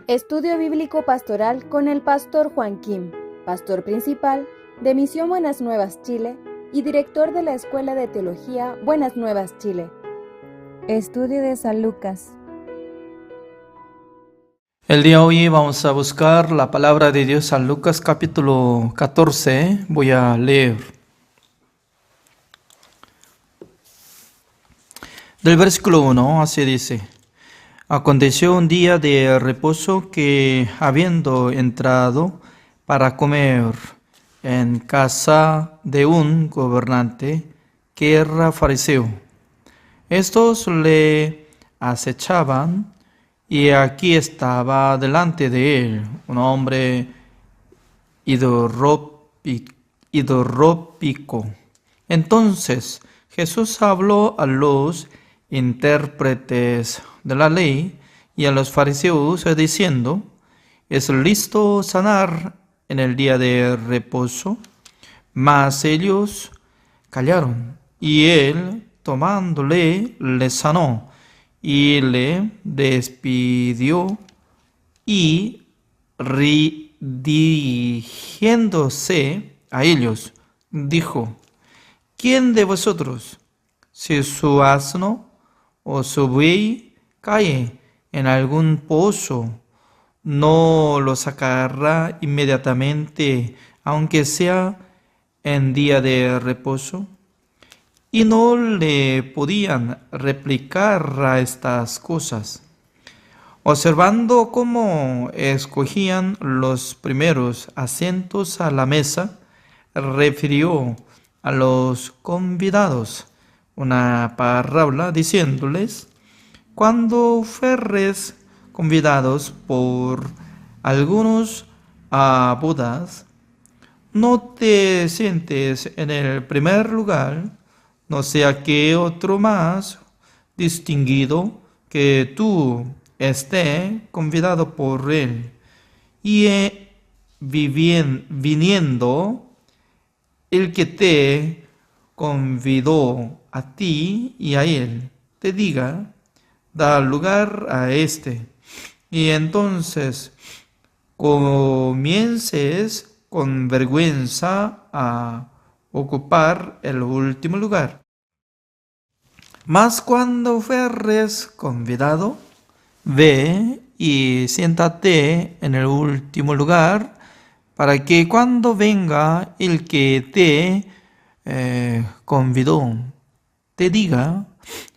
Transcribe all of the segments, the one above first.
Estudio Bíblico Pastoral con el Pastor Juan Kim, Pastor Principal de Misión Buenas Nuevas Chile y Director de la Escuela de Teología Buenas Nuevas Chile. Estudio de San Lucas. El día de hoy vamos a buscar la palabra de Dios, San Lucas capítulo 14. Voy a leer. Del versículo 1, así dice: Aconteció un día de reposo que, habiendo entrado para comer en casa de un gobernante que era fariseo, estos le acechaban, y aquí estaba delante de él un hombre hidrópico. Entonces Jesús habló a los intérpretes de la ley y a los fariseos diciendo: ¿Es lícito sanar en el día de reposo? Mas ellos callaron, y él, tomándole, le sanó y le despidió, y dirigiéndose a ellos, dijo: ¿Quién de vosotros, si su asno o su buey cae en algún pozo, no lo sacará inmediatamente, aunque sea en día de reposo? Y no le podían replicar a estas cosas. Observando cómo escogían los primeros asientos a la mesa, refirió a los convidados una parábola diciéndoles: cuando fueres convidados por algunos a bodas, no te sientes en el primer lugar, no sea que otro más distinguido que tú esté convidado por él, y viniendo el que te convidó a ti y a él, te diga: da lugar a este, y entonces comiences con vergüenza a ocupar el último lugar. Mas cuando fueres convidado, ve y siéntate en el último lugar, para que cuando venga el que te convidó, te diga: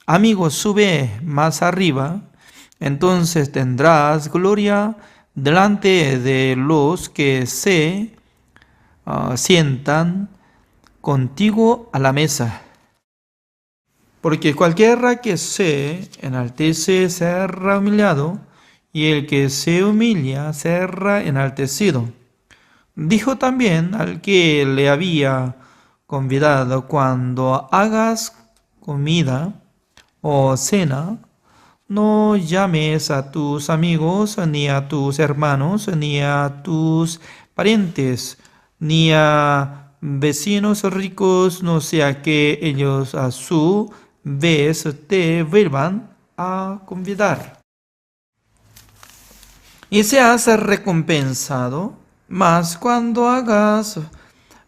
amigo, sube más arriba. Entonces tendrás gloria delante de los que se sientan contigo a la mesa. Porque cualquiera que se enaltece será humillado, y el que se humilla será enaltecido. Dijo también al que le había convidado: cuando hagas comida o cena, no llames a tus amigos, ni a tus hermanos, ni a tus parientes, ni a vecinos ricos, no sea que ellos a su vez te vuelvan a convidar y seas recompensado. Mas cuando hagas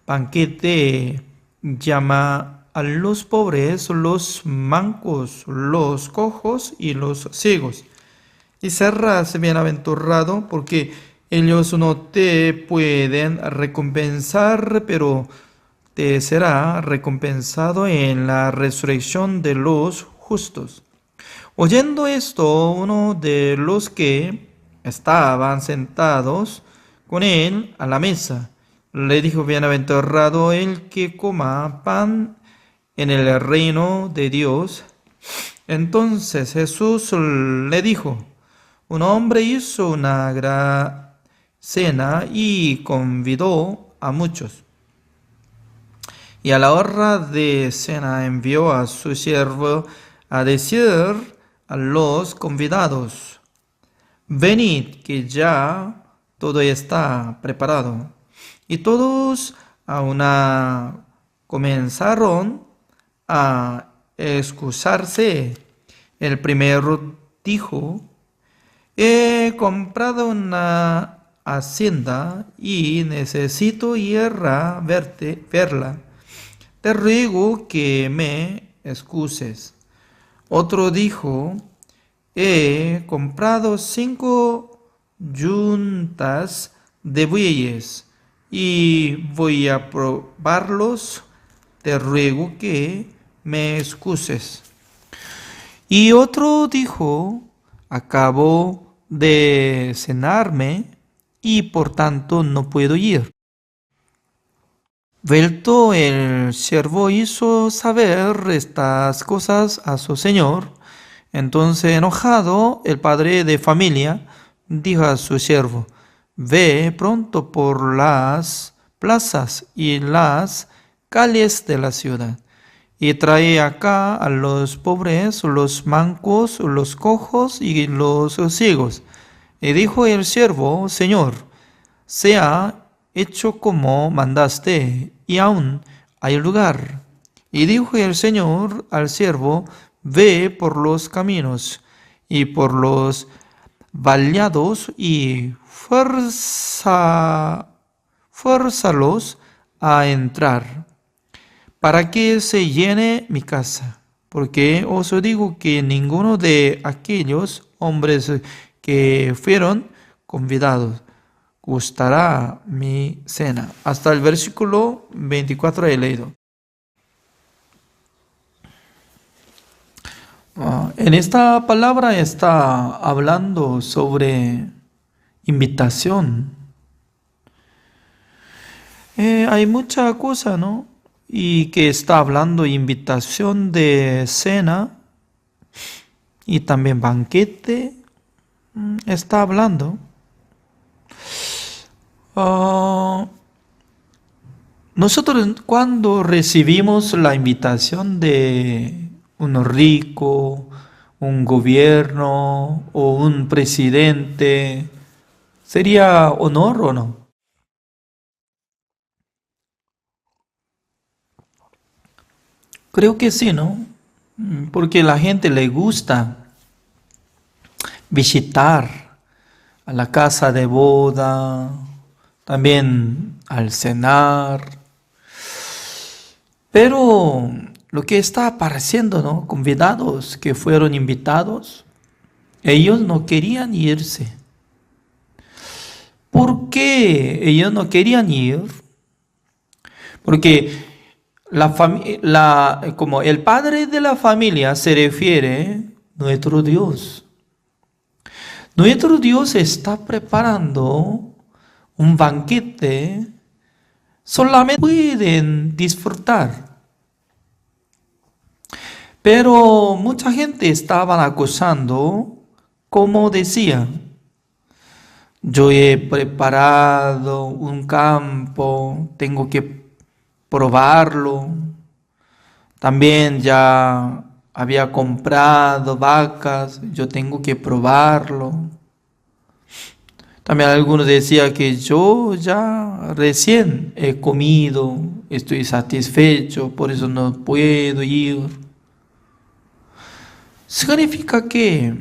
banquete, llama a los pobres, los mancos, los cojos y los ciegos, y serás bienaventurado, porque ellos no te pueden recompensar, pero te será recompensado en la resurrección de los justos. Oyendo esto, uno de los que estaban sentados con él a la mesa le dijo: bienaventurado el que coma pan en el reino de Dios. Entonces Jesús le dijo: un hombre hizo una gran cena y convidó a muchos. Y a la hora de cena envió a su siervo a decir a los convidados: venid, que ya todo está preparado. Y todos a una comenzaron a excusarse. El primero dijo: he comprado una hacienda y necesito ir a verla. Te ruego que me excuses. Otro dijo, he comprado 5 yuntas de bueyes y voy a probarlos. Te ruego que me excuses. Y otro dijo, acabo de cenarme y por tanto no puedo ir. Vuelto el siervo hizo saber estas cosas a su señor. Entonces, enojado, el padre de familia dijo a su siervo, ve pronto por las plazas y las calles de la ciudad, y trae acá a los pobres, los mancos, los cojos y los ciegos. Y dijo el siervo, Señor, sea hecho como mandaste, y aún hay lugar. Y dijo el Señor al siervo, ve por los caminos y por los vallados y fuérzalos a entrar, para que se llene mi casa. Porque os digo que ninguno de aquellos hombres que fueron convidados gustará mi cena. Hasta el versículo 24 he leído. En esta palabra está hablando sobre invitación. Hay mucha cosa, ¿no? Y que está hablando invitación de cena y también banquete. Está hablando. Nosotros cuando recibimos la invitación de un rico, un gobierno o un presidente, ¿sería honor o no? Creo que sí, ¿no? Porque a la gente le gusta visitar a la casa de boda, también al cenar. Pero lo que está apareciendo, ¿no? Convidados que fueron invitados, ellos no querían irse. ¿Por qué ellos no querían ir? Porque como el padre de la familia se refiere a nuestro Dios. Nuestro Dios está preparando un banquete, solamente pueden disfrutar. Pero mucha gente estaba acusando, como decía, yo he preparado un campo, tengo que probarlo. También ya había comprado vacas, yo tengo que probarlo. También algunos decían que yo ya recién he comido, estoy satisfecho, por eso no puedo ir. Significa que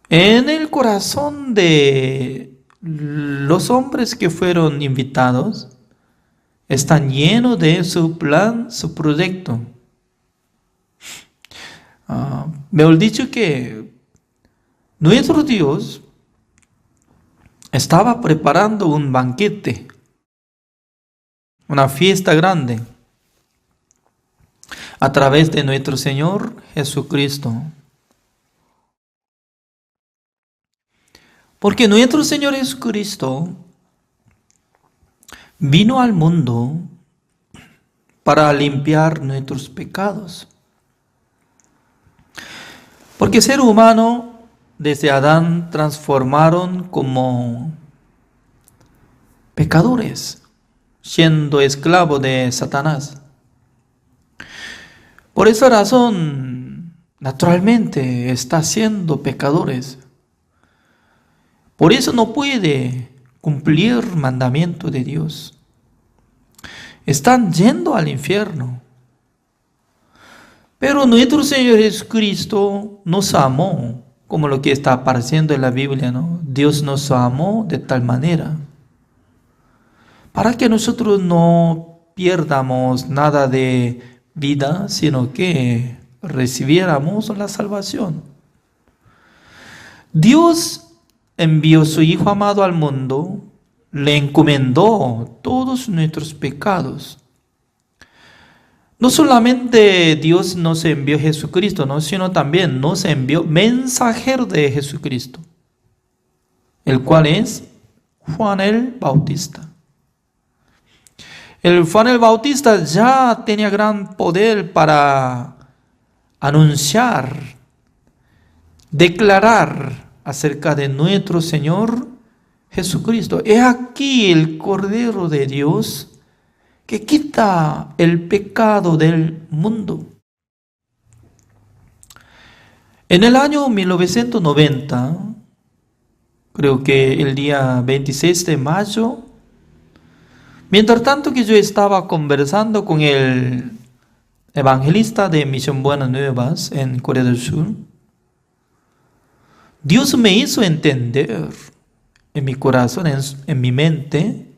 en el corazón de los hombres que fueron invitados están llenos de su plan, su proyecto. Mejor dicho que nuestro Dios estaba preparando un banquete, una fiesta grande, a través de nuestro Señor Jesucristo. Porque nuestro Señor Jesucristo vino al mundo para limpiar nuestros pecados. Porque el ser humano desde Adán transformaron como pecadores, siendo esclavo de Satanás. Por esa razón, naturalmente está siendo pecadores. Por eso no puede cumplir el mandamiento de Dios. Están yendo al infierno. Pero nuestro Señor Jesucristo nos amó como lo que está apareciendo en la Biblia, ¿no? Dios nos amó de tal manera para que nosotros no pierdamos nada de vida, sino que recibiéramos la salvación. Dios envió a su Hijo amado al mundo, le encomendó todos nuestros pecados. No solamente Dios nos envió a Jesucristo, ¿no? Sino también nos envió mensajero de Jesucristo, el cual es Juan el Bautista. El Juan el Bautista ya tenía gran poder para anunciar, declarar acerca de nuestro Señor Jesucristo. He aquí el Cordero de Dios que quita el pecado del mundo. En el año 1990, creo que el día 26 de mayo, mientras tanto que yo estaba conversando con el evangelista de Misión Buenas Nuevas en Corea del Sur, Dios me hizo entender en mi corazón, en mi mente,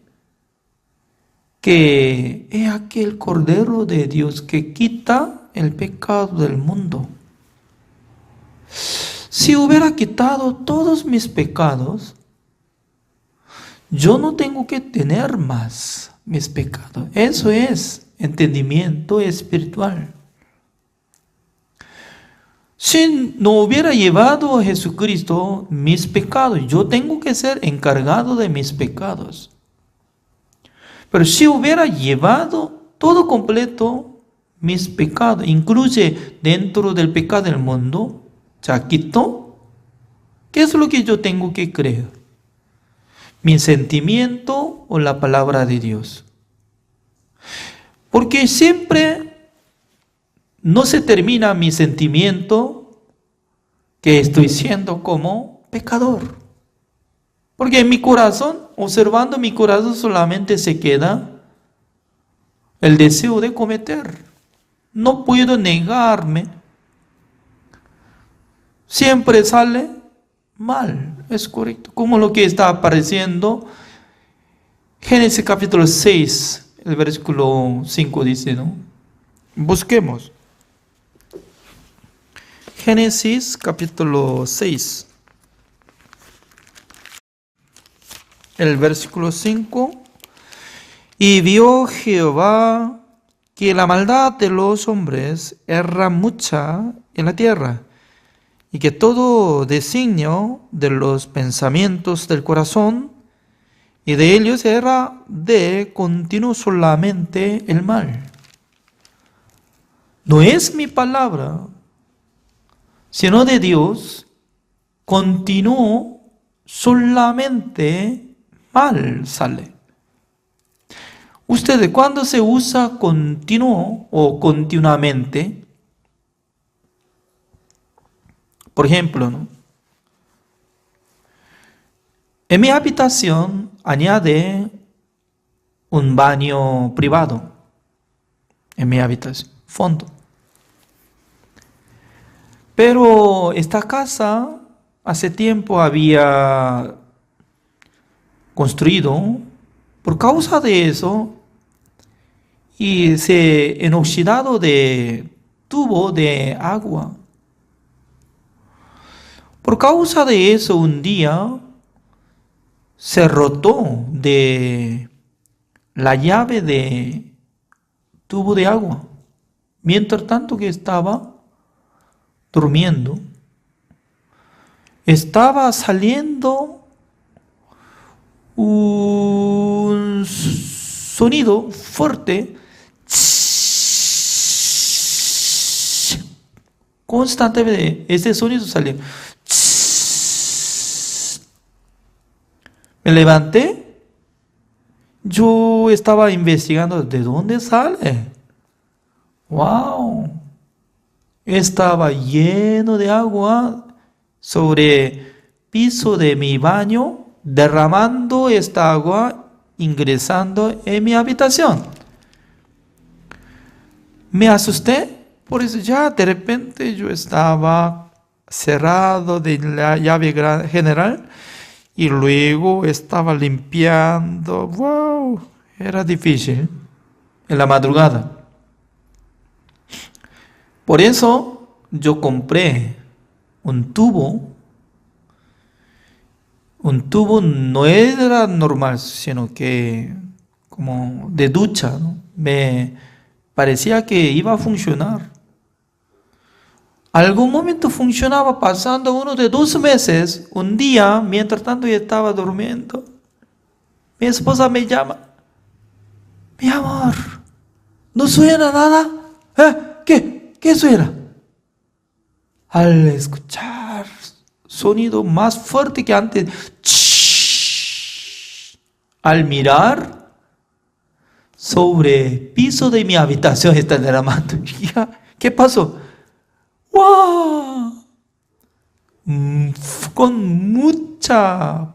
que es aquel Cordero de Dios que quita el pecado del mundo. Si hubiera quitado todos mis pecados, yo no tengo que tener más mis pecados. Eso es entendimiento espiritual. Si no hubiera llevado a Jesucristo mis pecados, yo tengo que ser encargado de mis pecados. Pero si hubiera llevado todo completo mis pecados, incluye dentro del pecado del mundo, ya quitó, ¿qué es lo que yo tengo que creer? ¿Mi sentimiento o la palabra de Dios? Porque siempre no se termina mi sentimiento que estoy siendo como pecador. Porque en mi corazón, observando mi corazón, solamente se queda el deseo de cometer. No puedo negarme. Siempre sale mal, es correcto. Como lo que está apareciendo. Génesis capítulo 6, el versículo 5 dice, ¿no? Busquemos. Génesis capítulo 6. El versículo 5, y vio Jehová que la maldad de los hombres era mucha en la tierra, y que todo designio de los pensamientos del corazón y de ellos era de continuo solamente el mal. No es mi palabra, sino de Dios, continuo solamente mal sale. Ustedes, cuando se usa continuo o continuamente, por ejemplo, ¿no? En mi habitación añade un baño privado. En mi habitación, fondo. Pero esta casa hace tiempo había construido, por causa de eso, y se enoxidado de tubo de agua. Por causa de eso, un día se rotó de la llave de tubo de agua. Mientras tanto que estaba durmiendo, estaba saliendo un sonido fuerte, constantemente. Ese sonido salió. Me levanté. Yo estaba investigando de dónde sale. ¡Wow! Estaba lleno de agua sobre piso de mi baño, derramando esta agua, ingresando en mi habitación. Me asusté, por eso ya de repente yo estaba cerrado de la llave general y luego estaba limpiando. ¡Wow! Era difícil en la madrugada. Por eso yo compré un tubo. Un tubo no era normal, sino que como de ducha, ¿no? Me parecía que iba a funcionar. Algún momento funcionaba, pasando uno de 2 meses. Un día, mientras tanto yo estaba durmiendo, mi esposa me llama. Mi amor, ¿no suena nada? ¿Qué suena? Al escuchar sonido más fuerte que antes, al mirar, sobre el piso de mi habitación está derramando. ¿Qué pasó? ¡Wow! Con mucha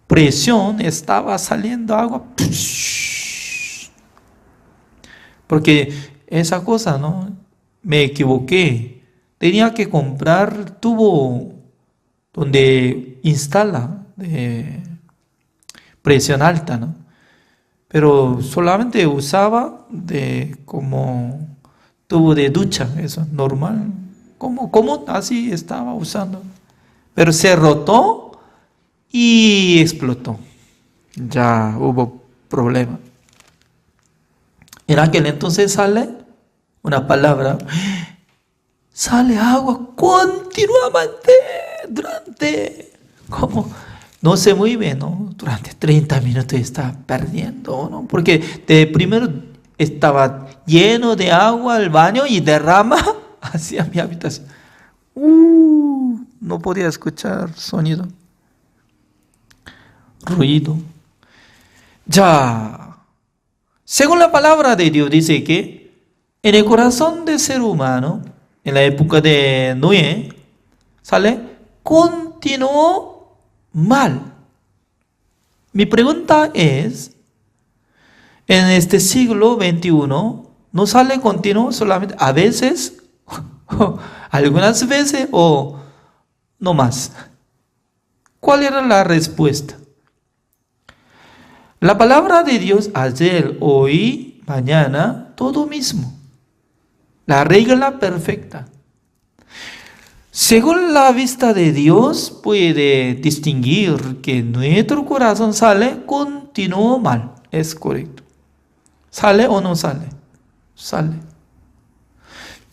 presión estaba saliendo agua. Porque esa cosa, ¿no? Me equivoqué. Tenía que comprar tubo donde instala de presión alta, ¿no? Pero solamente usaba como tubo de ducha, eso, normal. Como así estaba usando. Pero se rotó y explotó. Ya hubo problema. En aquel entonces sale una palabra, sale agua continuamente como no se mueve, ¿no? Durante 30 minutos está perdiendo, ¿no? Porque de primero estaba lleno de agua el baño y derrama hacia mi habitación. No podía escuchar sonido, ruido. Ya, según la palabra de Dios dice que en el corazón del ser humano, en la época de Noé, continuó mal. Mi pregunta es, en este siglo XXI, ¿no sale continuo solamente a veces, algunas veces o no más? ¿Cuál era la respuesta? La palabra de Dios ayer, hoy, mañana, todo mismo. La regla perfecta. Según la vista de Dios, puede distinguir que nuestro corazón sale continuo mal. Es correcto. ¿Sale o no sale? Sale.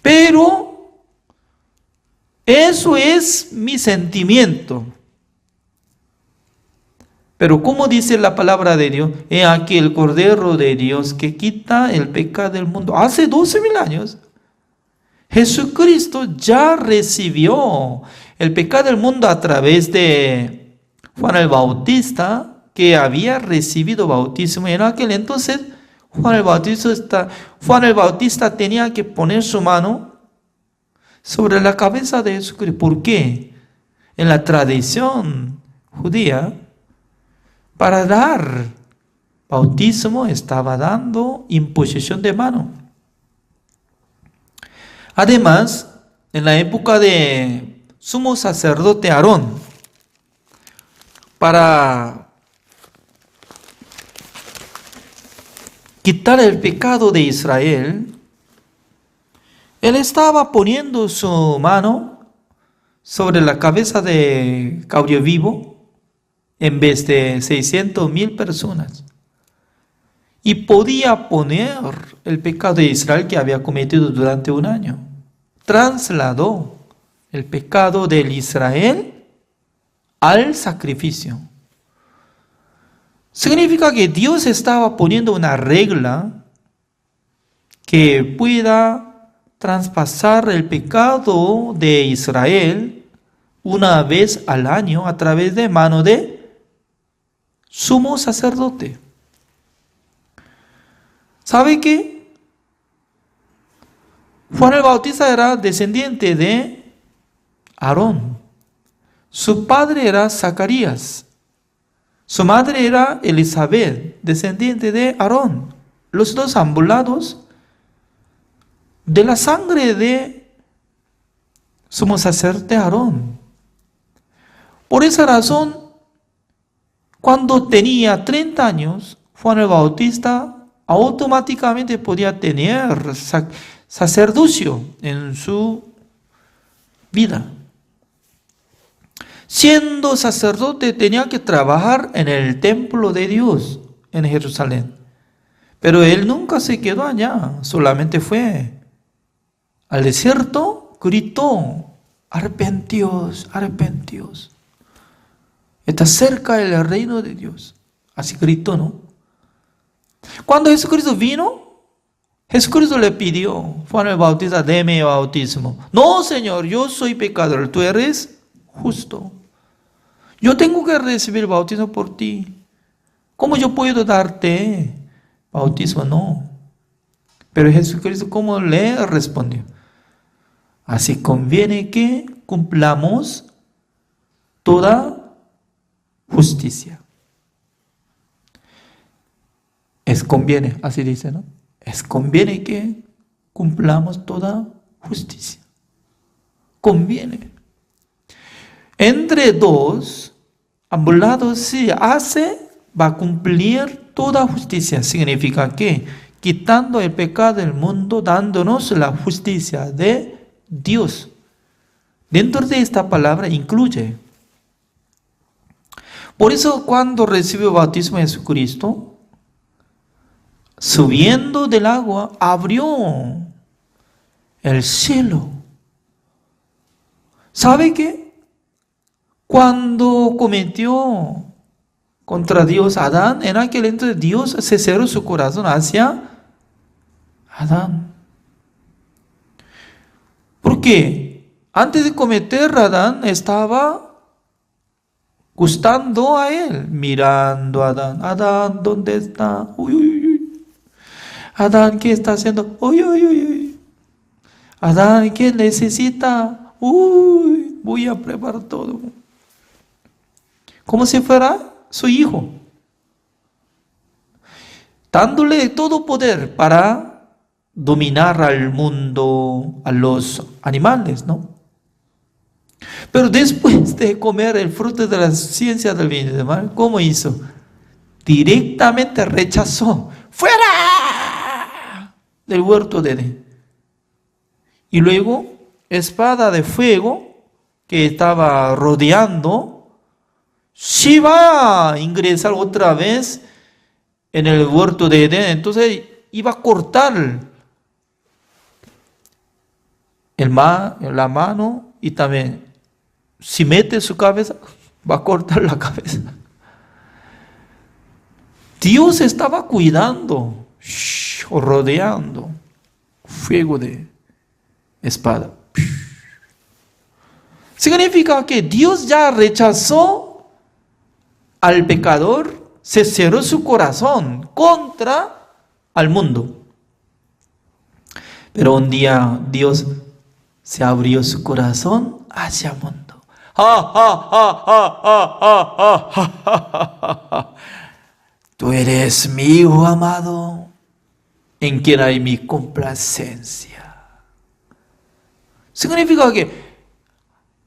Pero eso es mi sentimiento. Pero como dice la palabra de Dios, he aquí el Cordero de Dios que quita el pecado del mundo. Hace 12,000 años, Jesucristo ya recibió el pecado del mundo a través de Juan el Bautista, que había recibido bautismo. En aquel entonces, Juan el Bautista tenía que poner su mano sobre la cabeza de Jesucristo. ¿Por qué? En la tradición judía, para dar bautismo estaba dando imposición de mano. Además, en la época de sumo sacerdote Aarón, para quitar el pecado de Israel, él estaba poniendo su mano sobre la cabeza de caballo vivo en vez de 600,000 personas. Y podía poner el pecado de Israel que había cometido durante un año. Trasladó el pecado del Israel al sacrificio. Significa que Dios estaba poniendo una regla que pueda traspasar el pecado de Israel una vez al año a través de mano de sumo sacerdote. ¿Sabe qué? Juan el Bautista era descendiente de Aarón. Su padre era Zacarías. Su madre era Elizabeth, descendiente de Aarón. Los dos ambulados de la sangre de sumo sacerdote Aarón. Por esa razón, cuando tenía 30 años, Juan el Bautista automáticamente podía tener sacerdocio en su vida. Siendo sacerdote tenía que trabajar en el templo de Dios en Jerusalén. Pero él nunca se quedó allá, solamente fue al desierto, gritó, arrepentíos, arrepentíos. Está cerca el reino de Dios. Así gritó, ¿no? Cuando Jesucristo vino, Jesucristo le pidió, Juan el Bautista, deme bautismo. No, Señor, yo soy pecador, tú eres justo. Yo tengo que recibir bautismo por ti. ¿Cómo yo puedo darte bautismo? No. Pero Jesucristo, ¿cómo le respondió? Así conviene que cumplamos toda justicia. Es conviene, así dice, ¿no? Es conviene que cumplamos toda justicia. Conviene. Entre dos, ambos lados se hace, va a cumplir toda justicia. Significa que quitando el pecado del mundo, dándonos la justicia de Dios. Dentro de esta palabra incluye. Por eso cuando recibió el bautismo de Jesucristo, subiendo del agua, abrió el cielo. ¿Sabe qué? Cuando cometió contra Dios Adán, en aquel entonces Dios se cerró su corazón hacia Adán. Porque antes de cometer, Adán estaba gustando a él, mirando a Adán. Adán, ¿dónde está? Uy, uy, uy. Adán, ¿qué está haciendo? Uy, uy, uy, uy. Adán, ¿qué necesita? Uy, voy a preparar todo. Como si fuera su hijo. Dándole todo poder para dominar al mundo, a los animales, ¿no? Pero después de comer el fruto de la ciencia del bien y del mal, ¿cómo hizo? Directamente rechazó. ¡Fuera! Del huerto de Edén. Y luego, espada de fuego que estaba rodeando, sí va a ingresar otra vez en el huerto de Edén. Entonces iba a cortar la mano y también, si mete su cabeza, va a cortar la cabeza. Dios estaba cuidando, o rodeando, fuego de espada. Significa que Dios ya rechazó al pecador, se cerró su corazón contra al mundo. Pero un día Dios se abrió su corazón hacia el mundo. Tú eres mi hijo amado, en quien hay mi complacencia. Significa que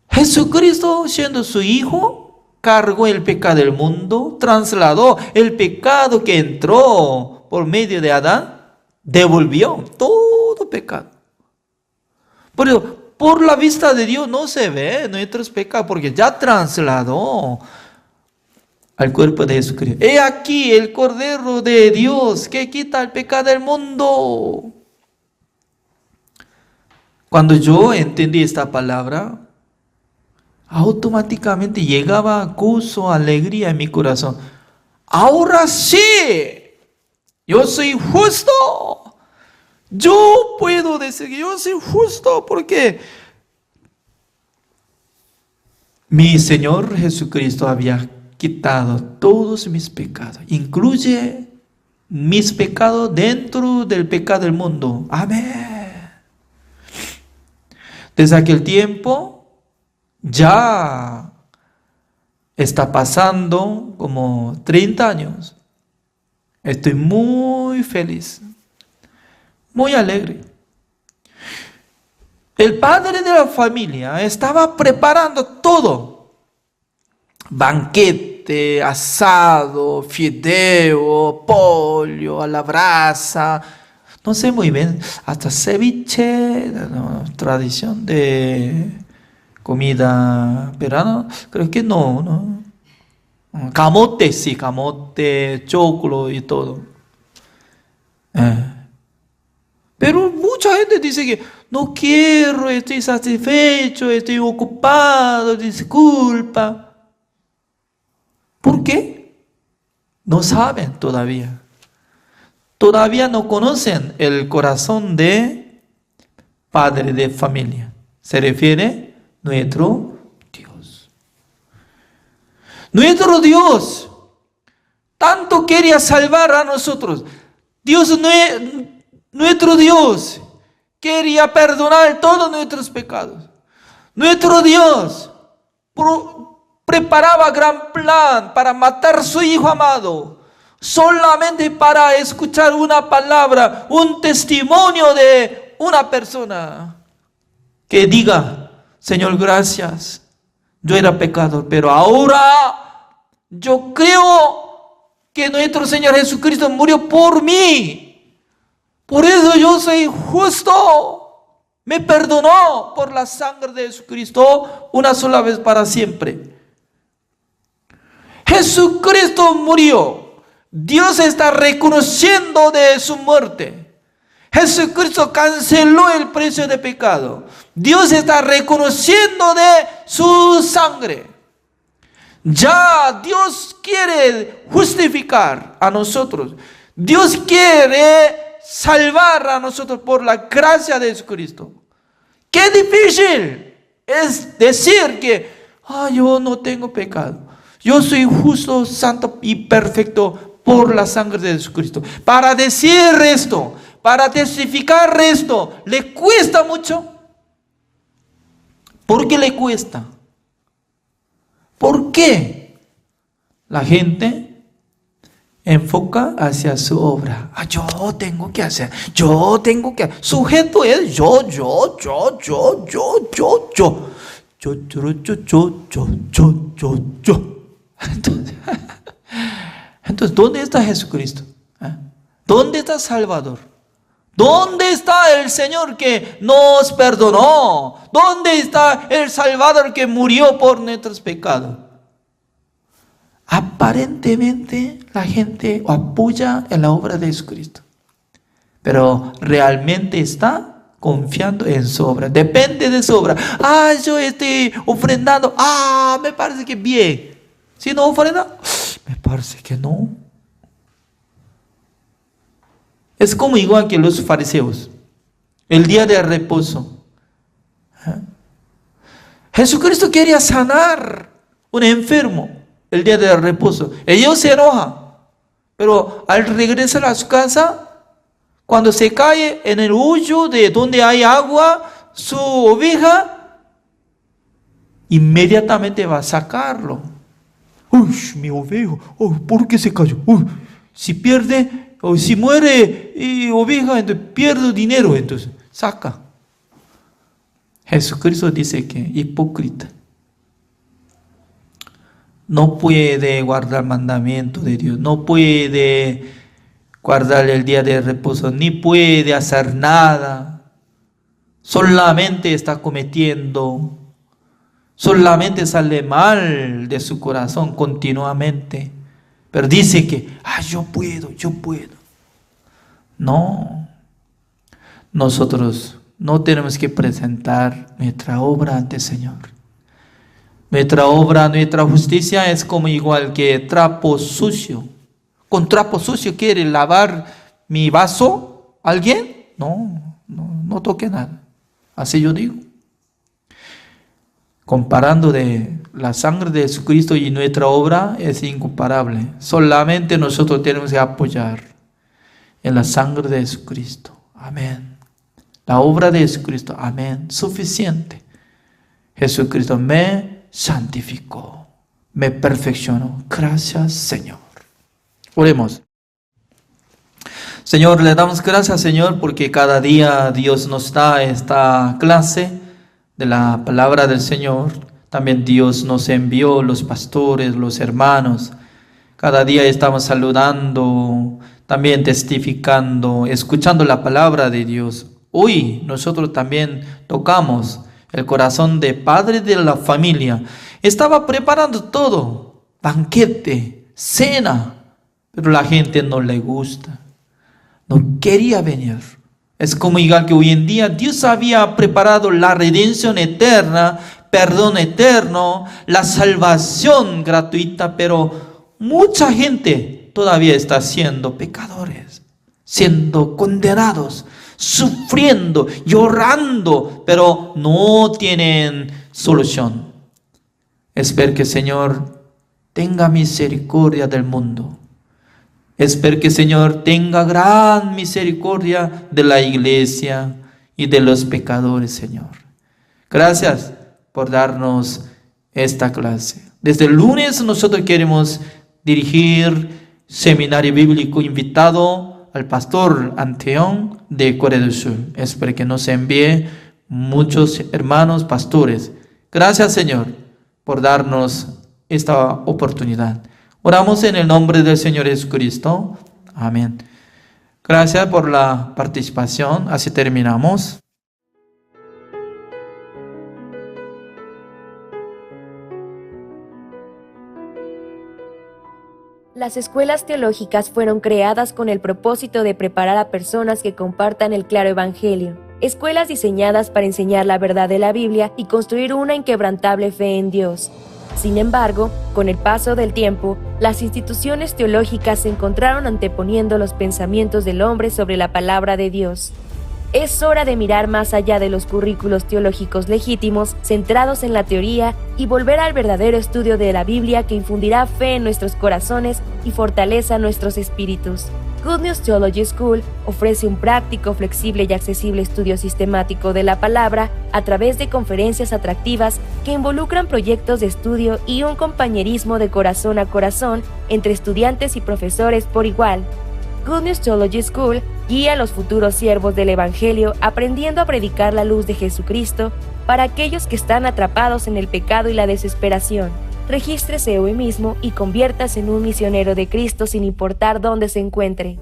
Jesucristo, siendo su hijo, cargó el pecado del mundo, trasladó el pecado que entró por medio de Adán, devolvió todo pecado. Pero por la vista de Dios no se ve nuestros pecados, porque ya trasladó al cuerpo de Jesucristo. He aquí el Cordero de Dios que quita el pecado del mundo. Cuando yo entendí esta palabra, automáticamente llegaba gozo, alegría en mi corazón. Ahora sí, yo soy justo. Yo puedo decir que yo soy justo porque mi Señor Jesucristo había quitado todos mis pecados. Incluye mis pecados dentro del pecado del mundo. Amén. Desde aquel tiempo ya está pasando como 30 años. Estoy muy feliz, muy alegre. El padre de la familia estaba preparando todo. Banquete, asado, fideo, pollo a la brasa. No sé muy bien, hasta ceviche, no, tradición de comida peruana. Creo que no. Camote, sí, camote, choclo y todo. Pero mucha gente dice que no quiero, estoy satisfecho, estoy ocupado, disculpa. ¿Por qué? No saben todavía. Todavía no conocen el corazón de padre de familia. Se refiere a nuestro Dios. Nuestro Dios tanto quería salvar a nosotros. Nuestro Dios quería perdonar todos nuestros pecados. Nuestro Dios preparaba gran plan para matar a su Hijo amado, solamente para escuchar una palabra, un testimonio de una persona que diga: Señor, gracias, yo era pecador, pero ahora yo creo que nuestro Señor Jesucristo murió por mí. Por eso yo soy justo. Me perdonó por la sangre de Jesucristo una sola vez para siempre. Jesucristo murió. Dios está reconociendo de su muerte. Jesucristo canceló el precio de pecado. Dios está reconociendo de su sangre. Ya Dios quiere justificar a nosotros. Dios quiere salvar a nosotros por la gracia de Jesucristo. Qué difícil es decir que yo no tengo pecado. Yo soy justo, santo y perfecto por la sangre de Jesucristo. Para decir esto, para testificar esto, ¿le cuesta mucho? ¿Por qué le cuesta? ¿Por qué la gente enfoca hacia su obra? Yo tengo que hacer, sujeto es yo. Entonces, ¿dónde está Jesucristo? ¿Dónde está Salvador? ¿Dónde está el Señor que nos perdonó? ¿Dónde está el Salvador que murió por nuestros pecados? Aparentemente la gente apoya en la obra de Jesucristo, pero realmente está confiando en su obra, depende de su obra. Yo estoy ofrendando, me parece que bien. Si no ofrenda, me parece que no. Es como igual que los fariseos, el día de reposo. Jesucristo quería sanar un enfermo el día de reposo. Ellos se enojan, pero al regresar a su casa, cuando se cae en el hoyo de donde hay agua, su oveja inmediatamente va a sacarlo. Mi oveja, ¿por qué se cayó? Si pierde, o si muere oveja, entonces pierdo dinero, entonces saca. Jesucristo dice que hipócrita. No puede guardar mandamiento de Dios, no puede guardar el día de reposo, ni puede hacer nada. Solamente está cometiendo, solamente sale mal de su corazón continuamente. Pero dice que, yo puedo. No, nosotros no tenemos que presentar nuestra obra ante el Señor. Nuestra obra, nuestra justicia es como igual que trapo sucio. ¿Con trapo sucio quiere lavar mi vaso alguien? No toque nada. Así yo digo. Comparando de la sangre de Jesucristo y nuestra obra es incomparable. Solamente nosotros tenemos que apoyar en la sangre de Jesucristo. Amén. La obra de Jesucristo. Amén. Suficiente. Jesucristo me santificó, me perfeccionó. Gracias, Señor. Oremos. Señor, le damos gracias, Señor, porque cada día Dios nos da esta clase de la palabra del Señor. También Dios nos envió los pastores, los hermanos. Cada día estamos saludando, también testificando, escuchando la palabra de Dios. Hoy nosotros también tocamos el corazón de padre de la familia. Estaba preparando todo, banquete, cena, pero la gente no le gusta. No quería venir. Es como igual que hoy en día Dios había preparado la redención eterna, perdón eterno, la salvación gratuita, pero mucha gente todavía está siendo pecadores, siendo condenados, sufriendo, llorando, pero no tienen solución. Espero que el Señor tenga misericordia del mundo. Espero que el Señor tenga gran misericordia de la iglesia y de los pecadores, Señor. Gracias por darnos esta clase. Desde el lunes nosotros queremos dirigir seminario bíblico invitado al pastor Anteón de Corea del Sur. Espero que nos envíe muchos hermanos pastores. Gracias, Señor, por darnos esta oportunidad. Oramos en el nombre del Señor Jesucristo. Amén. Gracias por la participación. Así terminamos. Las escuelas teológicas fueron creadas con el propósito de preparar a personas que compartan el claro evangelio. Escuelas diseñadas para enseñar la verdad de la Biblia y construir una inquebrantable fe en Dios. Sin embargo, con el paso del tiempo, las instituciones teológicas se encontraron anteponiendo los pensamientos del hombre sobre la palabra de Dios. Es hora de mirar más allá de los currículos teológicos legítimos, centrados en la teoría, y volver al verdadero estudio de la Biblia que infundirá fe en nuestros corazones y fortaleza nuestros espíritus. Good News Theology School ofrece un práctico, flexible y accesible estudio sistemático de la palabra a través de conferencias atractivas que involucran proyectos de estudio y un compañerismo de corazón a corazón entre estudiantes y profesores por igual. Good News Theology School guía a los futuros siervos del Evangelio aprendiendo a predicar la luz de Jesucristo para aquellos que están atrapados en el pecado y la desesperación. Regístrese hoy mismo y conviértase en un misionero de Cristo sin importar dónde se encuentre.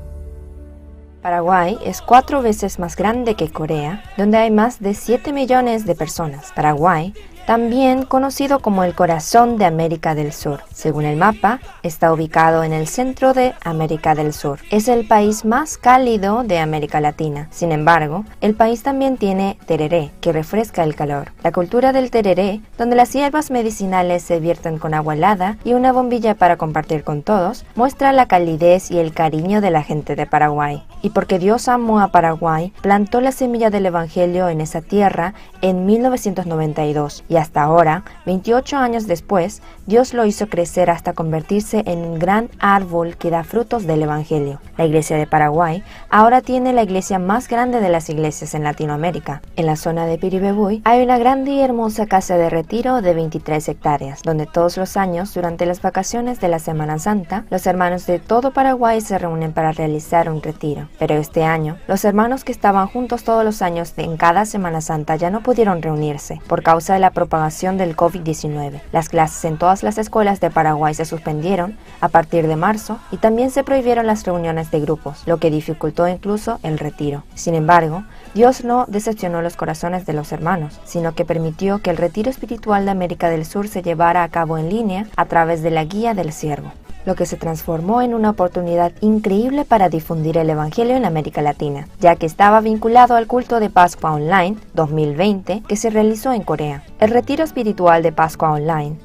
Paraguay es 4 veces más grande que Corea, donde hay más de 7 millones de personas. Paraguay, también conocido como el corazón de América del Sur. Según el mapa, está ubicado en el centro de América del Sur. Es el país más cálido de América Latina. Sin embargo, el país también tiene tereré, que refresca el calor. La cultura del tereré, donde las hierbas medicinales se vierten con agua helada y una bombilla para compartir con todos, muestra la calidez y el cariño de la gente de Paraguay. Y porque Dios amó a Paraguay, plantó la semilla del Evangelio en esa tierra en 1992. Y hasta ahora, 28 años después, Dios lo hizo crecer hasta convertirse en un gran árbol que da frutos del Evangelio. La Iglesia de Paraguay ahora tiene la iglesia más grande de las iglesias en Latinoamérica. En la zona de Piribebuy hay una grande y hermosa casa de retiro de 23 hectáreas, donde todos los años, durante las vacaciones de la Semana Santa, los hermanos de todo Paraguay se reúnen para realizar un retiro. Pero este año, los hermanos que estaban juntos todos los años en cada Semana Santa ya no pudieron reunirse por causa de la propagación del COVID-19. Las clases en todas las escuelas de Paraguay se suspendieron a partir de marzo y también se prohibieron las reuniones de grupos, lo que dificultó incluso el retiro. Sin embargo, Dios no decepcionó los corazones de los hermanos, sino que permitió que el retiro espiritual de América del Sur se llevara a cabo en línea a través de la guía del siervo, lo que se transformó en una oportunidad increíble para difundir el Evangelio en América Latina, ya que estaba vinculado al culto de Pascua Online 2020 que se realizó en Corea. El retiro espiritual de Pascua Online,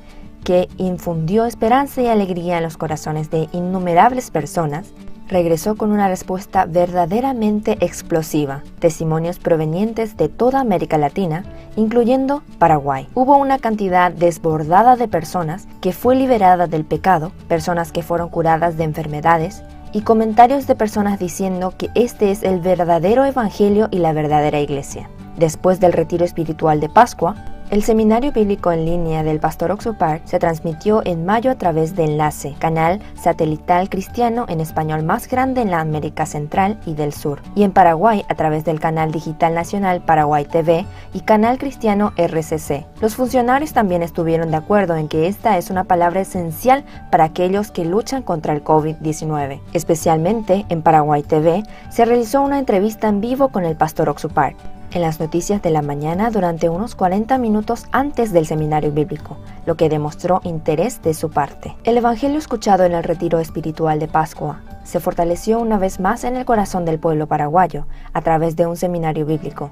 que infundió esperanza y alegría en los corazones de innumerables personas, regresó con una respuesta verdaderamente explosiva. Testimonios provenientes de toda América Latina, incluyendo Paraguay. Hubo una cantidad desbordada de personas que fue liberada del pecado, personas que fueron curadas de enfermedades, y comentarios de personas diciendo que este es el verdadero evangelio y la verdadera iglesia. Después del retiro espiritual de Pascua, El seminario bíblico en línea del pastor Oxupart se transmitió en mayo a través de Enlace, canal satelital cristiano en español más grande en la América Central y del Sur, y en Paraguay a través del canal digital nacional Paraguay TV y canal cristiano RCC. Los funcionarios también estuvieron de acuerdo en que esta es una palabra esencial para aquellos que luchan contra el COVID-19. Especialmente en Paraguay TV se realizó una entrevista en vivo con el pastor Oxupart en las noticias de la mañana durante unos 40 minutos antes del seminario bíblico, lo que demostró interés de su parte. El evangelio escuchado en el retiro espiritual de Pascua se fortaleció una vez más en el corazón del pueblo paraguayo a través de un seminario bíblico.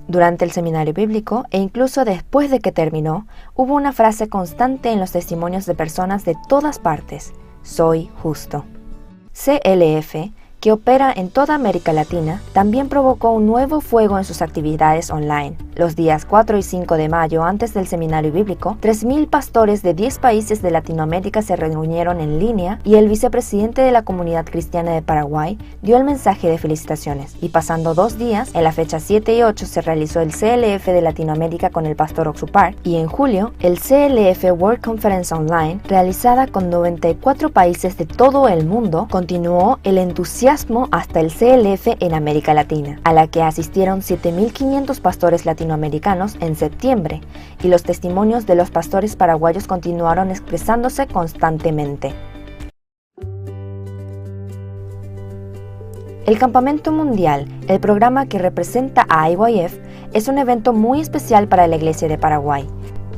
Durante el seminario bíblico e incluso después de que terminó, hubo una frase constante en los testimonios de personas de todas partes: soy justo. CLF, que opera en toda América Latina, también provocó un nuevo fuego en sus actividades online. Los días 4 y 5 de mayo, antes del seminario bíblico, 3.000 pastores de 10 países de Latinoamérica se reunieron en línea y el vicepresidente de la Comunidad Cristiana de Paraguay dio el mensaje de felicitaciones. Y pasando 2 días, en la fecha 7 y 8 se realizó el CLF de Latinoamérica con el pastor Oxupart y en julio el CLF World Conference Online, realizada con 94 países de todo el mundo, continuó el entusiasmo hasta el CLF en América Latina, a la que asistieron 7.500 pastores latinoamericanos en septiembre, y los testimonios de los pastores paraguayos continuaron expresándose constantemente. El Campamento Mundial, el programa que representa a IYF, es un evento muy especial para la Iglesia de Paraguay.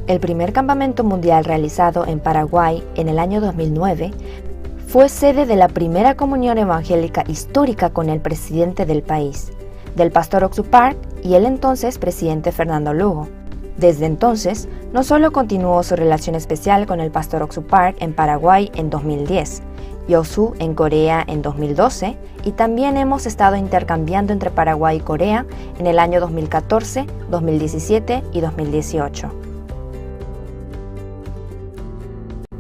El primer campamento mundial realizado en Paraguay en el año 2009 fue sede de la primera comunión evangélica histórica con el presidente del país, del pastor Oxupart y el entonces presidente Fernando Lugo. Desde entonces, no solo continuó su relación especial con el pastor Oxupart en Paraguay en 2010, Yosu en Corea en 2012 y también hemos estado intercambiando entre Paraguay y Corea en el año 2014, 2017 y 2018.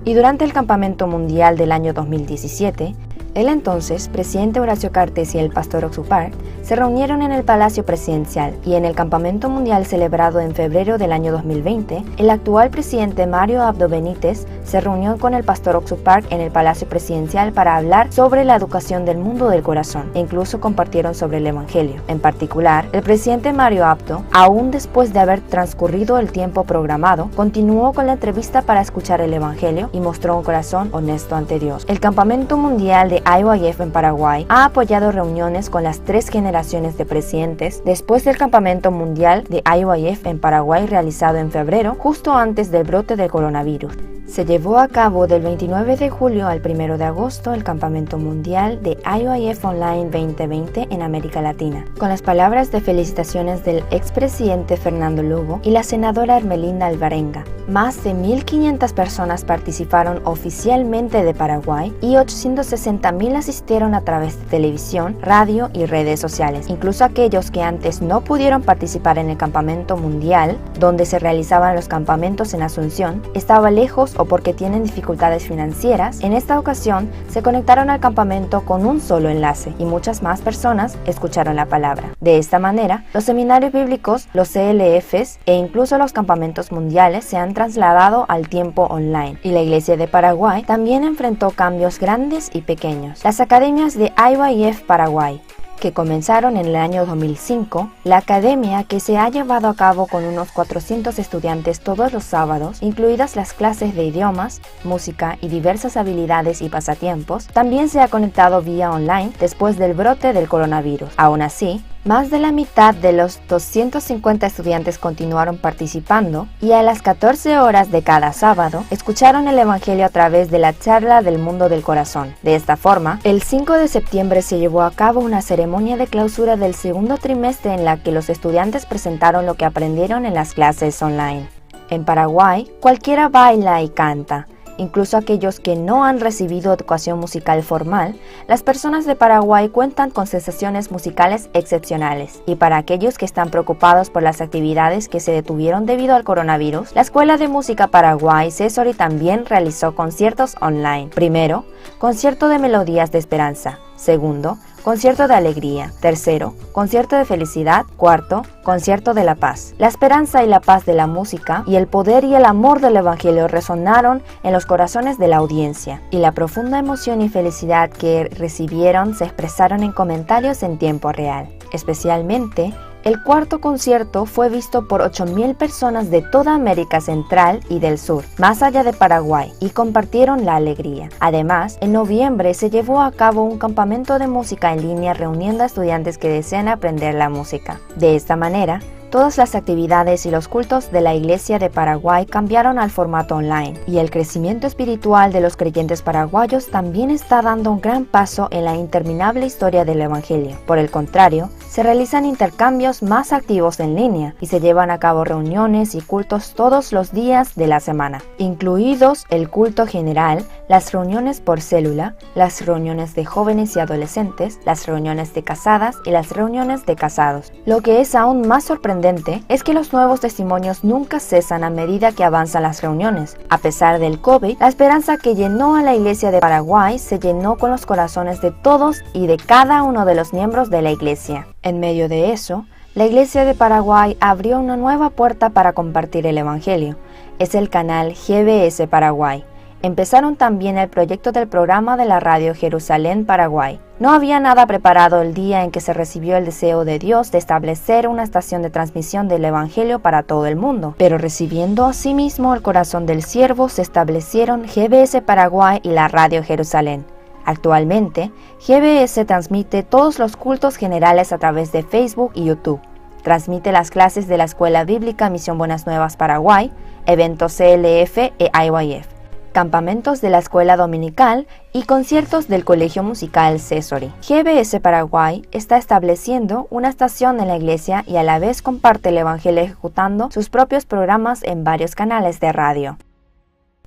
Y durante el Campamento Mundial del año 2017, el entonces presidente Horacio Cartes y el pastor Oxupart se reunieron en el Palacio Presidencial y en el Campamento Mundial celebrado en febrero del año 2020, el actual presidente Mario Abdo Benítez se reunió con el pastor Oxupart en el Palacio Presidencial para hablar sobre la educación del mundo del corazón e incluso compartieron sobre el Evangelio. En particular, el presidente Mario Abdo, aún después de haber transcurrido el tiempo programado, continuó con la entrevista para escuchar el Evangelio y mostró un corazón honesto ante Dios. El Campamento Mundial de IYF en Paraguay ha apoyado reuniones con las 3 generaciones de presidentes después del Campamento Mundial de IYF en Paraguay realizado en febrero, justo antes del brote del coronavirus. Se llevó a cabo del 29 de julio al 1 de agosto el Campamento Mundial de IYF Online 2020 en América Latina, con las palabras de felicitaciones del expresidente Fernando Lugo y la senadora Ermelinda Alvarenga. Más de 1.500 personas participaron oficialmente de Paraguay y 860.000 asistieron a través de televisión, radio y redes sociales. Incluso aquellos que antes no pudieron participar en el Campamento Mundial, donde se realizaban los campamentos en Asunción, estaba lejos o porque tienen dificultades financieras, en esta ocasión se conectaron al campamento con un solo enlace y muchas más personas escucharon la palabra. De esta manera, los seminarios bíblicos, los CLFs e incluso los campamentos mundiales se han trasladado al tiempo online y la Iglesia de Paraguay también enfrentó cambios grandes y pequeños. Las academias de IYF Paraguay, que comenzaron en el año 2005, la academia que se ha llevado a cabo con unos 400 estudiantes todos los sábados, incluidas las clases de idiomas, música y diversas habilidades y pasatiempos, también se ha conectado vía online después del brote del coronavirus. Aún así, más de la mitad de los 250 estudiantes continuaron participando y a las 14 horas de cada sábado escucharon el Evangelio a través de la charla del mundo del corazón. De esta forma, el 5 de septiembre se llevó a cabo una ceremonia de clausura del segundo trimestre en la que los estudiantes presentaron lo que aprendieron en las clases online. En Paraguay, cualquiera baila y canta. Incluso aquellos que no han recibido educación musical formal, las personas de Paraguay cuentan con sensaciones musicales excepcionales. Y para aquellos que están preocupados por las actividades que se detuvieron debido al coronavirus, la Escuela de Música Paraguay, CESORI, también realizó conciertos online. Primero, concierto de Melodías de Esperanza, Segundo, concierto de alegría. Tercero, concierto de felicidad. Cuarto, concierto de la paz. La esperanza y la paz de la música y el poder y el amor del Evangelio resonaron en los corazones de la audiencia, y la profunda emoción y felicidad que recibieron se expresaron en comentarios en tiempo real. Especialmente, el cuarto concierto fue visto por 8,000 personas de toda América Central y del Sur, más allá de Paraguay, y compartieron la alegría. Además, en noviembre se llevó a cabo un campamento de música en línea reuniendo a estudiantes que desean aprender la música. De esta manera, todas las actividades y los cultos de la Iglesia de Paraguay cambiaron al formato online, y el crecimiento espiritual de los creyentes paraguayos también está dando un gran paso en la interminable historia del Evangelio. Por el contrario, se realizan intercambios más activos en línea y se llevan a cabo reuniones y cultos todos los días de la semana, incluidos el culto general, las reuniones por célula, las reuniones de jóvenes y adolescentes, las reuniones de casadas y las reuniones de casados. Lo que es aún más sorprendente es que los nuevos testimonios nunca cesan a medida que avanzan las reuniones. A pesar del COVID, la esperanza que llenó a la Iglesia de Paraguay se llenó con los corazones de todos y de cada uno de los miembros de la Iglesia. En medio de eso, la Iglesia de Paraguay abrió una nueva puerta para compartir el Evangelio. Es el canal GBS Paraguay. Empezaron también el proyecto del programa de la radio Jerusalén Paraguay. No había nada preparado el día en que se recibió el deseo de Dios de establecer una estación de transmisión del Evangelio para todo el mundo, pero recibiendo asimismo el corazón del siervo se establecieron GBS Paraguay y la radio Jerusalén. Actualmente, GBS transmite todos los cultos generales a través de Facebook y YouTube. Transmite las clases de la Escuela Bíblica Misión Buenas Nuevas Paraguay, eventos CLF e IYF, campamentos de la Escuela Dominical y conciertos del Colegio Musical Cesori. GBS Paraguay está estableciendo una estación en la iglesia y a la vez comparte el Evangelio ejecutando sus propios programas en varios canales de radio.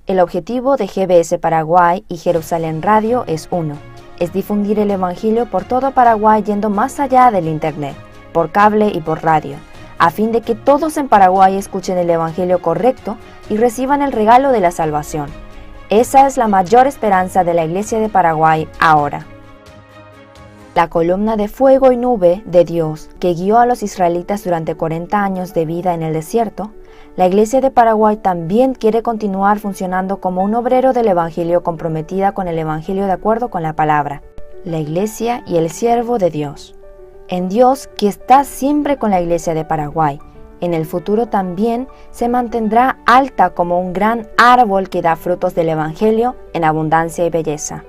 El objetivo de GBS Paraguay y Jerusalén Radio es uno: es difundir el Evangelio por todo Paraguay yendo más allá del Internet, por cable y por radio, a fin de que todos en Paraguay escuchen el Evangelio correcto y reciban el regalo de la salvación. Esa es la mayor esperanza de la Iglesia de Paraguay ahora. La columna de fuego y nube de Dios que guió a los israelitas durante 40 años de vida en el desierto, la Iglesia de Paraguay también quiere continuar funcionando como un obrero del Evangelio comprometida con el Evangelio de acuerdo con la palabra, la Iglesia y el siervo de Dios. En Dios, que está siempre con la Iglesia de Paraguay, en el futuro también se mantendrá alta como un gran árbol que da frutos del Evangelio en abundancia y belleza.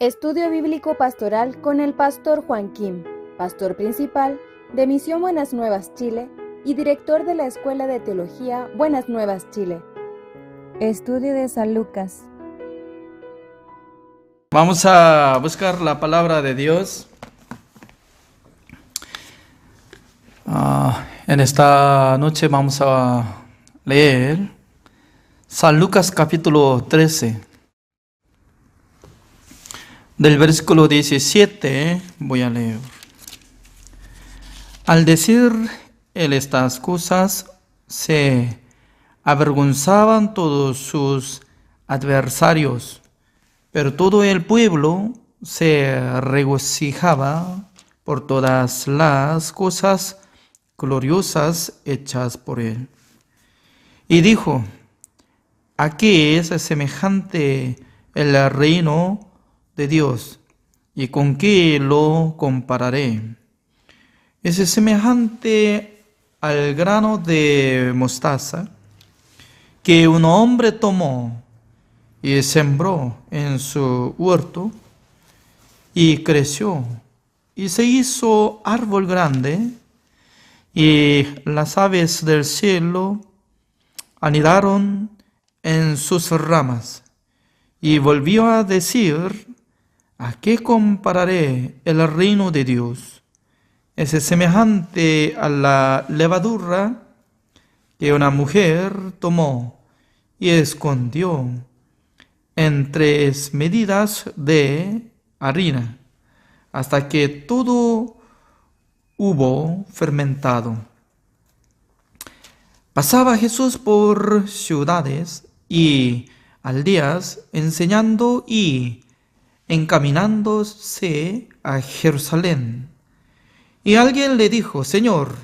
Estudio Bíblico Pastoral con el pastor Juan Kim, pastor principal de Misión Buenas Nuevas Chile y director de la Escuela de Teología Buenas Nuevas Chile. Estudio de San Lucas. Vamos a buscar la palabra de Dios. En esta noche vamos a leer San Lucas capítulo 13. Del versículo 17 voy a leer. Al decir él estas cosas, se avergonzaban todos sus adversarios, pero todo el pueblo se regocijaba por todas las cosas gloriosas hechas por él. Y dijo: ¿a qué es semejante el reino de Dios? ¿Y con qué lo compararé? Es semejante al grano de mostaza que un hombre tomó y sembró en su huerto, y creció, y se hizo árbol grande, y las aves del cielo anidaron en sus ramas. Y volvió a decir: ¿a qué compararé el reino de Dios? Es semejante a la levadura que una mujer tomó y escondió en 3 medidas de harina, hasta que todo hubo fermentado. Pasaba Jesús por ciudades y aldeas, enseñando y encaminándose a Jerusalén. Y alguien le dijo: Señor,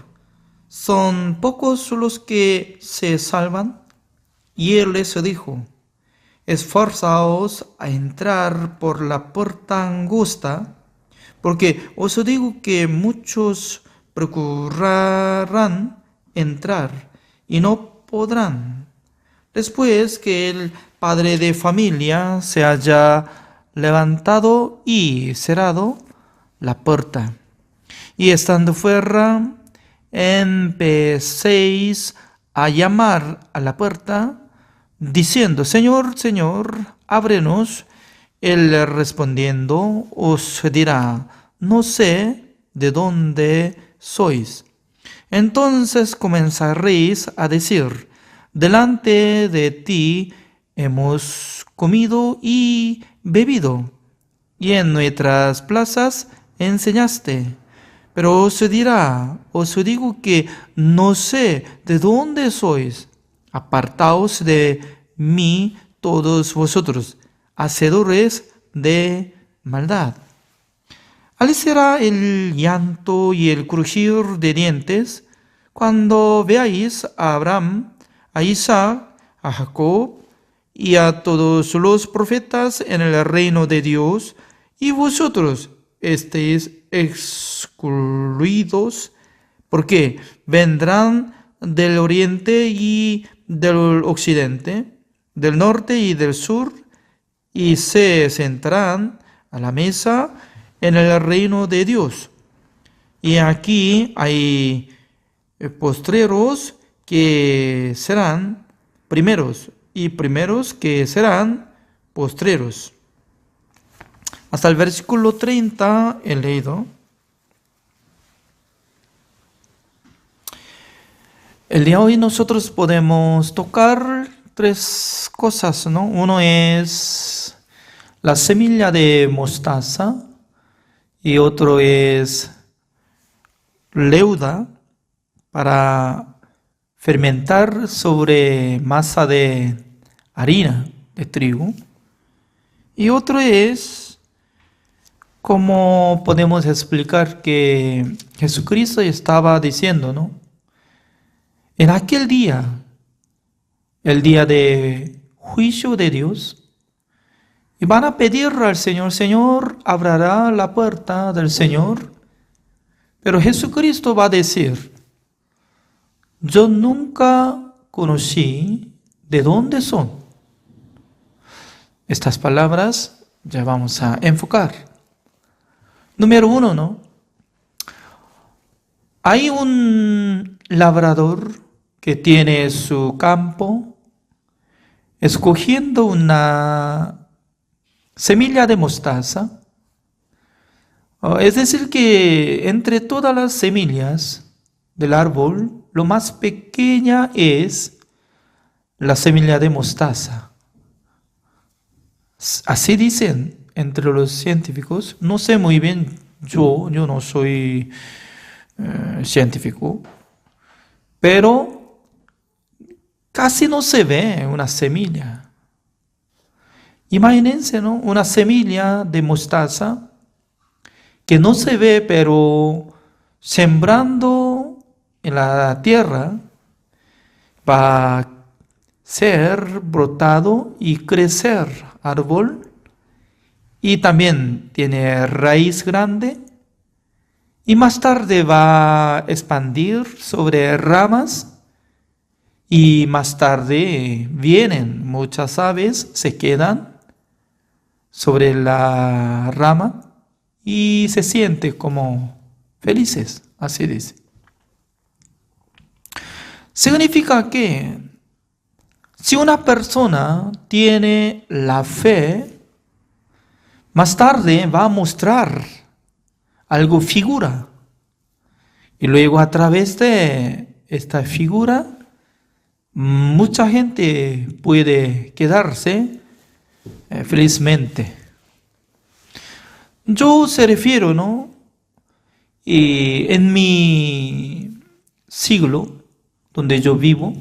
¿son pocos los que se salvan? Y él les dijo: esforzaos a entrar por la puerta angosta, porque os digo que muchos procurarán entrar y no podrán. Después que el padre de familia se haya levantado y cerrado la puerta, y estando fuera, empecéis a llamar a la puerta, diciendo: Señor, Señor, ábrenos. Él respondiendo os dirá: no sé de dónde sois. Entonces comenzaréis a decir: delante de ti hemos comido y bebido, y en nuestras plazas enseñaste. Pero os dirá: os digo que no sé de dónde sois. Apartaos de mí todos vosotros, hacedores de maldad. Al será el llanto y el crujir de dientes cuando veáis a Abraham, a Isaac, a Jacob y a todos los profetas en el reino de Dios, y vosotros estéis excluidos, porque vendrán del oriente y del occidente, del norte y del sur, y se sentarán a la mesa en el reino de Dios. Y aquí hay postreros que serán primeros, y primeros que serán postreros. Hasta el versículo 30 he leído. El día de hoy nosotros podemos tocar 3 cosas, ¿no? Uno es la semilla de mostaza, y otro es leuda para fermentar sobre masa de harina de trigo, y otro es cómo podemos explicar que Jesucristo estaba diciendo, ¿no? En aquel día, el día de juicio de Dios, y van a pedir al Señor: Señor, abrirá la puerta del Señor. Pero Jesucristo va a decir: yo nunca conocí de dónde son. Estas palabras ya vamos a enfocar. Número 1, ¿no? Hay un labrador que tiene su campo escogiendo una semilla de mostaza. Es decir que entre todas las semillas del árbol, lo más pequeña es la semilla de mostaza. Así dicen entre los científicos. No sé muy bien, yo no soy científico, pero casi no se ve una semilla. Imagínense, ¿no? Una semilla de mostaza que no se ve, pero sembrando en la tierra va a ser brotado y crecer árbol, y también tiene raíz grande, y más tarde va a expandir sobre ramas, y más tarde vienen muchas aves, se quedan sobre la rama y se sienten como felices, así dice. Significa que si una persona tiene la fe, más tarde va a mostrar algo figura. Y luego a través de esta figura, mucha gente puede quedarse felizmente. Yo se refiero, ¿no? Y en mi siglo, donde yo vivo,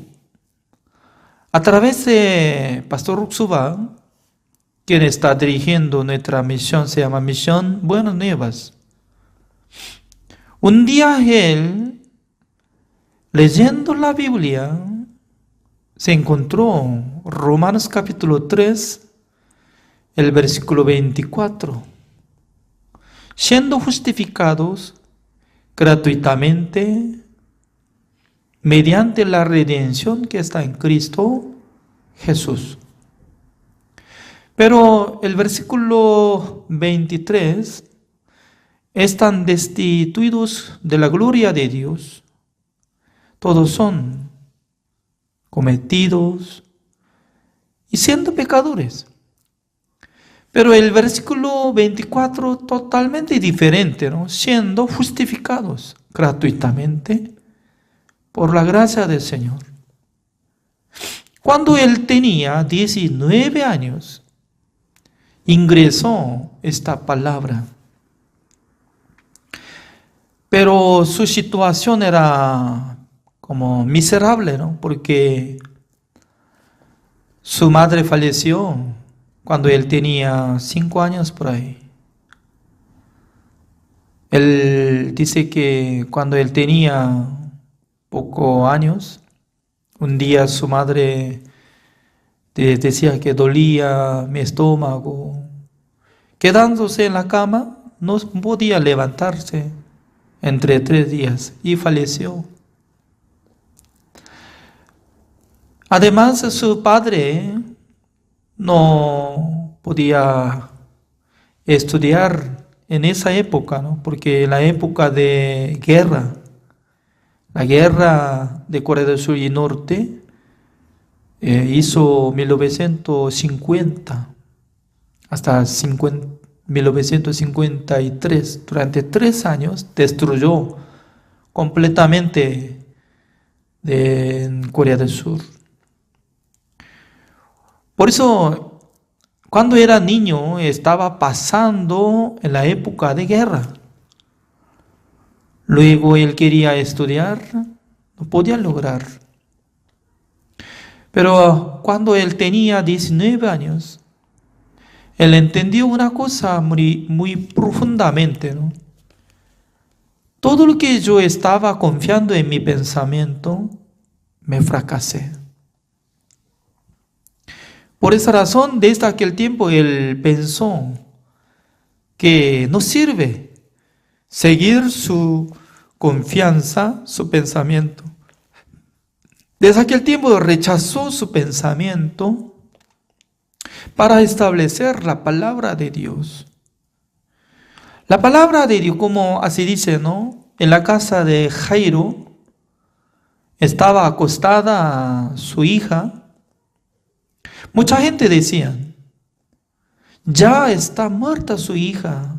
a través de Pastor Ruxuba, quien está dirigiendo nuestra misión, se llama Misión Buenas Nuevas. Un día él, leyendo la Biblia, se encontró Romanos capítulo 3, el versículo 24. Siendo justificados gratuitamente mediante la redención que está en Cristo Jesús. Pero el versículo 23, están destituidos de la gloria de Dios. Todos son cometidos y siendo pecadores. Pero el versículo 24 totalmente diferente, ¿no? Siendo justificados gratuitamente por la gracia del Señor. Cuando él tenía 19 años, ingresó esta palabra. Pero su situación era como miserable, ¿no? Porque su madre falleció cuando él tenía 5 años por ahí. Él dice que cuando él tenía pocos años, un día su madre decía que dolía mi estómago. Quedándose en la cama, no podía levantarse entre 3 días y falleció. Además, su padre no podía estudiar en esa época, ¿no? Porque en la época de guerra, la guerra de Corea del Sur y Norte, hizo 1950 hasta 1953, durante 3 años destruyó completamente Corea del Sur. Por eso, cuando era niño, estaba pasando en la época de guerra. Luego él quería estudiar, no podía lograr. Pero cuando él tenía 19 años, él entendió una cosa muy profundamente, ¿no? Todo lo que yo estaba confiando en mi pensamiento, me fracasé. Por esa razón, desde aquel tiempo, él pensó que no sirve seguir su confianza, su pensamiento. Desde aquel tiempo rechazó su pensamiento, para establecer la palabra de Dios. La palabra de Dios, como así dice, ¿no? En la casa de Jairo estaba acostada su hija. Mucha gente decía, ya está muerta su hija.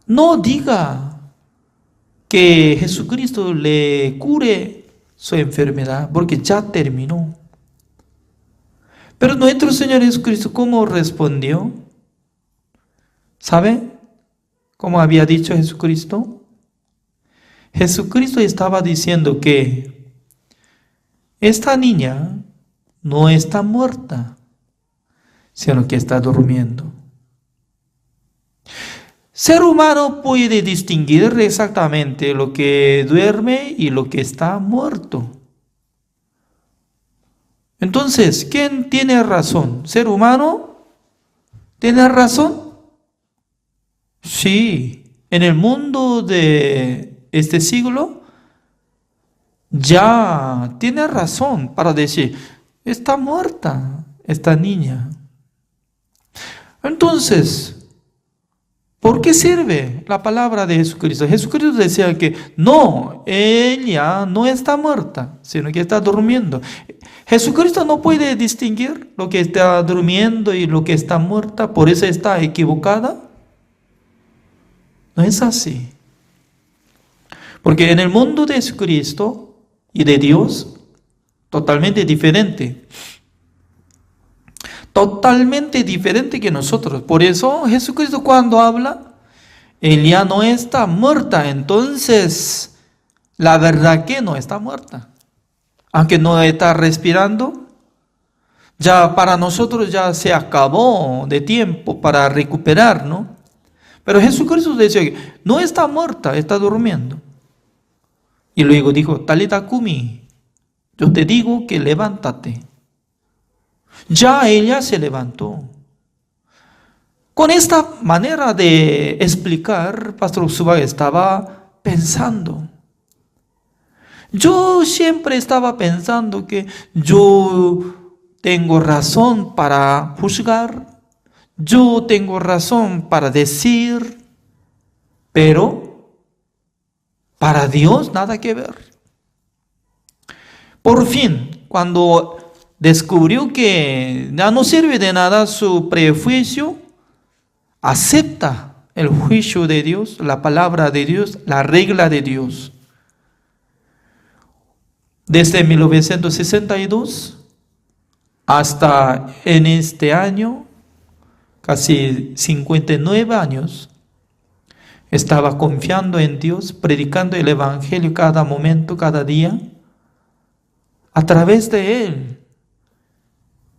No diga que Jesucristo le cure su enfermedad, porque ya terminó. Pero nuestro Señor Jesucristo, ¿cómo respondió? ¿Sabe cómo había dicho Jesucristo? Jesucristo estaba diciendo que esta niña no está muerta, sino que está durmiendo. Ser humano puede distinguir exactamente lo que duerme y lo que está muerto. Entonces, ¿quién tiene razón? ¿Ser humano tiene razón? Sí, en el mundo de este siglo ya tiene razón para decir, está muerta esta niña. Entonces, ¿por qué sirve la palabra de Jesucristo? Jesucristo decía que no, ella no está muerta, sino que está durmiendo. Jesucristo no puede distinguir lo que está durmiendo y lo que está muerta, por eso está equivocada. No es así. Porque en el mundo de Jesucristo y de Dios, totalmente diferente. Totalmente diferente que nosotros. Por eso Jesucristo cuando habla, Él ya no está muerta. Entonces, la verdad que no está muerta. Aunque no está respirando, ya para nosotros ya se acabó de tiempo para recuperar, ¿no? Pero Jesucristo decía que no está muerta, está durmiendo. Y luego dijo, Talita Kumi, yo te digo que levántate. Ya ella se levantó. Con esta manera de explicar, Pastor Utsuba estaba pensando. Yo siempre estaba pensando que yo tengo razón para juzgar, yo tengo razón para decir, pero para Dios nada que ver. Por fin, cuando descubrió que ya no sirve de nada su prejuicio, acepta el juicio de Dios, la palabra de Dios, la regla de Dios. Desde 1962 hasta en este año, casi 59 años, estaba confiando en Dios, predicando el Evangelio cada momento, cada día, a través de Él,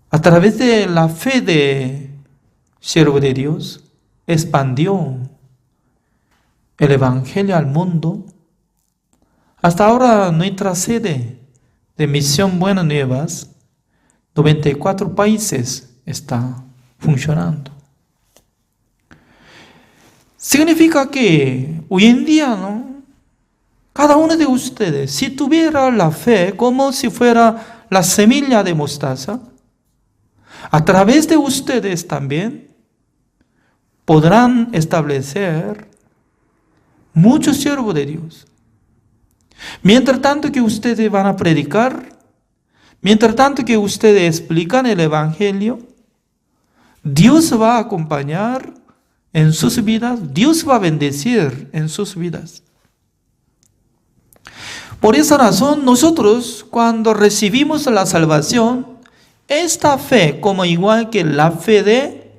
a través de la fe de siervo de Dios, expandió el Evangelio al mundo. Hasta ahora nuestra sede de Misión Buenas Nuevas, 94 países está funcionando. Significa que hoy en día, ¿no? Cada uno de ustedes, si tuviera la fe como si fuera la semilla de mostaza, a través de ustedes también podrán establecer muchos siervos de Dios. Mientras tanto que ustedes van a predicar, mientras tanto que ustedes explican el Evangelio, Dios va a acompañar en sus vidas, Dios va a bendecir en sus vidas. Por esa razón, nosotros cuando recibimos la salvación, esta fe, como igual que la fe de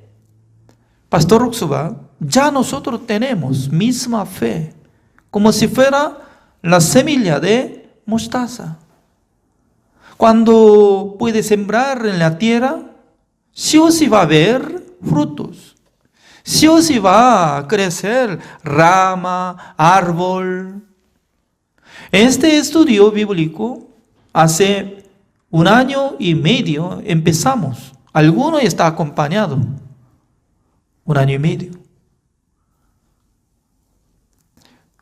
Pastor Utsuba, ya nosotros tenemos misma fe, como si fuera la semilla de mostaza. Cuando puede sembrar en la tierra, sí o sí va a haber frutos. Sí o sí va a crecer rama, árbol. Este estudio bíblico hace 1 año y medio empezamos. Alguno está acompañado. 1 año y medio.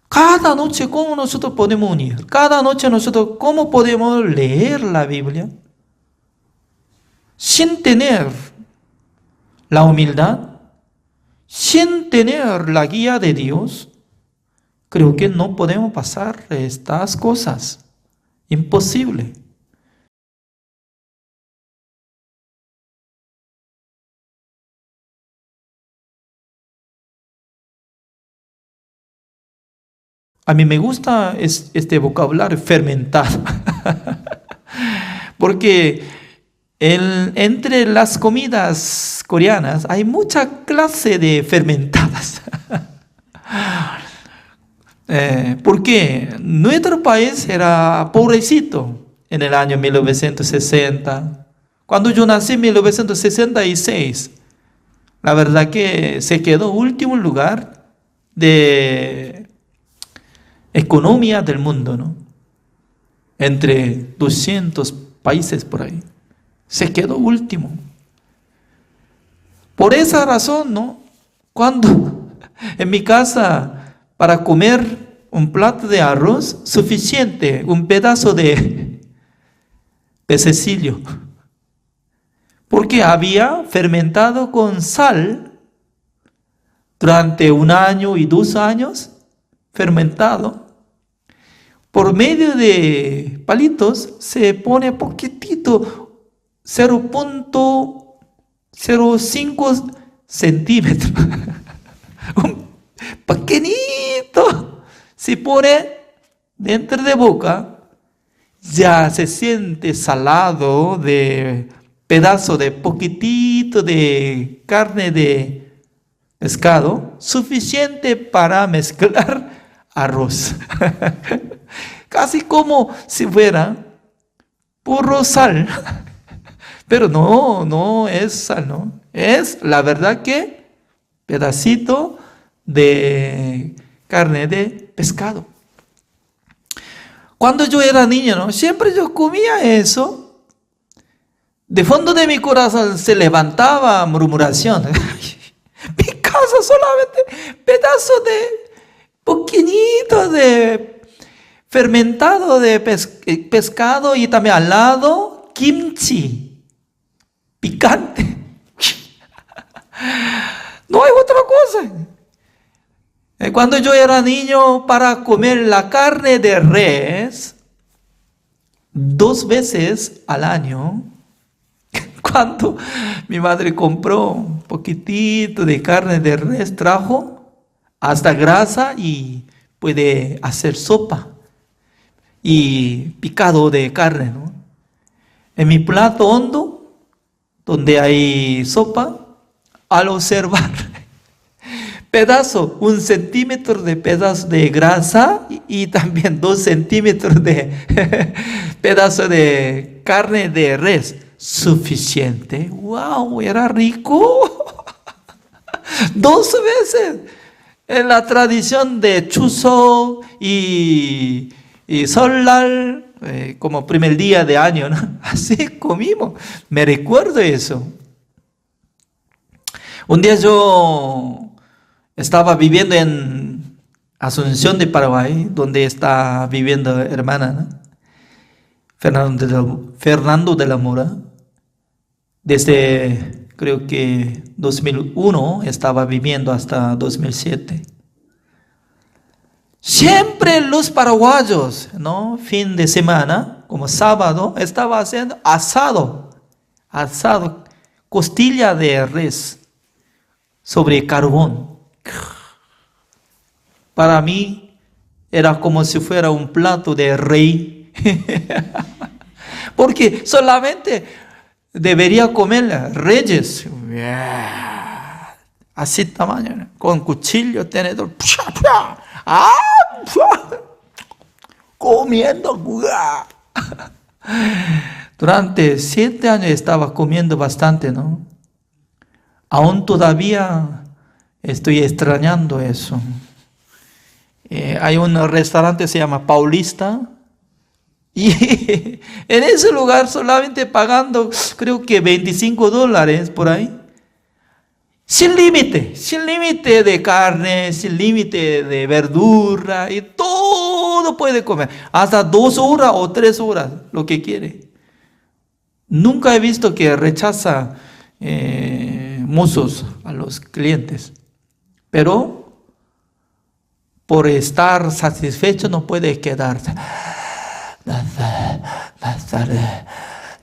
Cada noche, ¿cómo nosotros podemos unir? Cada noche nosotros, ¿cómo podemos leer la Biblia? Sin tener la humildad, sin tener la guía de Dios, creo que no podemos pasar estas cosas. Imposible. A mí me gusta este vocabulario fermentado, porque entre las comidas coreanas hay mucha clase de fermentadas. Porque nuestro país era pobrecito en el año 1960. Cuando yo nací en 1966, la verdad que se quedó último lugar de economía del mundo, ¿no? Entre 200 países por ahí. Se quedó último. Por esa razón, ¿no? Cuando en mi casa, para comer un plato de arroz, suficiente, un pedazo de pececillo. Porque había fermentado con sal durante 1 año y 2 años, fermentado. Por medio de palitos se pone poquitito, 0.05 centímetros. Un pequeñito se pone dentro de boca, ya se siente salado de pedazo de poquitito de carne de pescado, suficiente para mezclar arroz. Casi como si fuera puro sal. Pero no es sal, ¿no? Es la verdad que pedacito de carne de pescado. Cuando yo era niño, ¿no? Siempre yo comía eso. De fondo de mi corazón se levantaba murmuración. Mi casa solamente pedazo de poquitito de fermentado de pescado y también al lado kimchi, picante. No hay otra cosa. Cuando yo era niño, para comer la carne de res 2 veces al año, cuando mi madre compró un poquitito de carne de res, trajo hasta grasa y puede hacer sopa y picado de carne, ¿no? En mi plato hondo, donde hay sopa, al observar pedazo, 1 centímetro de pedazo de grasa y también 2 centímetros de pedazo de carne de res, suficiente. ¡Wow! Era rico. 2 veces. En la tradición de Chuseok y Seollal, como primer día de año, ¿no? Así comimos. Me recuerdo eso. Un día yo estaba viviendo en Asunción de Paraguay, donde está viviendo hermana, ¿no? Fernando de la Mora. Desde creo que 2001 estaba viviendo hasta 2007. Siempre los paraguayos, ¿no? Fin de semana, como sábado, estaba haciendo asado, costilla de res sobre carbón. Para mí era como si fuera un plato de rey. Porque solamente debería comer reyes. Así tamaño, con cuchillo, tenedor. Comiendo. Durante 7 años estaba comiendo bastante, ¿no? Aún todavía estoy extrañando eso. Hay un restaurante que se llama Paulista. Y en ese lugar solamente pagando, creo que $25 por ahí. Sin límite de carne, sin límite de verdura y todo puede comer. Hasta 2 horas o 3 horas, lo que quiere. Nunca he visto que rechaza mozos, a los clientes. Pero por estar satisfecho no puede quedarse.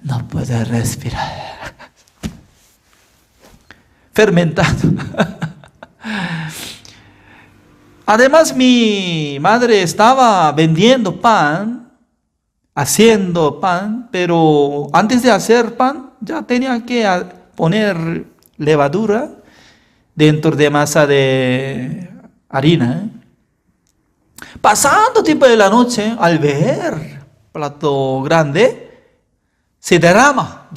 No puede respirar. Fermentado. Además, mi madre estaba vendiendo pan, haciendo pan, pero antes de hacer pan ya tenía que poner levadura dentro de masa de harina. Pasando tiempo de la noche, al ver plato grande, se derrama.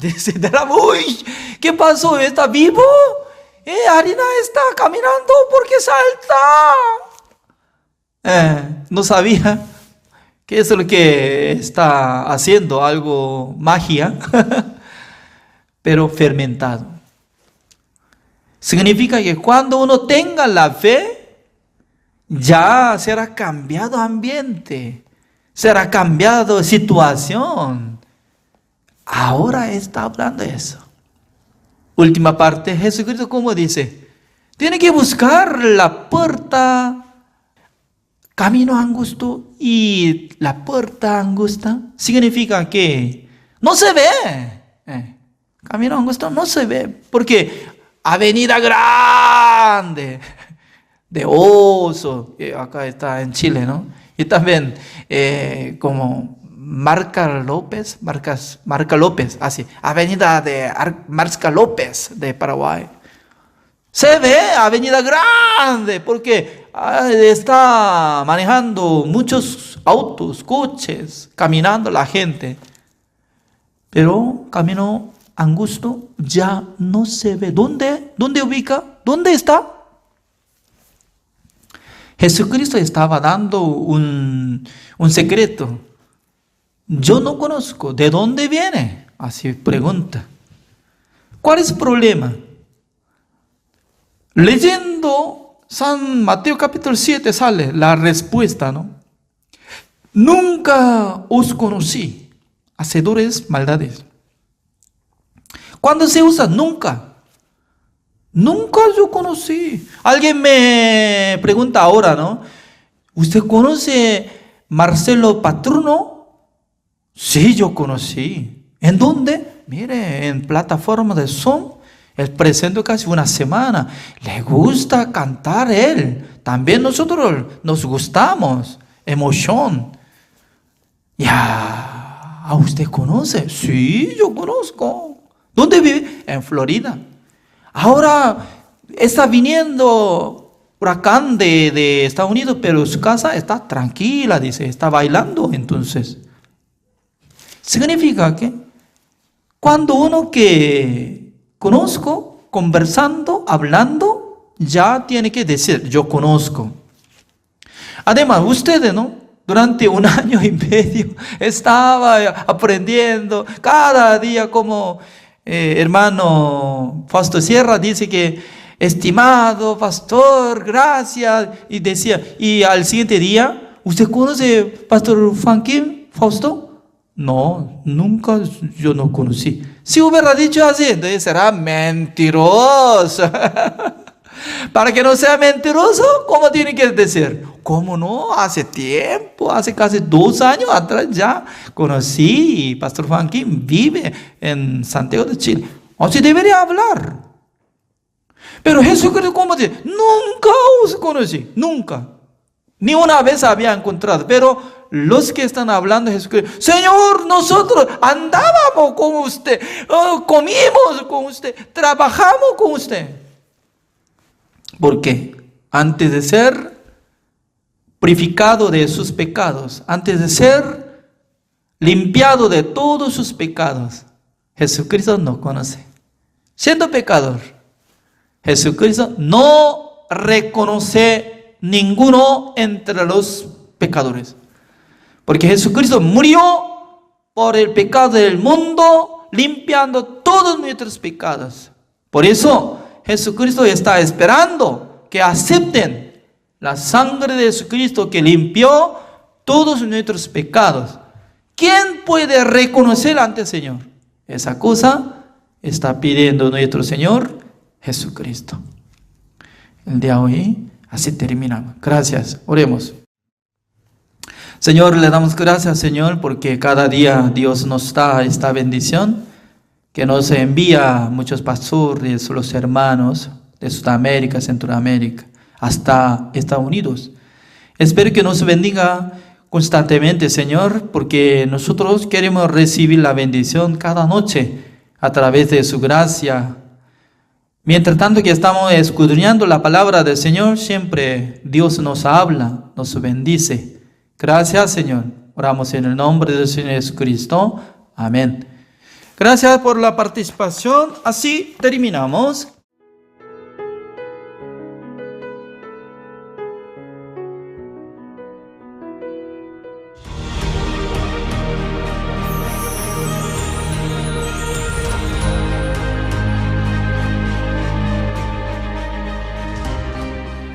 Uy, ¿qué pasó? ¿Está vivo? Harina está caminando porque salta. No sabía qué es lo que está haciendo, algo magia, pero fermentado. Significa que cuando uno tenga la fe, ya será cambiado ambiente, será cambiado situación. Ahora está hablando eso. Última parte, Jesucristo, ¿cómo dice? Tiene que buscar la puerta, camino angosto, y la puerta angosta significa que no se ve. Camino angosto no se ve, porque avenida grande de oso, acá está en Chile, ¿no? Y también como Marca López, así, avenida de Marca López de Paraguay. Se ve avenida grande porque está manejando muchos autos, coches, caminando la gente. Pero camino angosto ya no se ve. ¿Dónde ubica? ¿Dónde está? Jesucristo estaba dando un secreto. Yo no conozco. ¿De dónde viene? Así pregunta. ¿Cuál es el problema? Leyendo San Mateo capítulo 7 sale la respuesta, ¿no? Nunca os conocí, hacedores maldades. ¿Cuándo se usa? Nunca. Nunca yo conocí. Alguien me pregunta ahora, ¿no? ¿Usted conoce Marcelo Patruno? Sí, yo conocí. ¿En dónde? Mire, en plataforma de Zoom. Él presentó casi una semana. Le gusta cantar él. También nosotros nos gustamos. Emoción. Ya, ¿usted conoce? Sí, yo conozco. ¿Dónde vive? En Florida. Ahora está viniendo huracán de Estados Unidos, pero su casa está tranquila, dice, está bailando. Entonces, significa que cuando uno que conozco, conversando, hablando, ya tiene que decir, yo conozco. Además, ustedes, ¿no? Durante 1 año y medio estaba aprendiendo cada día como hermano Fausto Sierra dice que, estimado pastor, gracias, y decía, y al siguiente día, ¿usted conoce pastor Juan Kim, Fausto? No, nunca, yo no conocí. Si hubiera dicho así, entonces será mentiroso. Para que no sea mentiroso, ¿cómo tiene que decir? ¿Cómo no? Hace tiempo, hace casi 2 años atrás ya conocí. Pastor Juan Kim vive en Santiago de Chile. Así debería hablar. Pero Jesucristo, ¿cómo dice? Nunca os conocí, nunca. Ni una vez había encontrado. Pero los que están hablando de Jesucristo, Señor, nosotros andábamos con usted, comimos con usted, trabajamos con usted. ¿Por qué? Antes de ser purificado de sus pecados, antes de ser limpiado de todos sus pecados, Jesucristo no conoce. Siendo pecador, Jesucristo no reconoce ninguno entre los pecadores. Porque Jesucristo murió por el pecado del mundo, limpiando todos nuestros pecados. Por eso Jesucristo está esperando que acepten la sangre de Jesucristo que limpió todos nuestros pecados. ¿Quién puede reconocer ante el Señor? Esa cosa está pidiendo nuestro Señor Jesucristo. El día de hoy así terminamos. Gracias. Oremos. Señor, le damos gracias, Señor, porque cada día Dios nos da esta bendición, que nos envía muchos pastores, los hermanos de Sudamérica, Centroamérica, hasta Estados Unidos. Espero que nos bendiga constantemente, Señor, porque nosotros queremos recibir la bendición cada noche a través de su gracia. Mientras tanto que estamos escudriñando la palabra del Señor, siempre Dios nos habla, nos bendice. Gracias, Señor. Oramos en el nombre del Señor Jesucristo. Amén. Gracias por la participación. Así terminamos.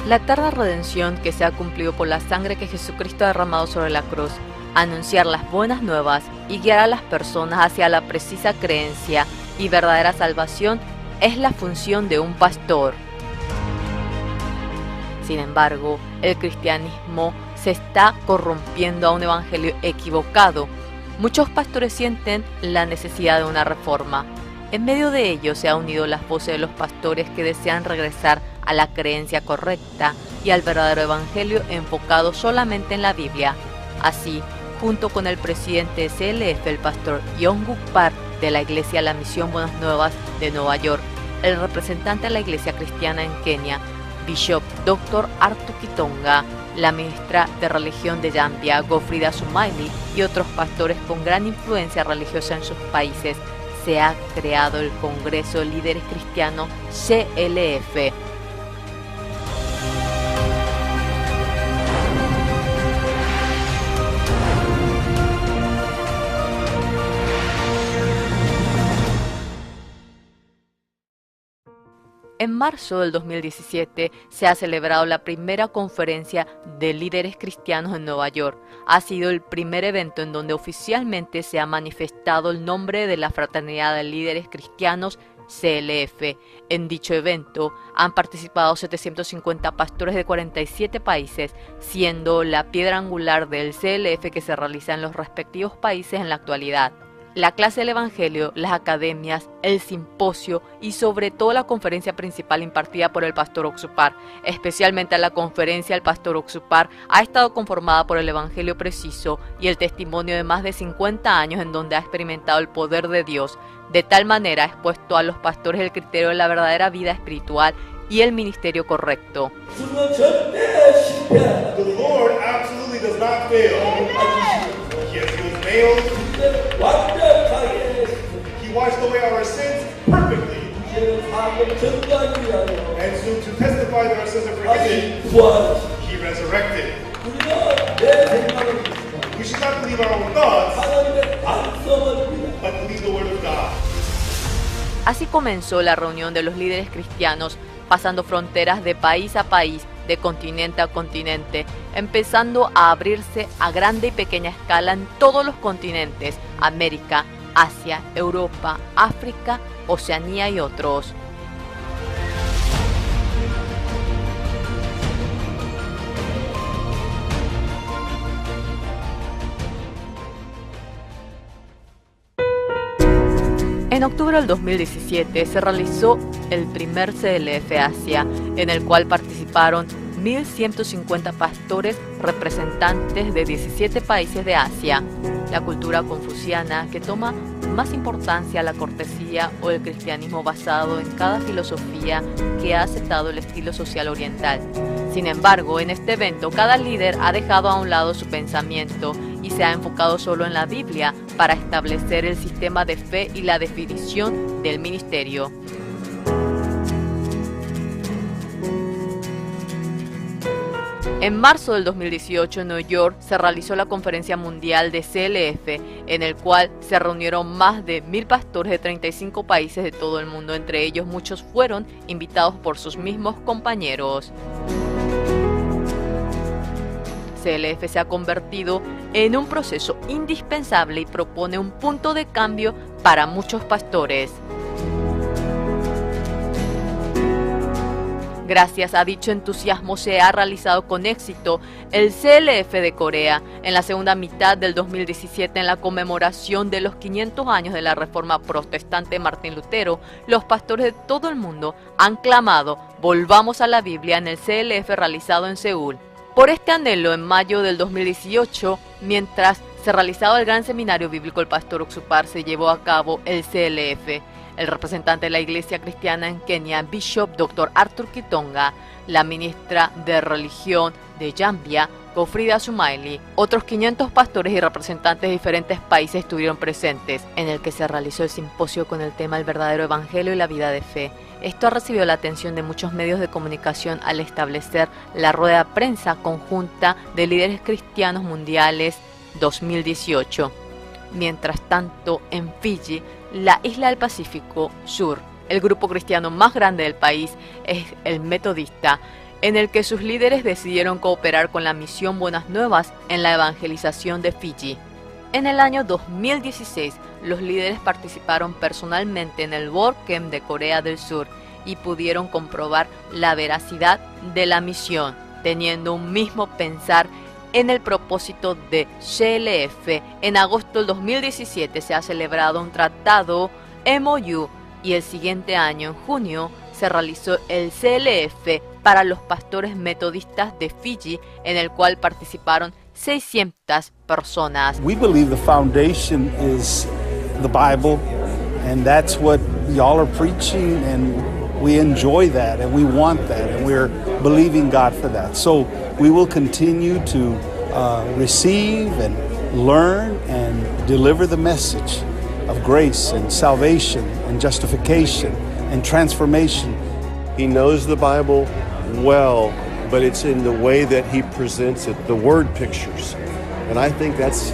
La eterna redención que se ha cumplido por la sangre que Jesucristo ha derramado sobre la cruz, anunciar las buenas nuevas y guiar a las personas hacia la precisa creencia y verdadera salvación es la función de un pastor. Sin embargo, el cristianismo se está corrompiendo a un evangelio equivocado. Muchos pastores sienten la necesidad de una reforma. En medio de ello se han unido las voces de los pastores que desean regresar a la creencia correcta y al verdadero evangelio enfocado solamente en la Biblia. Así, junto con el presidente de CLF, el pastor Yong-Guk Park de la Iglesia La Misión Buenas Nuevas de Nueva York, el representante de la Iglesia Cristiana en Kenia, Bishop Dr. Arthur Kitonga, la ministra de religión de Zambia, Godfrida Sumaili, y otros pastores con gran influencia religiosa en sus países, se ha creado el Congreso de Líderes Cristianos CLF. En marzo del 2017 se ha celebrado la primera conferencia de líderes cristianos en Nueva York. Ha sido el primer evento en donde oficialmente se ha manifestado el nombre de la Fraternidad de Líderes Cristianos CLF. En dicho evento han participado 750 pastores de 47 países, siendo la piedra angular del CLF que se realiza en los respectivos países en la actualidad. La clase del Evangelio, las academias, el simposio y sobre todo la conferencia principal impartida por el pastor Oxupar, especialmente la conferencia del pastor Oxupar, ha estado conformada por el Evangelio preciso y el testimonio de más de 50 años en donde ha experimentado el poder de Dios. De tal manera ha expuesto a los pastores el criterio de la verdadera vida espiritual y el ministerio correcto. The Lord absolutely does not fail. Yes, he was nailed. He washed away our sins perfectly. And so to testify that our sins are forgiven, he resurrected. We should not believe our own thoughts, but believe the word of God. Así comenzó la reunión de los líderes cristianos, pasando fronteras de país a país, de continente a continente, empezando a abrirse a grande y pequeña escala en todos los continentes: América, Asia, Europa, África, Oceanía y otros. En octubre del 2017 se realizó el primer CLF Asia, en el cual participaron 1.150 pastores representantes de 17 países de Asia. La cultura confuciana, que toma más importancia la cortesía o el cristianismo basado en cada filosofía que ha aceptado el estilo social oriental. Sin embargo, en este evento cada líder ha dejado a un lado su pensamiento y se ha enfocado solo en la Biblia para establecer el sistema de fe y la definición del ministerio. En marzo del 2018 en Nueva York se realizó la Conferencia Mundial de CLF, en el cual se reunieron más de 1.000 pastores de 35 países de todo el mundo. Entre ellos muchos fueron invitados por sus mismos compañeros. CLF se ha convertido en un proceso indispensable y propone un punto de cambio para muchos pastores. Gracias a dicho entusiasmo se ha realizado con éxito el CLF de Corea en la segunda mitad del 2017 en la conmemoración de los 500 años de la Reforma Protestante de Martín Lutero. Los pastores de todo el mundo han clamado "Volvamos a la Biblia" en el CLF realizado en Seúl. Por este anhelo, en mayo del 2018, mientras se realizaba el Gran Seminario Bíblico El Pastor Oxupar, se llevó a cabo el CLF. El representante de la Iglesia Cristiana en Kenia, Bishop Dr. Arthur Kitonga, la ministra de Religión de Zambia, Gofrida Sumaili, otros 500 pastores y representantes de diferentes países estuvieron presentes, en el que se realizó el simposio con el tema El verdadero evangelio y la vida de fe. Esto ha recibido la atención de muchos medios de comunicación al establecer la rueda de prensa conjunta de líderes cristianos mundiales 2018. Mientras tanto, en Fiji, la isla del Pacífico Sur, el grupo cristiano más grande del país es el Metodista, en el que sus líderes decidieron cooperar con la misión Buenas Nuevas en la evangelización de Fiji. En el año 2016, los líderes participaron personalmente en el World Camp de Corea del Sur y pudieron comprobar la veracidad de la misión, teniendo un mismo pensar en el propósito de CLF. En agosto del 2017 se ha celebrado un tratado MOU y el siguiente año, en junio, se realizó el CLF para los pastores metodistas de Fiji, en el cual participaron 600 personas. We believe the foundation is the Bible, and that's what y'all are preaching, and we enjoy that, and we want that, and we're believing God for that. So we will continue to receive and learn and deliver the message of grace and salvation and justification and transformation. He knows the Bible well, but it's in the way that he presents it, the word pictures. And I think that's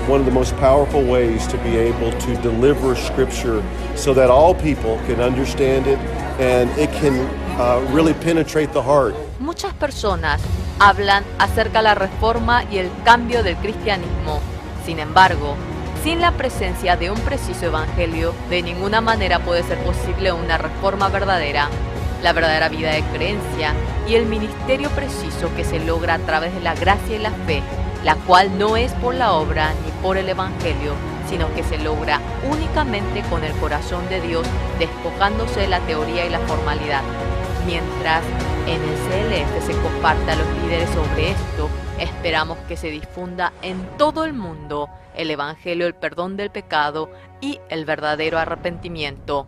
one of the most powerful ways to be able to deliver Scripture so that all people can understand it and it can really penetrate the heart. Muchas personas hablan acerca de la reforma y el cambio del cristianismo. Sin embargo, sin la presencia de un preciso evangelio, de ninguna manera puede ser posible una reforma verdadera. La verdadera vida de creencia y el ministerio preciso que se logra a través de la gracia y la fe, la cual no es por la obra ni por el evangelio, sino que se logra únicamente con el corazón de Dios, despojándose de la teoría y la formalidad. Mientras en el CLF se comparta a los líderes sobre esto, esperamos que se difunda en todo el mundo el evangelio, el perdón del pecado y el verdadero arrepentimiento.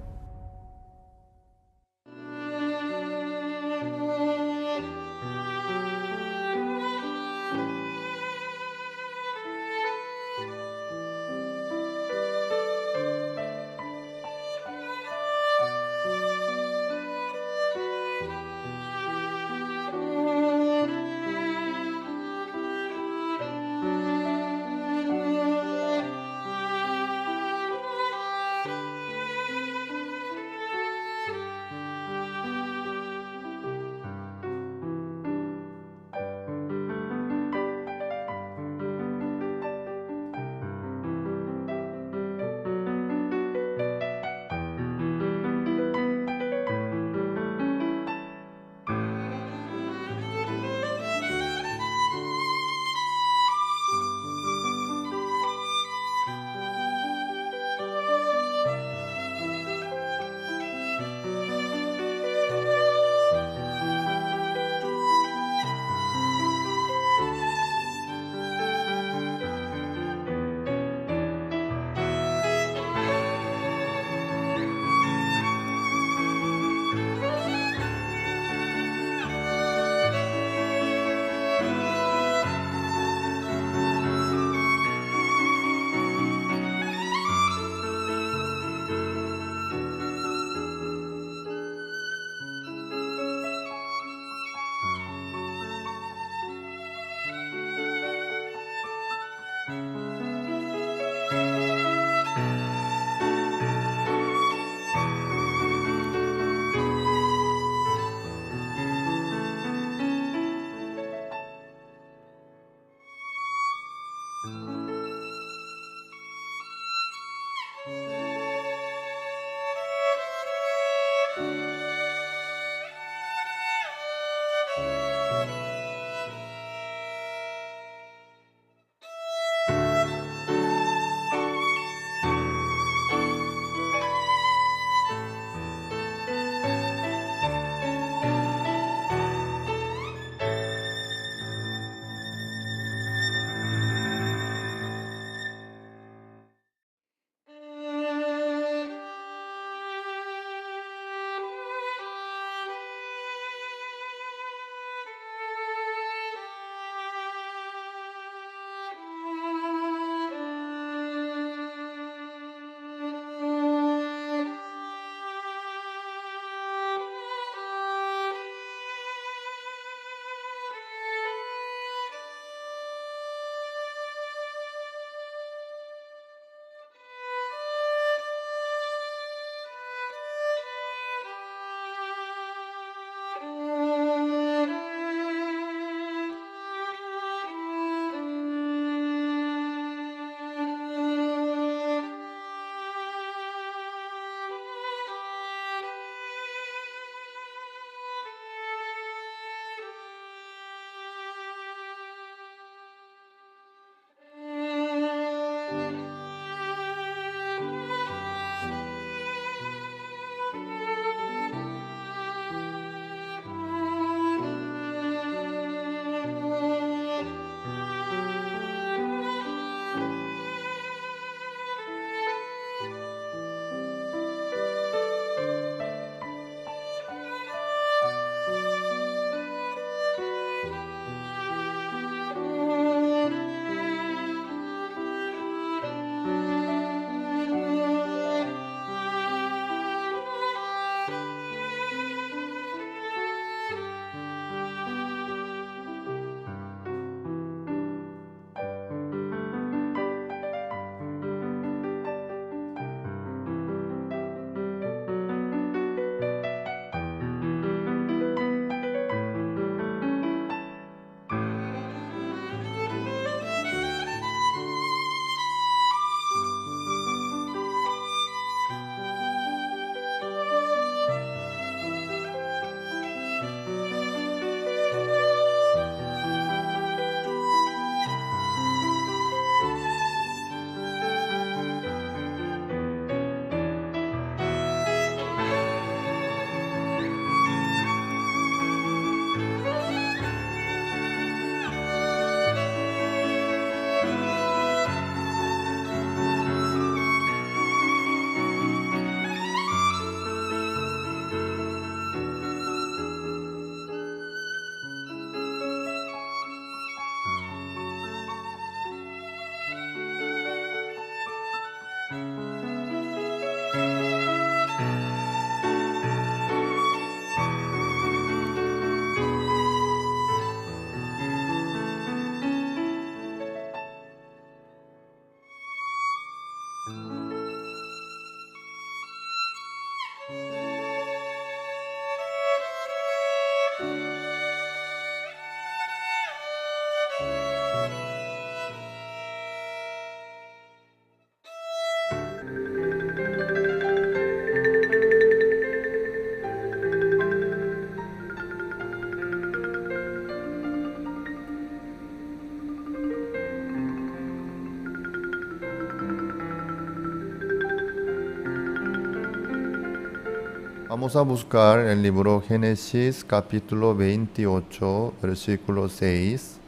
Vamos a buscar el libro Génesis capítulo 28, versículo 6.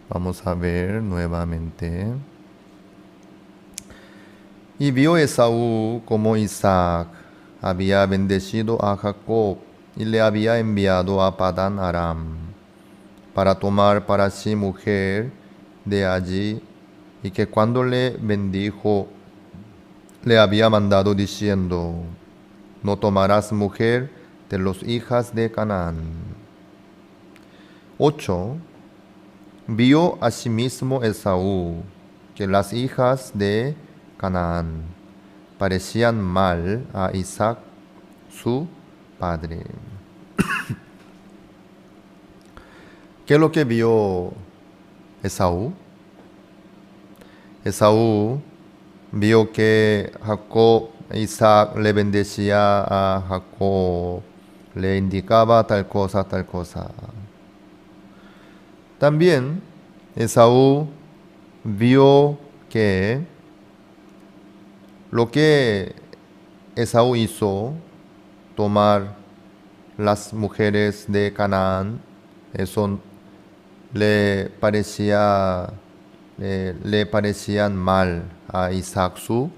Vamos a ver nuevamente. Y vio Esaú como Isaac había bendecido a Jacob y le había enviado a Padán Aram para tomar para sí mujer de allí, y que cuando le bendijo le había mandado diciendo: no tomarás mujer de las hijas de Canaán. 8. Vio asimismo Esaú que las hijas de Canaán parecían mal a Isaac su padre. ¿Qué es lo que vio Esaú? Esaú vio que Isaac le bendecía a Jacob, le indicaba tal cosa, tal cosa. También Esaú vio que lo que Esaú hizo, tomar las mujeres de Canaán, eso le parecían mal a Isaac su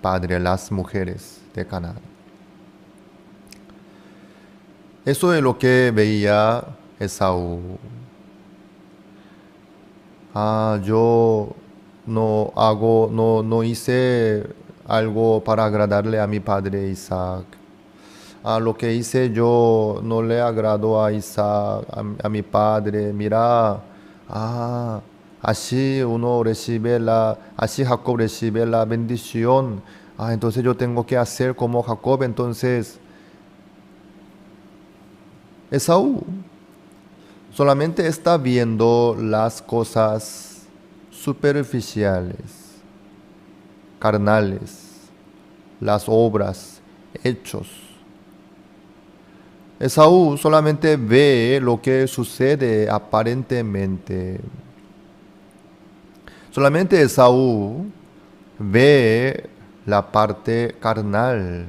padre, las mujeres de Canaán. Eso es lo que veía Esaú. Yo no hice algo para agradarle a mi padre Isaac. Lo que hice yo no le agradó a Isaac, a mi padre. Mira, así así Jacob recibe la bendición. Entonces yo tengo que hacer como Jacob. Entonces, Esaú solamente está viendo las cosas superficiales, carnales, las obras, hechos. Esaú solamente ve lo que sucede aparentemente. Solamente Esaú ve la parte carnal.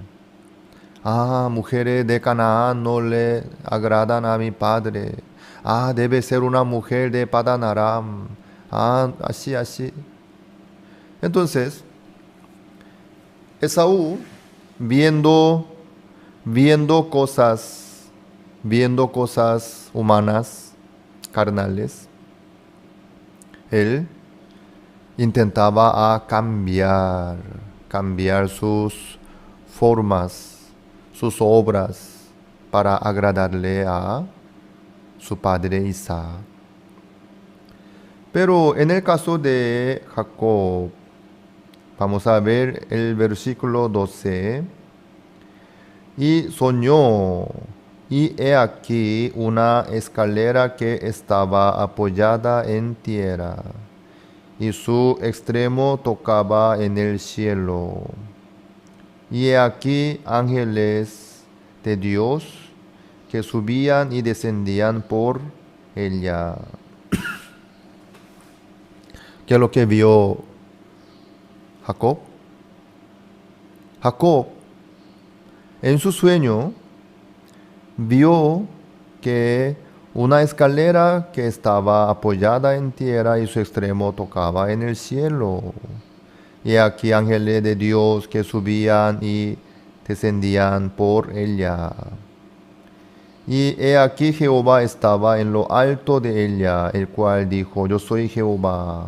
Mujeres de Canaán no le agradan a mi padre. Debe ser una mujer de Padán Aram. Así. Entonces, Esaú, viendo cosas humanas, carnales, él intentaba cambiar sus formas, sus obras para agradarle a su padre Isaac. Pero en el caso de Jacob, vamos a ver el versículo 12. Y soñó, y he aquí una escalera que estaba apoyada en tierra, y su extremo tocaba en el cielo. Y he aquí ángeles de Dios que subían y descendían por ella. ¿Qué es lo que vio Jacob? Jacob, en su sueño, vio que una escalera que estaba apoyada en tierra y su extremo tocaba en el cielo. Y aquí ángeles de Dios que subían y descendían por ella. Y he aquí Jehová estaba en lo alto de ella, el cual dijo: Yo soy Jehová,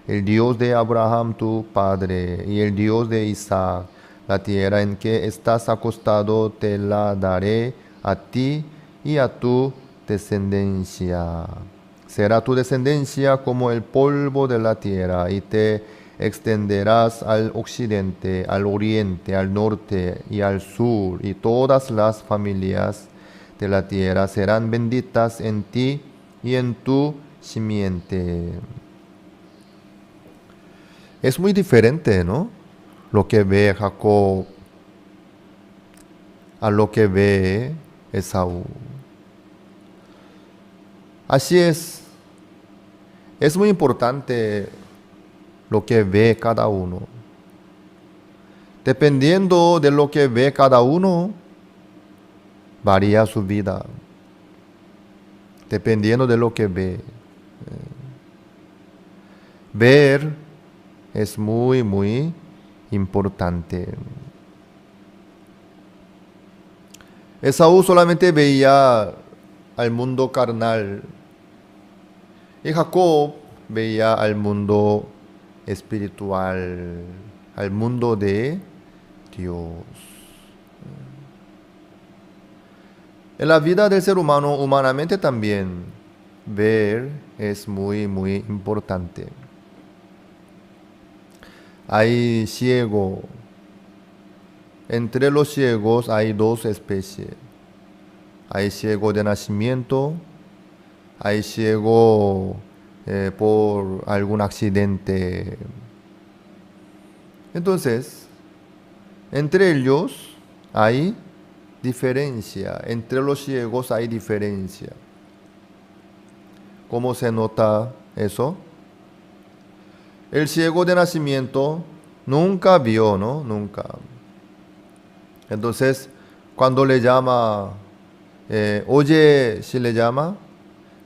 el Dios de Abraham tu padre, y el Dios de Isaac. La tierra en que estás acostado te la daré a ti y a tu descendencia. Será tu descendencia como el polvo de la tierra, y te extenderás al occidente, al oriente, al norte y al sur, y todas las familias de la tierra serán benditas en ti y en tu simiente. Es muy diferente, ¿no?, lo que ve Jacob a lo que ve Esaú. Así es muy importante lo que ve cada uno. Dependiendo de lo que ve cada uno, varía su vida. Dependiendo de lo que ve. Ver es muy, muy importante. Esaú solamente veía al mundo carnal y Jacob veía al mundo espiritual, al mundo de Dios. En la vida del ser humano, humanamente también, ver es muy, muy importante. Hay ciego. Entre los ciegos hay dos especies. Hay ciego de nacimiento, hay ciego por algún accidente. Entonces, entre ellos hay diferencia. Entre los ciegos hay diferencia. ¿Cómo se nota eso? El ciego de nacimiento nunca vio, ¿no? Nunca. Entonces, cuando le llama, oye, si le llama,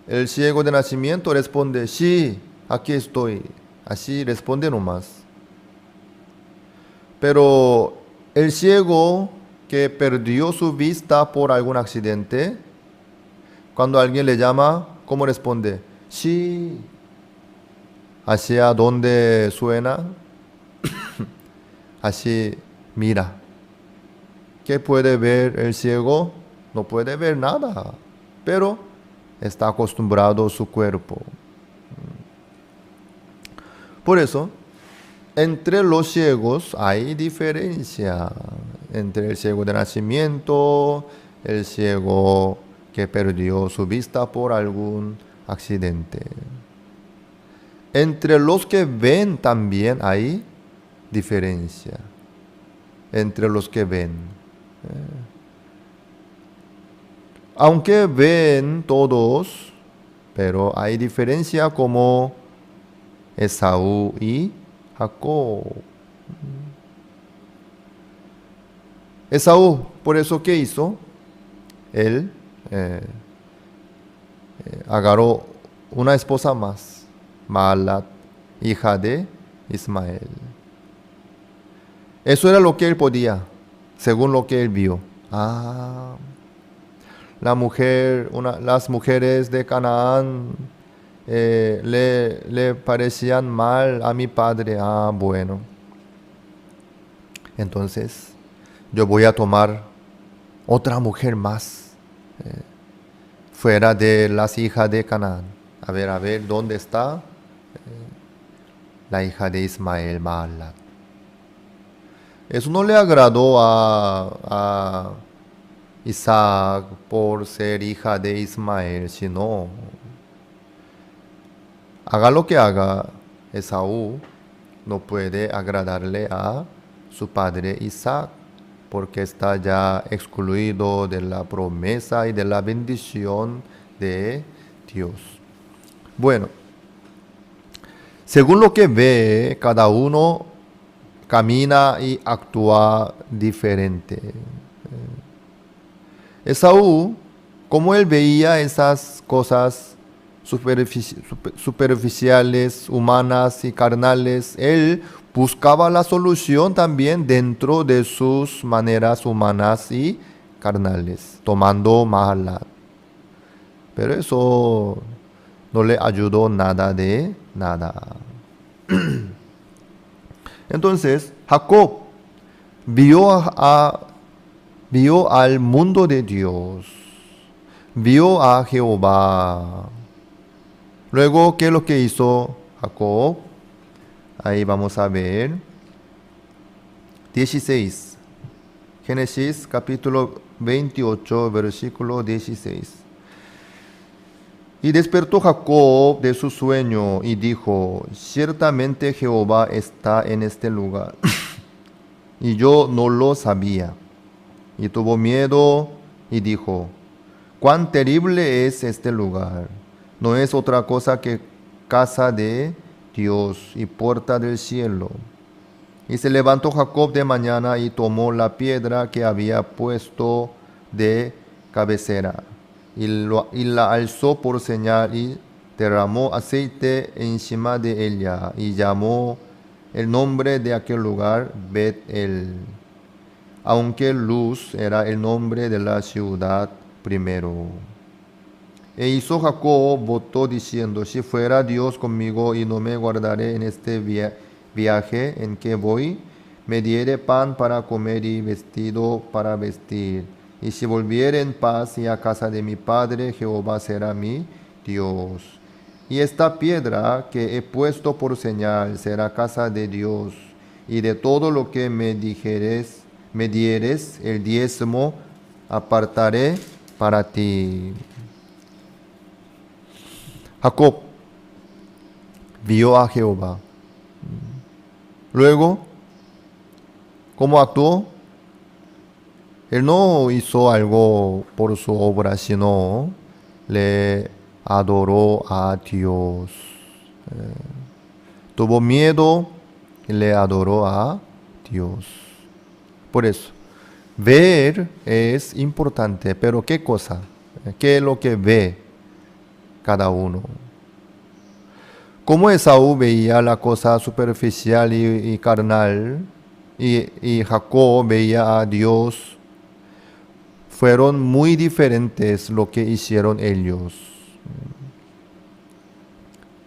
el ciego de nacimiento responde: sí, aquí estoy. Así responde nomás. Pero el ciego que perdió su vista por algún accidente, cuando alguien le llama, ¿cómo responde? Sí. ¿Hacia dónde suena? Así mira. ¿Qué puede ver el ciego? No puede ver nada, pero está acostumbrado a su cuerpo. Por eso, entre los ciegos hay diferencia. Entre el ciego de nacimiento, el ciego que perdió su vista por algún accidente. Entre los que ven también hay diferencia. Entre los que ven. Aunque ven todos, pero hay diferencia como Esaú y Jacob. Esaú, por eso, ¿qué hizo? Él agarró una esposa más, Mahalat, hija de Ismael. Eso era lo que él podía, según lo que él vio. Las mujeres de Canaán le parecían mal a mi padre. Bueno. Entonces, yo voy a tomar otra mujer más, fuera de las hijas de Canaán. A ver, ¿dónde está la hija de Ismael, Mahalat? Eso no le agradó a Isaac por ser hija de Ismael, sino haga lo que haga, Esaú no puede agradarle a su padre Isaac, porque está ya excluido de la promesa y de la bendición de Dios. Bueno, según lo que ve, cada uno camina y actúa diferente. Esaú, como él veía esas cosas superficiales, humanas y carnales, él buscaba la solución también dentro de sus maneras humanas y carnales, tomando Mahalat. Pero eso no le ayudó nada de nada. Entonces, Jacob vio al mundo de Dios, vio a Jehová. Luego, ¿qué es lo que hizo Jacob? Ahí vamos a ver. 16. Génesis capítulo 28, versículo 16. Y despertó Jacob de su sueño y dijo: ciertamente Jehová está en este lugar, y yo no lo sabía. Y tuvo miedo y dijo: cuán terrible es este lugar. No es otra cosa que casa de Dios y puerta del cielo. Y se levantó Jacob de mañana y tomó la piedra que había puesto de cabecera y la alzó por señal y derramó aceite encima de ella y llamó el nombre de aquel lugar Bet-el, aunque Luz era el nombre de la ciudad primero. E hizo Jacob voto diciendo: si fuera Dios conmigo y no me guardaré en este viaje en que voy, me diere pan para comer y vestido para vestir. Y si volviere en paz y a casa de mi padre, Jehová será mi Dios. Y esta piedra que he puesto por señal será casa de Dios. Y de todo lo que me dieres el diezmo apartaré para ti. Jacob vio a Jehová. Luego, ¿cómo actuó? Él no hizo algo por su obra, sino le adoró a Dios. Tuvo miedo y le adoró a Dios. Por eso, ver es importante, pero ¿qué cosa? ¿Qué es lo que ve cada uno? Como Esaú veía la cosa superficial y carnal, y Jacob veía a Dios, fueron muy diferentes lo que hicieron ellos.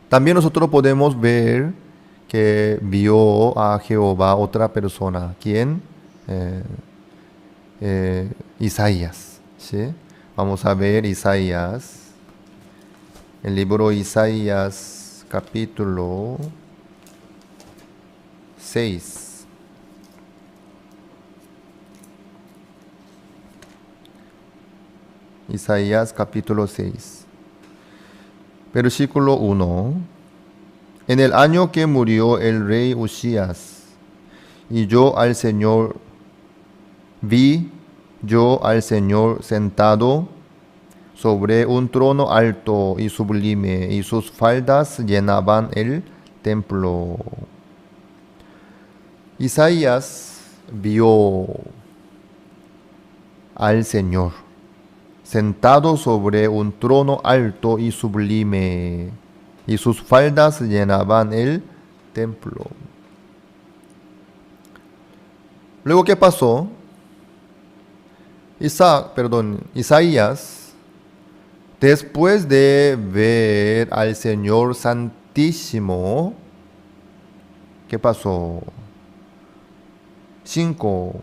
También nosotros podemos ver que vio a Jehová otra persona. ¿Quién? Isaías. ¿Sí? Vamos a ver Isaías. El libro Isaías, capítulo 6. Isaías capítulo 6, versículo 1. En el año que murió el rey Usías, vi yo al Señor sentado sobre un trono alto y sublime, y sus faldas llenaban el templo. Isaías vio al Señor, sentado sobre un trono alto y sublime, y sus faldas llenaban el templo. Luego, ¿qué pasó? Isaías, después de ver al Señor Santísimo, ¿qué pasó? 5.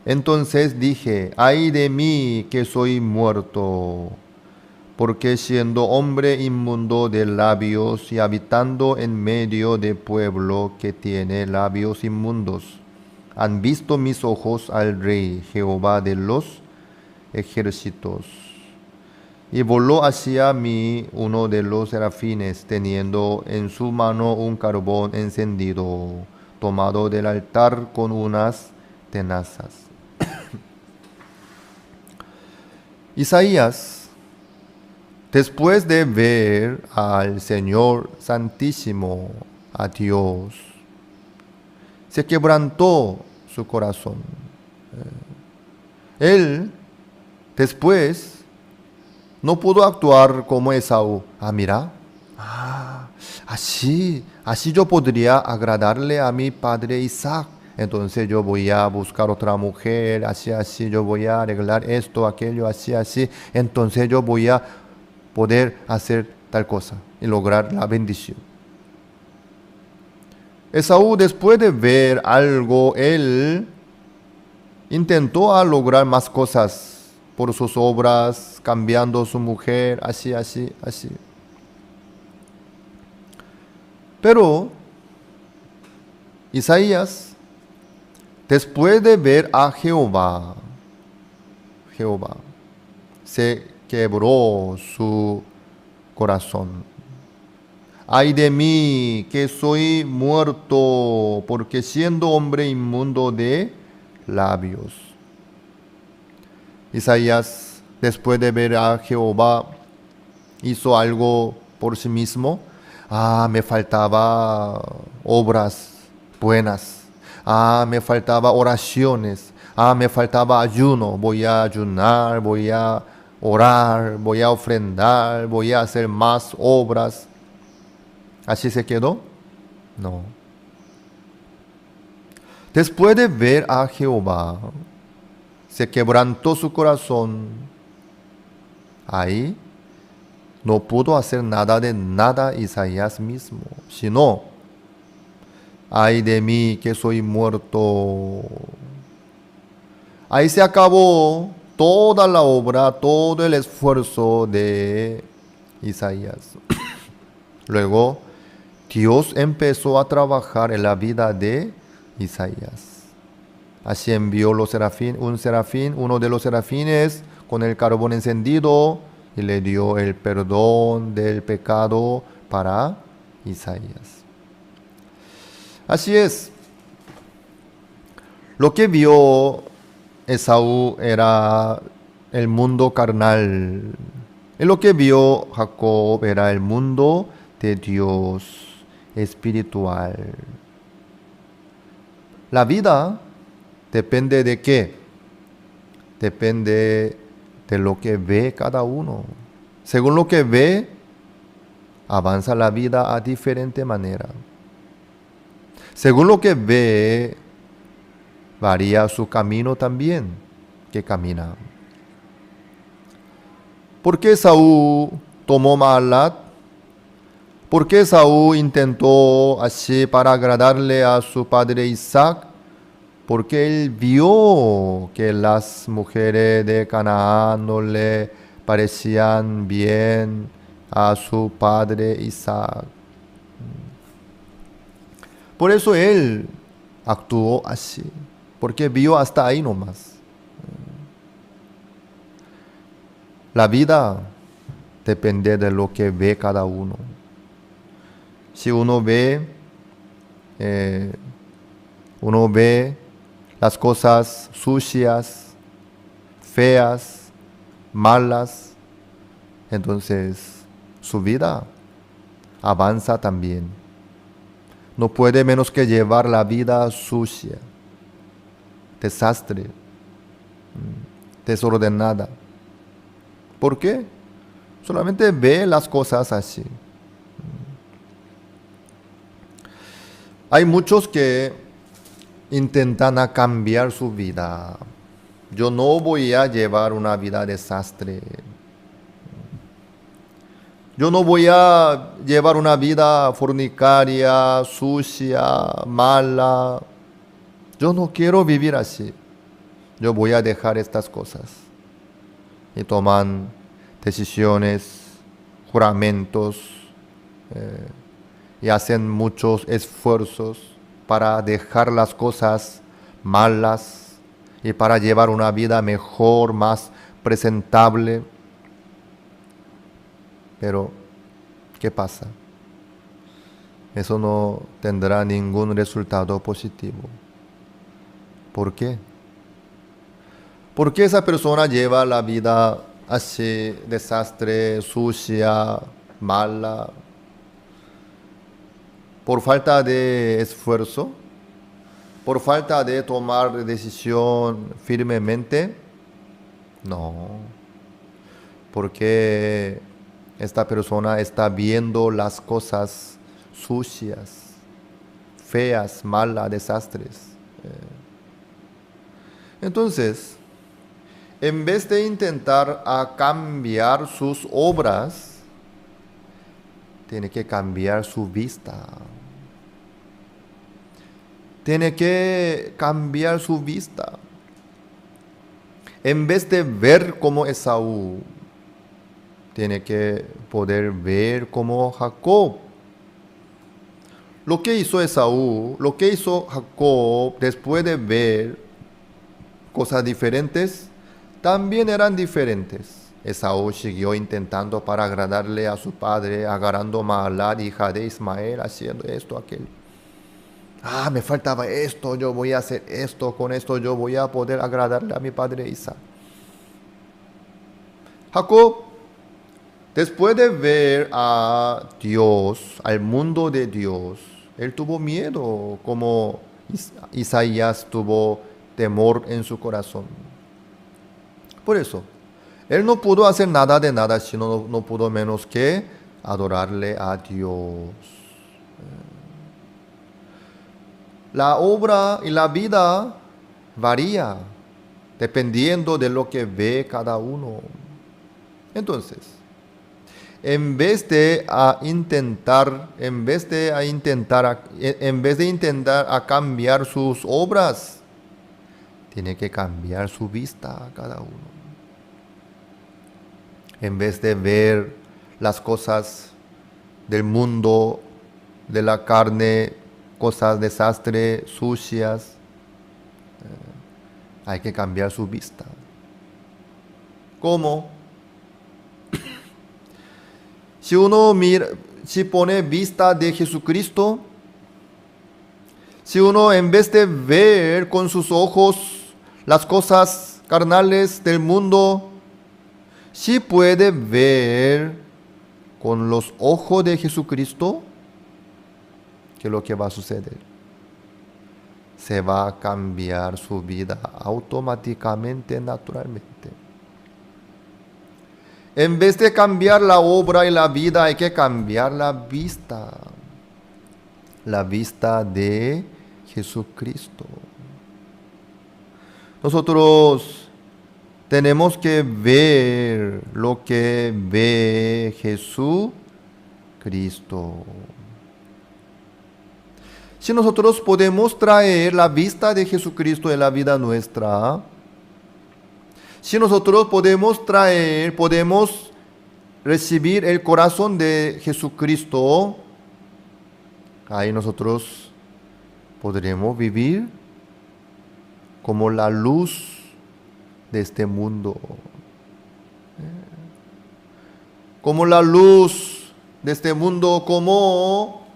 Entonces dije, ay de mí que soy muerto, porque siendo hombre inmundo de labios y habitando en medio de pueblo que tiene labios inmundos, han visto mis ojos al Rey Jehová de los ejércitos. Y voló hacia mí uno de los serafines, teniendo en su mano un carbón encendido, tomado del altar con unas tenazas. Isaías, después de ver al Señor Santísimo, a Dios, se quebrantó su corazón. Él, después, no pudo actuar como Esaú. Mira, así yo podría agradarle a mi padre Isaac. Entonces yo voy a buscar otra mujer, así, yo voy a arreglar esto, aquello, así. Entonces yo voy a poder hacer tal cosa y lograr la bendición. Esaú, después de ver algo, él intentó lograr más cosas por sus obras, cambiando su mujer, así. Pero Isaías, después de ver a Jehová, se quebró su corazón. Ay de mí que soy muerto, porque siendo hombre inmundo de labios. Isaías, después de ver a Jehová, hizo algo por sí mismo. Me faltaba obras buenas. Me faltaba oraciones. Me faltaba ayuno. Voy a ayunar, voy a orar, voy a ofrendar, voy a hacer más obras. ¿Así se quedó? No. Después de ver a Jehová, se quebrantó su corazón. Ahí no pudo hacer nada de nada Isaías mismo, sino, ay de mí que soy muerto. Ahí se acabó toda la obra, todo el esfuerzo de Isaías. Luego, Dios empezó a trabajar en la vida de Isaías. Así envió uno de los serafines con el carbón encendido y le dio el perdón del pecado para Isaías. Así es. Lo que vio Esaú era el mundo carnal. Y lo que vio Jacob era el mundo de Dios espiritual. La vida depende de qué? Depende de lo que ve cada uno. Según lo que ve, avanza la vida a diferente manera. Según lo que ve, varía su camino también que camina. ¿Por qué Esaú tomó Maalat? ¿Por qué Esaú intentó así para agradarle a su padre Isaac? Porque él vio que las mujeres de Canaán no le parecían bien a su padre Isaac. Por eso él actuó así, porque vio hasta ahí nomás. La vida depende de lo que ve cada uno. Si uno ve las cosas sucias, feas, malas, entonces su vida avanza también. No puede menos que llevar la vida sucia, desastre. desordenada. ¿Por qué? Solamente ve las cosas así. Hay muchos que intentan a cambiar su vida. Yo no voy a llevar una vida desastre. Yo no voy a llevar una vida fornicaria, sucia, mala. Yo no quiero vivir así. Yo voy a dejar estas cosas. Y toman decisiones, juramentos, y hacen muchos esfuerzos para dejar las cosas malas y para llevar una vida mejor, más presentable. Pero, ¿qué pasa? Eso no tendrá ningún resultado positivo. ¿Por qué? Porque esa persona lleva la vida así, desastre, sucia, mala, por falta de esfuerzo, por falta de tomar decisión firmemente. No, porque esta persona está viendo las cosas sucias, feas, malas, desastres. Entonces, en vez de intentar a cambiar sus obras, tiene que cambiar su vista. Tiene que cambiar su vista. En vez de ver como Esaú, tiene que poder ver como Jacob. Lo que hizo Esaú, lo que hizo Jacob después de ver cosas diferentes, también eran diferentes. Esaú siguió intentando para agradarle a su padre, agarrando a Mahalat, hija de Ismael, haciendo esto, aquello. Me faltaba esto, yo voy a hacer esto, con esto yo voy a poder agradarle a mi padre Isaac. Jacob, después de ver a Dios, al mundo de Dios, él tuvo miedo, como Isaías tuvo temor en su corazón. Por eso, él no pudo hacer nada de nada, sino no pudo menos que adorarle a Dios. La obra y la vida varía dependiendo de lo que ve cada uno. Entonces, en vez de intentar a cambiar sus obras, tiene que cambiar su vista a cada uno. En vez de ver las cosas del mundo, de la carne, cosas desastres, sucias, hay que cambiar su vista. ¿Cómo? Si uno si pone vista de Jesucristo, si uno en vez de ver con sus ojos las cosas carnales del mundo, si puede ver con los ojos de Jesucristo, ¿qué es lo que va a suceder? Se va a cambiar su vida automáticamente, naturalmente. En vez de cambiar la obra y la vida, hay que cambiar la vista. La vista de Jesucristo. Nosotros tenemos que ver lo que ve Jesucristo. Si nosotros podemos traer la vista de Jesucristo en la vida nuestra, si nosotros podemos recibir el corazón de Jesucristo, ahí nosotros podremos vivir como la luz de este mundo. Como la luz de este mundo, como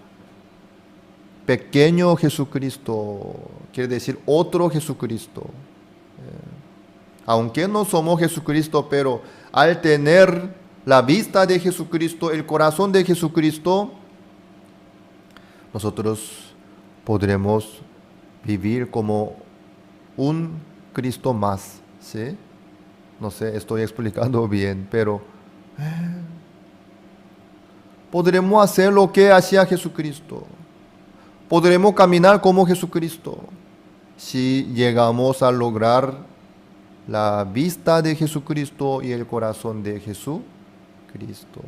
pequeño Jesucristo, quiere decir otro Jesucristo. Aunque no somos Jesucristo, pero al tener la vista de Jesucristo, el corazón de Jesucristo, nosotros podremos vivir como un Cristo más, ¿sí? No sé, estoy explicando bien, pero podremos hacer lo que hacía Jesucristo. Podremos caminar como Jesucristo si llegamos a lograr la vista de Jesucristo y el corazón de Jesucristo,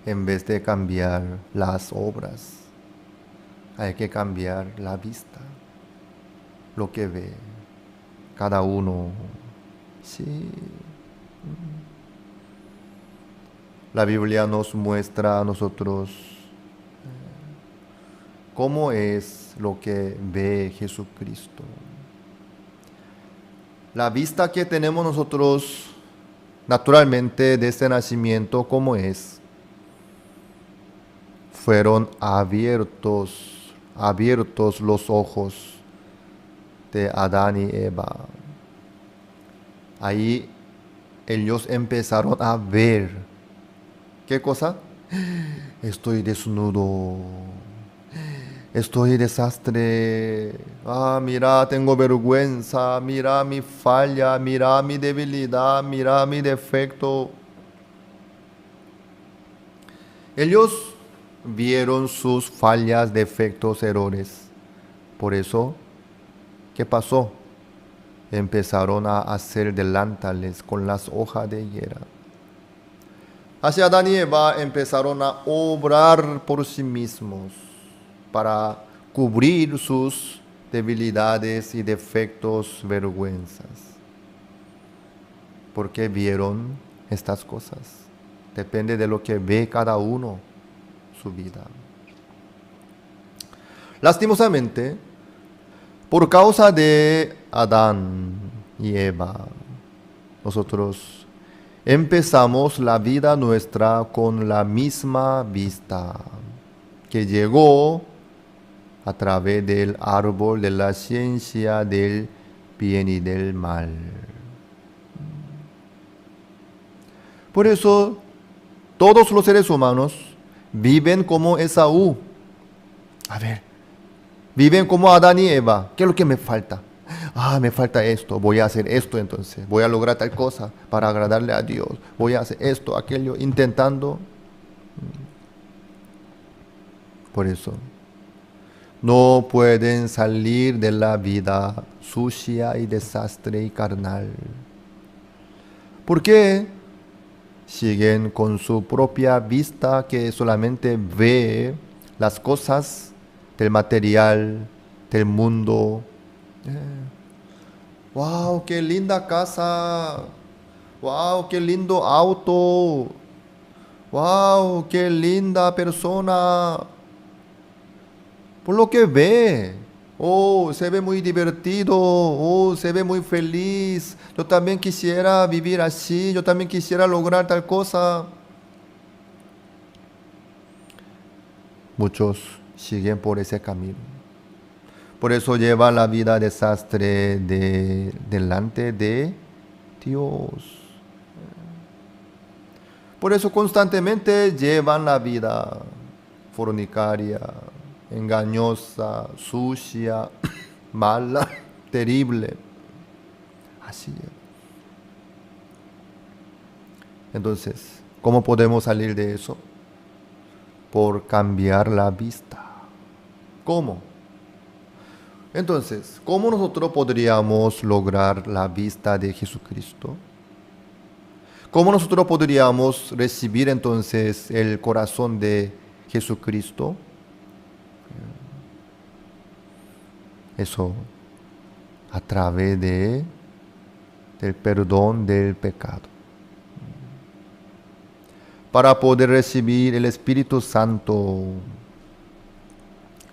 en vez de cambiar las obras. Hay que cambiar la vista, lo que ve cada uno. Sí. La Biblia nos muestra a nosotros cómo es lo que ve Jesucristo. La vista que tenemos nosotros naturalmente de este nacimiento, ¿cómo es? Fueron abiertos los ojos de Adán y Eva. Ahí ellos empezaron a ver. ¿Qué cosa? Estoy desnudo. Estoy desastre. Mira, tengo vergüenza. Mira mi falla. Mira mi debilidad. Mira mi defecto. Ellos vieron sus fallas, defectos, errores. Por eso, ¿qué pasó? Empezaron a hacer delántales con las hojas de higuera. Hacia Adán y Eva empezaron a obrar por sí mismos para cubrir sus debilidades y defectos, vergüenzas. Porque vieron estas cosas. Depende de lo que ve cada uno su vida. Lastimosamente, por causa de Adán y Eva, nosotros empezamos la vida nuestra con la misma vista que llegó a través del árbol de la ciencia del bien y del mal. Por eso, todos los seres humanos viven como Esaú. Viven como Adán y Eva. ¿Qué es lo que me falta? Me falta esto. Voy a hacer esto entonces. Voy a lograr tal cosa para agradarle a Dios. Voy a hacer esto, aquello, intentando. Por eso, no pueden salir de la vida sucia y desastre y carnal. ¿Por qué? Siguen con su propia vista que solamente ve las cosas del material, del mundo. ¡Wow! ¡Qué linda casa! ¡Wow! ¡Qué lindo auto! ¡Wow! ¡Qué linda persona! Por lo que ve. Se ve muy divertido. Se ve muy feliz. Yo también quisiera vivir así. Yo también quisiera lograr tal cosa. Muchos siguen por ese camino. Por eso llevan la vida desastre delante de Dios. Por eso constantemente llevan la vida fornicaria, engañosa, sucia, mala, terrible. Así es. Entonces, ¿cómo podemos salir de eso? Por cambiar la vista. ¿Cómo? Entonces, ¿cómo nosotros podríamos lograr la vista de Jesucristo? ¿Cómo nosotros podríamos recibir entonces el corazón de Jesucristo? Eso a través del perdón del pecado. Para poder recibir el Espíritu Santo,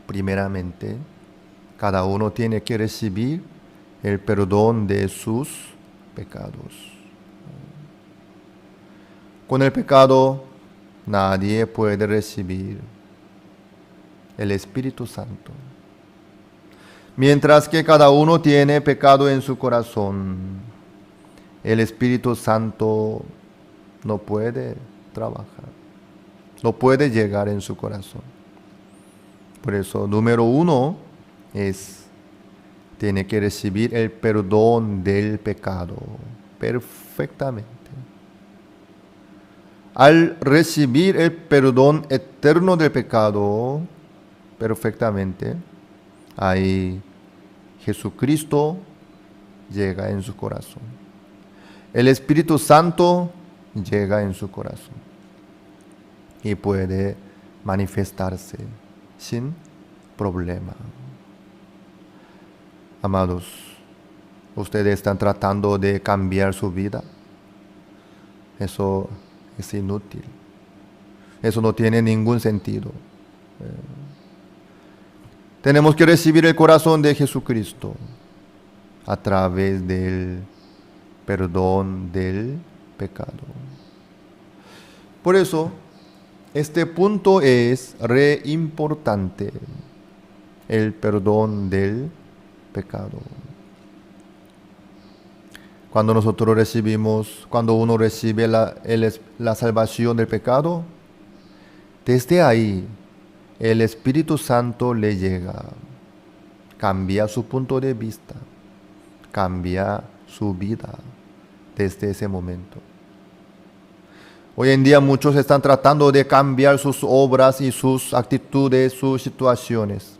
primeramente, cada uno tiene que recibir el perdón de sus pecados. Con el pecado, nadie puede recibir el Espíritu Santo. Mientras que cada uno tiene pecado en su corazón, el Espíritu Santo no puede trabajar, no puede llegar en su corazón. Por eso, número 1 es tiene que recibir el perdón del pecado perfectamente. Al recibir el perdón eterno del pecado perfectamente, ahí Jesucristo llega en su corazón. El Espíritu Santo llega en su corazón y puede manifestarse sin problema. Amados, ustedes están tratando de cambiar su vida. Eso es inútil. Eso no tiene ningún sentido. Tenemos que recibir el corazón de Jesucristo a través del perdón del pecado. Por eso, este punto es re importante, el perdón del pecado. Cuando uno recibe la salvación del pecado, desde ahí el Espíritu Santo le llega, cambia su punto de vista, cambia su vida desde ese momento. Hoy en día muchos están tratando de cambiar sus obras y sus actitudes, sus situaciones,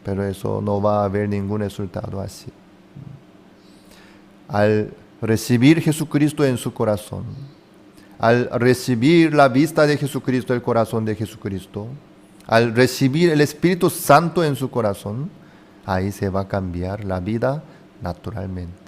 pero eso no va a haber ningún resultado así. Al recibir Jesucristo en su corazón, al recibir la vista de Jesucristo, el corazón de Jesucristo, al recibir el Espíritu Santo en su corazón, ahí se va a cambiar la vida naturalmente.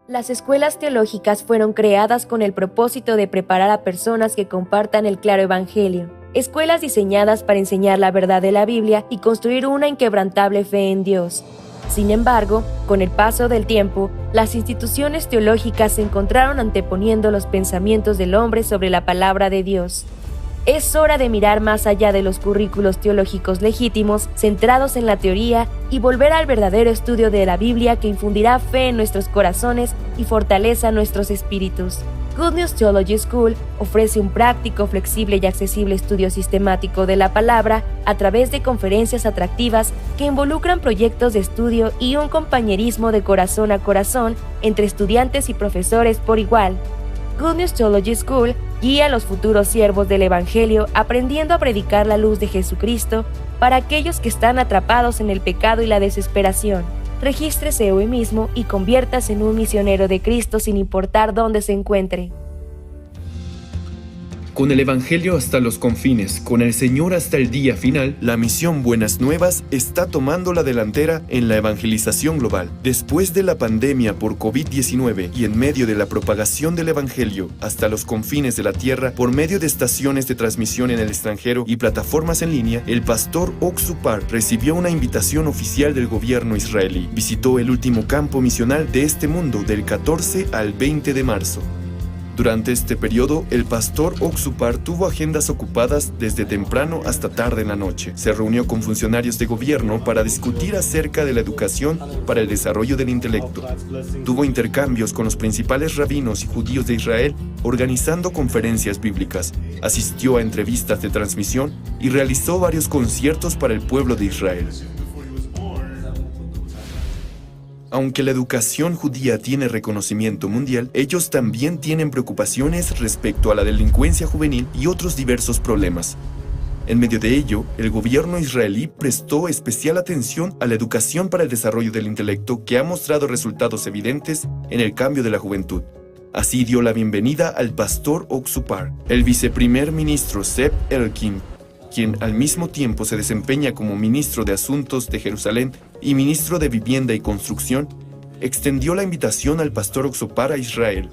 Las escuelas teológicas fueron creadas con el propósito de preparar a personas que compartan el claro evangelio. Escuelas diseñadas para enseñar la verdad de la Biblia y construir una inquebrantable fe en Dios. Sin embargo, con el paso del tiempo, las instituciones teológicas se encontraron anteponiendo los pensamientos del hombre sobre la palabra de Dios. Es hora de mirar más allá de los currículos teológicos legítimos, centrados en la teoría, y volver al verdadero estudio de la Biblia que infundirá fe en nuestros corazones y fortaleza nuestros espíritus. Good News Theology School ofrece un práctico, flexible y accesible estudio sistemático de la palabra a través de conferencias atractivas que involucran proyectos de estudio y un compañerismo de corazón a corazón entre estudiantes y profesores por igual. Good News Theology School guía a los futuros siervos del Evangelio aprendiendo a predicar la luz de Jesucristo para aquellos que están atrapados en el pecado y la desesperación. Regístrese hoy mismo y conviértase en un misionero de Cristo sin importar dónde se encuentre. Con el Evangelio hasta los confines, con el Señor hasta el día final, la misión Buenas Nuevas está tomando la delantera en la evangelización global. Después de la pandemia por COVID-19 y en medio de la propagación del Evangelio hasta los confines de la tierra por medio de estaciones de transmisión en el extranjero y plataformas en línea, el pastor Oxupar recibió una invitación oficial del gobierno israelí. Visitó el último campo misional de este mundo del 14 al 20 de marzo. Durante este periodo, el pastor Oxupar tuvo agendas ocupadas desde temprano hasta tarde en la noche. Se reunió con funcionarios de gobierno para discutir acerca de la educación para el desarrollo del intelecto. Tuvo intercambios con los principales rabinos y judíos de Israel, organizando conferencias bíblicas. Asistió a entrevistas de transmisión y realizó varios conciertos para el pueblo de Israel. Aunque la educación judía tiene reconocimiento mundial, ellos también tienen preocupaciones respecto a la delincuencia juvenil y otros diversos problemas. En medio de ello, el gobierno israelí prestó especial atención a la educación para el desarrollo del intelecto, que ha mostrado resultados evidentes en el cambio de la juventud. Así dio la bienvenida al pastor Oxupar, el viceprimer ministro Zeev Elkin, quien al mismo tiempo se desempeña como ministro de Asuntos de Jerusalén y ministro de Vivienda y Construcción, extendió la invitación al pastor Oxupar a Israel.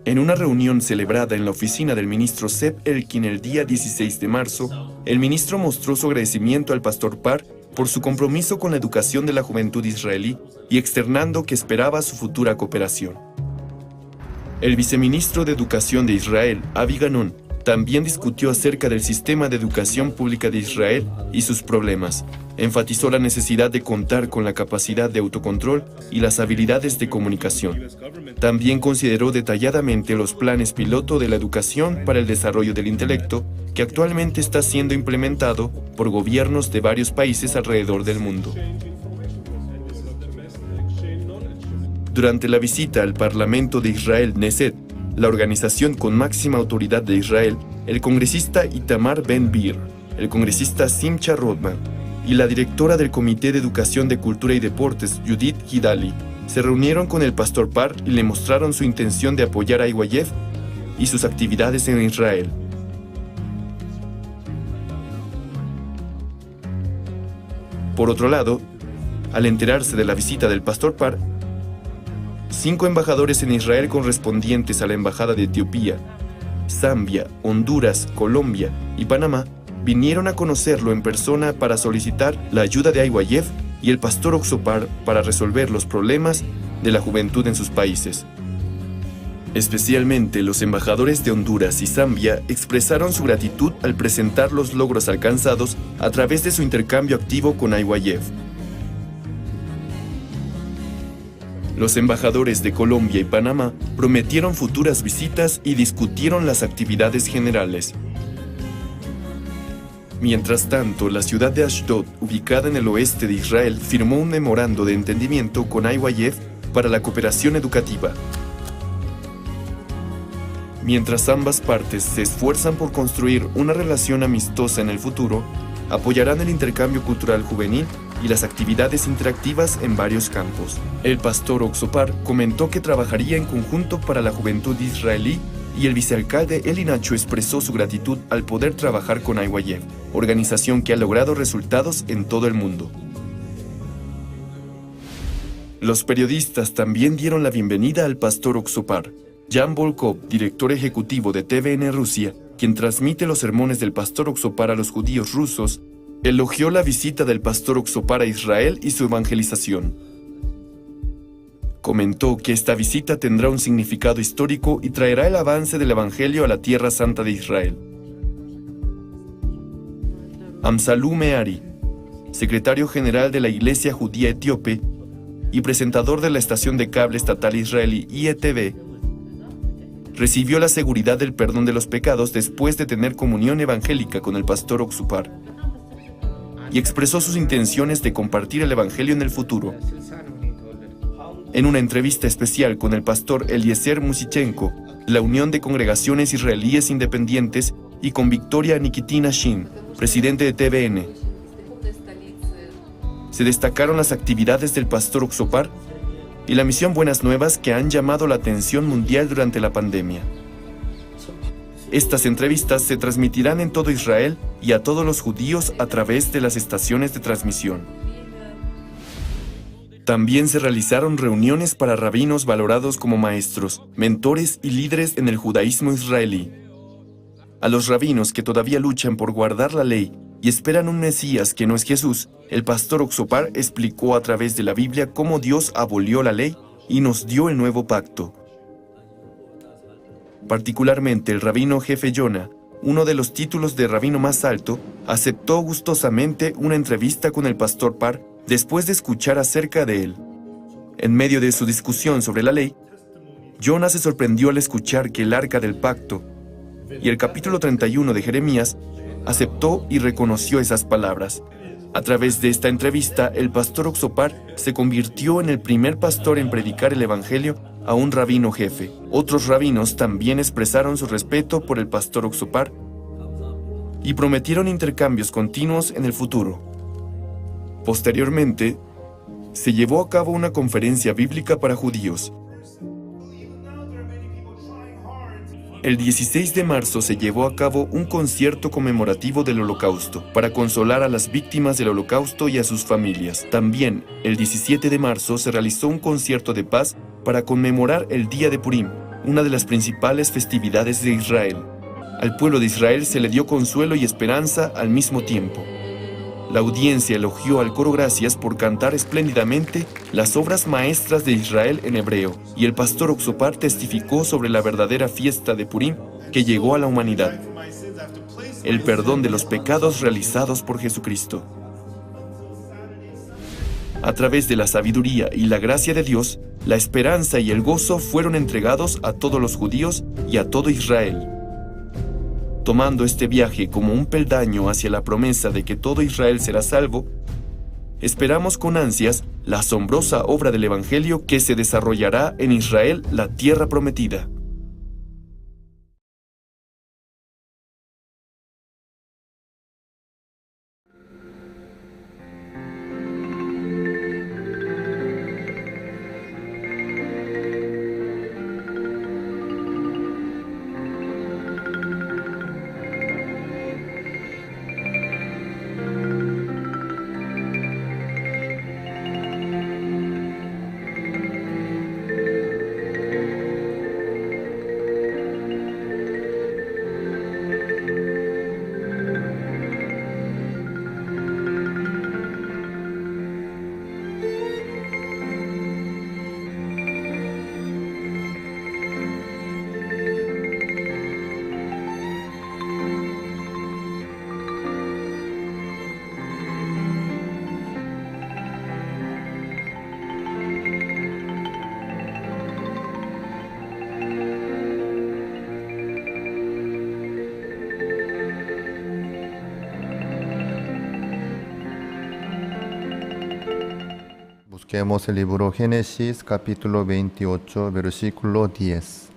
En una reunión celebrada en la oficina del ministro Zeev Elkin el día 16 de marzo, el ministro mostró su agradecimiento al pastor Parr por su compromiso con la educación de la juventud israelí y externando que esperaba su futura cooperación. El viceministro de Educación de Israel, Avi Ganon, también discutió acerca del sistema de educación pública de Israel y sus problemas. Enfatizó la necesidad de contar con la capacidad de autocontrol y las habilidades de comunicación. También consideró detalladamente los planes piloto de la educación para el desarrollo del intelecto, que actualmente está siendo implementado por gobiernos de varios países alrededor del mundo. Durante la visita al Parlamento de Israel, Knesset, la organización con máxima autoridad de Israel, el congresista Itamar Ben-Gvir, el congresista Simcha Rodman y la directora del Comité de Educación de Cultura y Deportes, Judith Gidali, se reunieron con el pastor Parr y le mostraron su intención de apoyar a IYF y sus actividades en Israel. Por otro lado, al enterarse de la visita del pastor Parr, 5 embajadores en Israel correspondientes a la Embajada de Etiopía, Zambia, Honduras, Colombia y Panamá vinieron a conocerlo en persona para solicitar la ayuda de IYF y el pastor Oxupar para resolver los problemas de la juventud en sus países. Especialmente los embajadores de Honduras y Zambia expresaron su gratitud al presentar los logros alcanzados a través de su intercambio activo con IYF. Los embajadores de Colombia y Panamá prometieron futuras visitas y discutieron las actividades generales. Mientras tanto, la ciudad de Ashdod, ubicada en el oeste de Israel, firmó un memorando de entendimiento con IYF para la cooperación educativa. Mientras ambas partes se esfuerzan por construir una relación amistosa en el futuro, apoyarán el intercambio cultural juvenil y las actividades interactivas en varios campos. El pastor Oxupar comentó que trabajaría en conjunto para la juventud israelí y el vicealcalde Eli Nacho expresó su gratitud al poder trabajar con IYF, organización que ha logrado resultados en todo el mundo. Los periodistas también dieron la bienvenida al pastor Oxupar. Jan Volkov, director ejecutivo de TVN Rusia, quien transmite los sermones del pastor Oxupar a los judíos rusos, elogió la visita del pastor Oxupar a Israel y su evangelización. Comentó que esta visita tendrá un significado histórico y traerá el avance del Evangelio a la Tierra Santa de Israel. Amsalú Meari, secretario general de la Iglesia Judía Etíope y presentador de la estación de cable estatal israelí IETV, recibió la seguridad del perdón de los pecados después de tener comunión evangélica con el pastor Oxupar y expresó sus intenciones de compartir el Evangelio en el futuro. En una entrevista especial con el pastor Eliezer Musichenko, la Unión de Congregaciones Israelíes Independientes, y con Victoria Nikitina Shin, presidente de TVN, se destacaron las actividades del pastor Oxupar y la misión Buenas Nuevas que han llamado la atención mundial durante la pandemia. Estas entrevistas se transmitirán en todo Israel y a todos los judíos a través de las estaciones de transmisión. También se realizaron reuniones para rabinos valorados como maestros, mentores y líderes en el judaísmo israelí. A los rabinos que todavía luchan por guardar la ley y esperan un Mesías que no es Jesús, el pastor Oxupar explicó a través de la Biblia cómo Dios abolió la ley y nos dio el nuevo pacto. Particularmente el rabino jefe Yonah, uno de los títulos de rabino más alto, aceptó gustosamente una entrevista con el pastor Parr después de escuchar acerca de él. En medio de su discusión sobre la ley, Yonah se sorprendió al escuchar que el Arca del Pacto y el capítulo 31 de Jeremías aceptó y reconoció esas palabras. A través de esta entrevista, el pastor Oxopar se convirtió en el primer pastor en predicar el Evangelio a un rabino jefe. Otros rabinos también expresaron su respeto por el pastor Oxopar y prometieron intercambios continuos en el futuro. Posteriormente, se llevó a cabo una conferencia bíblica para judíos. El 16 de marzo se llevó a cabo un concierto conmemorativo del Holocausto para consolar a las víctimas del Holocausto y a sus familias. También, el 17 de marzo se realizó un concierto de paz para conmemorar el Día de Purim, una de las principales festividades de Israel. Al pueblo de Israel se le dio consuelo y esperanza al mismo tiempo. La audiencia elogió al coro Gracias por cantar espléndidamente las obras maestras de Israel en hebreo, y el pastor Oxopar testificó sobre la verdadera fiesta de Purim que llegó a la humanidad, el perdón de los pecados realizados por Jesucristo. A través de la sabiduría y la gracia de Dios, la esperanza y el gozo fueron entregados a todos los judíos y a todo Israel. Tomando este viaje como un peldaño hacia la promesa de que todo Israel será salvo, esperamos con ansias la asombrosa obra del Evangelio que se desarrollará en Israel, la tierra prometida. Busquemos el libro Génesis capítulo 28 versículo 10.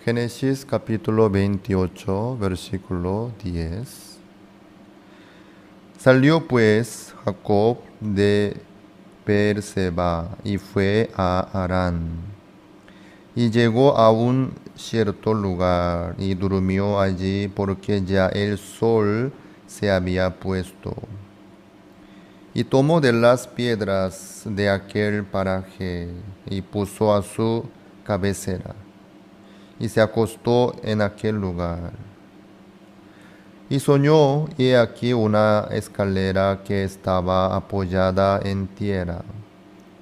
Génesis capítulo 28 versículo 10. Salió pues Jacob de Beerseba y fue a Harán. Y llegó a un cierto lugar y durmió allí porque ya el sol se había puesto. Y tomó de las piedras de aquel paraje y puso a su cabecera, y se acostó en aquel lugar. Y soñó, y he aquí una escalera que estaba apoyada en tierra,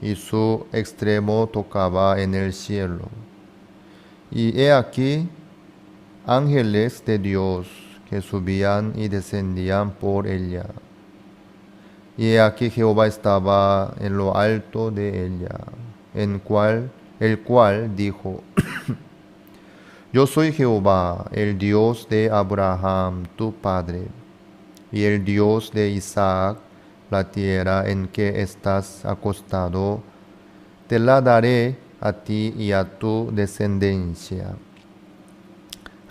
y su extremo tocaba en el cielo. Y he aquí ángeles de Dios que subían y descendían por ella. Y he aquí Jehová estaba en lo alto de ella, el cual dijo, Yo soy Jehová, el Dios de Abraham, tu padre, y el Dios de Isaac. La tierra en que estás acostado, te la daré a ti y a tu descendencia.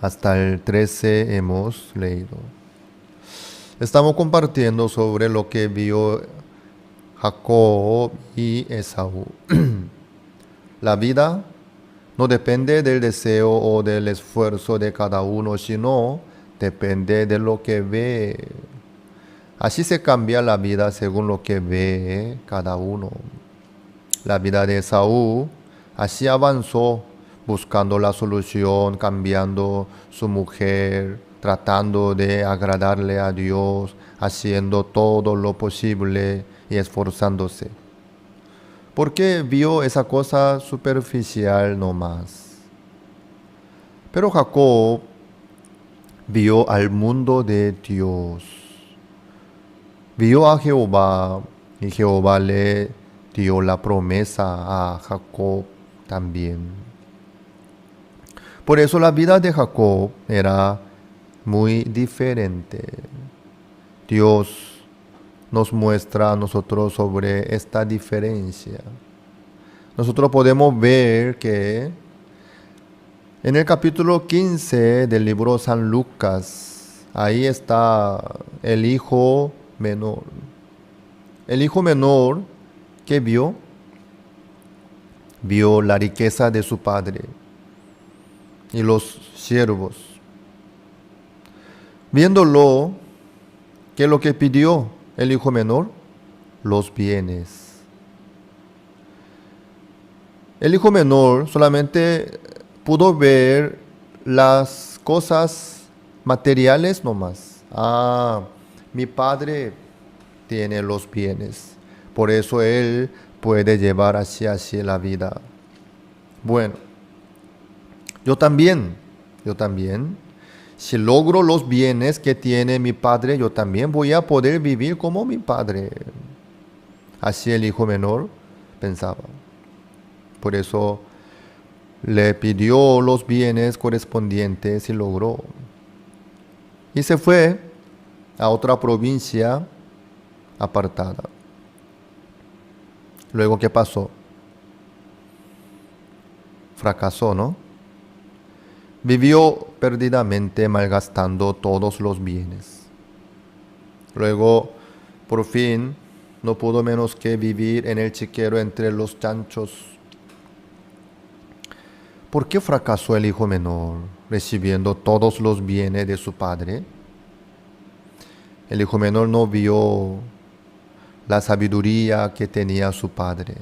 Hasta el 13 hemos leído. Estamos compartiendo sobre lo que vio Jacob y Esaú. La vida no depende del deseo o del esfuerzo de cada uno, sino depende de lo que ve. Así se cambia la vida según lo que ve cada uno. La vida de Esaú así avanzó, buscando la solución, cambiando su mujer, tratando de agradarle a Dios, haciendo todo lo posible y esforzándose. Porque vio esa cosa superficial nomás. Pero Jacob vio al mundo de Dios. Vio a Jehová y Jehová le dio la promesa a Jacob también. Por eso la vida de Jacob era muy diferente. Dios nos muestra a nosotros sobre esta diferencia. Nosotros podemos ver que en el capítulo 15 del libro de San Lucas, ahí está el hijo menor. El hijo menor que vio la riqueza de su padre y los siervos. Viéndolo, ¿qué es lo que pidió el hijo menor? Los bienes. El hijo menor solamente pudo ver las cosas materiales nomás. Mi padre tiene los bienes, por eso él puede llevar así la vida. Bueno, yo también, si logro los bienes que tiene mi padre, yo también voy a poder vivir como mi padre. Así el hijo menor pensaba. Por eso le pidió los bienes correspondientes y logró. Y se fue a otra provincia apartada. Luego, ¿qué pasó? Fracasó, ¿no? Vivió perdidamente malgastando todos los bienes. Luego, por fin, no pudo menos que vivir en el chiquero entre los chanchos. ¿Por qué fracasó el hijo menor recibiendo todos los bienes de su padre? El hijo menor no vio la sabiduría que tenía su padre,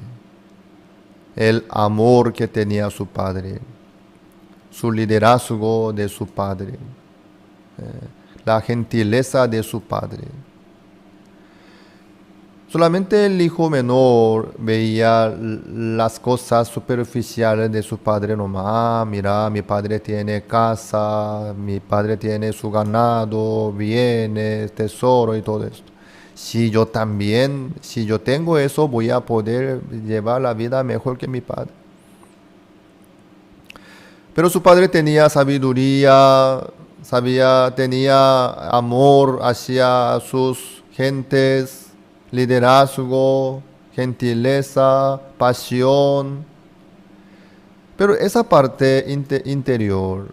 el amor que tenía su padre, su liderazgo de su padre, la gentileza de su padre. Solamente el hijo menor veía las cosas superficiales de su padre nomás. Mira, mi padre tiene casa, mi padre tiene su ganado, bienes, tesoro y todo esto. Si yo tengo eso, voy a poder llevar la vida mejor que mi padre. Pero su padre tenía sabiduría, tenía amor hacia sus gentes, liderazgo, gentileza, pasión. Pero esa parte interior,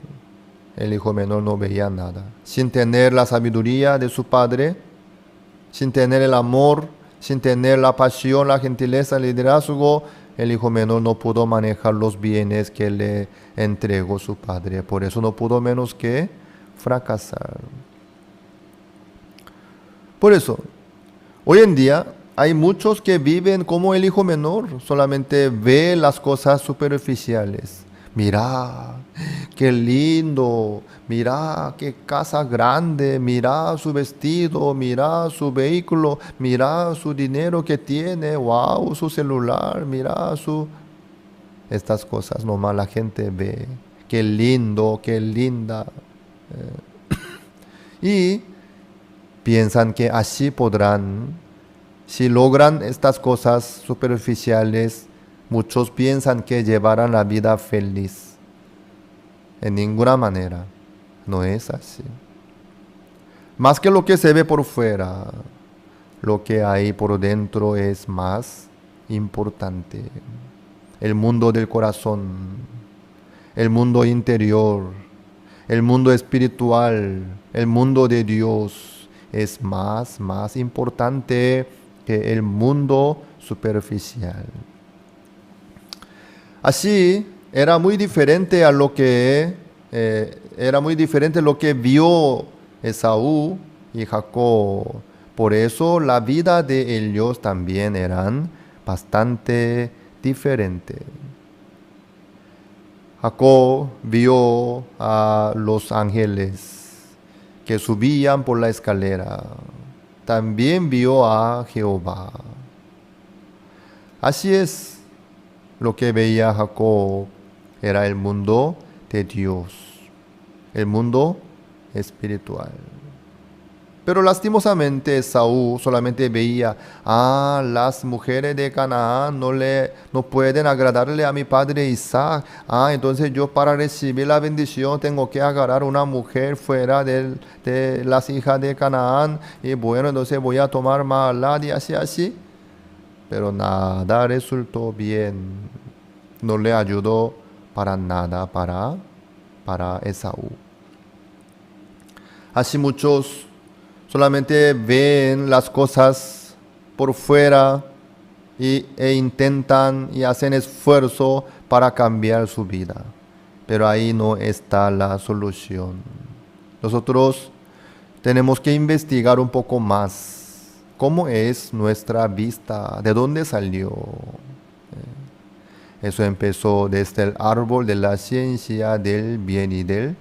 el hijo menor no veía nada. Sin tener la sabiduría de su padre, sin tener el amor, sin tener la pasión, la gentileza, el liderazgo, el hijo menor no pudo manejar los bienes que le entregó su padre. Por eso no pudo menos que fracasar. Por eso, hoy en día hay muchos que viven como el hijo menor, solamente ve las cosas superficiales. Mira, qué lindo, mira qué casa grande, mira su vestido, mira su vehículo, mira su dinero que tiene, wow, su celular, mira estas cosas nomás la gente ve. Qué lindo, qué linda. Y piensan que así podrán, si logran estas cosas superficiales, muchos piensan que llevarán la vida feliz. En ninguna manera, no es así. Más que lo que se ve por fuera, lo que hay por dentro es más importante. El mundo del corazón, el mundo interior, el mundo espiritual, el mundo de Dios es más importante que el mundo superficial. Así era muy diferente a lo que vio Esaú y Jacob. Por eso la vida de ellos también eran bastante diferentes. Jacob vio a los ángeles que subían por la escalera. También vio a Jehová. Así es. Lo que veía Jacob era el mundo de Dios, el mundo espiritual. Pero lastimosamente Esaú solamente veía, las mujeres de Canaán no pueden agradarle a mi padre Isaac. Entonces yo para recibir la bendición tengo que agarrar una mujer fuera de las hijas de Canaán. Y bueno, entonces voy a tomar Mahalad y así. Pero nada resultó bien. No le ayudó para nada para Esaú. Así muchos solamente ven las cosas por fuera e intentan y hacen esfuerzo para cambiar su vida. Pero ahí no está la solución. Nosotros tenemos que investigar un poco más. ¿Cómo es nuestra vista? ¿De dónde salió? Eso empezó desde el árbol de la ciencia del bien y del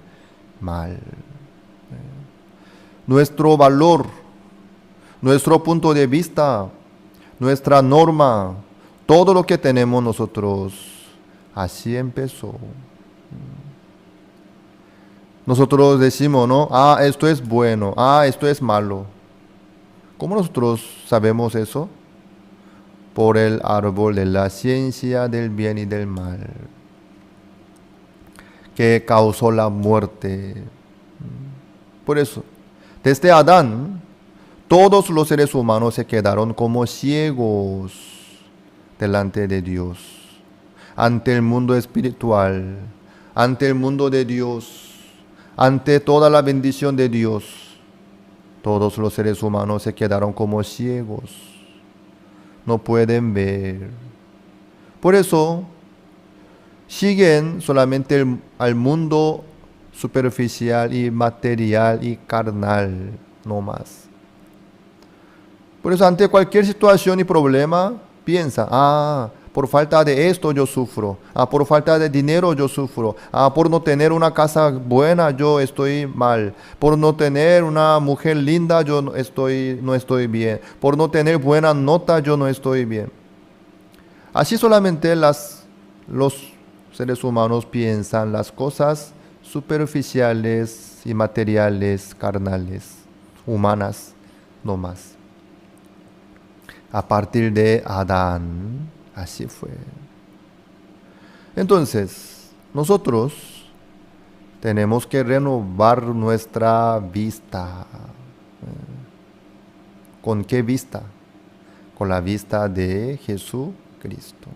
mal. Nuestro valor, nuestro punto de vista, nuestra norma, todo lo que tenemos nosotros, así empezó. Nosotros decimos, ¿no? Esto es bueno, esto es malo. ¿Cómo nosotros sabemos eso? Por el árbol de la ciencia del bien y del mal, que causó la muerte. Por eso, desde Adán, todos los seres humanos se quedaron como ciegos delante de Dios, ante el mundo espiritual, ante el mundo de Dios, ante toda la bendición de Dios. Todos los seres humanos se quedaron como ciegos, no pueden ver. Por eso, siguen solamente al mundo superficial y material y carnal, no más. Por eso ante cualquier situación y problema, piensa, por falta de esto yo sufro, por falta de dinero yo sufro, por no tener una casa buena yo estoy mal, por no tener una mujer linda yo no estoy bien, por no tener buena nota yo no estoy bien. Así solamente los seres humanos piensan las cosas superficiales y materiales, carnales, humanas, no más. A partir de Adán, así fue. Entonces, nosotros tenemos que renovar nuestra vista. ¿Con qué vista? Con la vista de Jesucristo.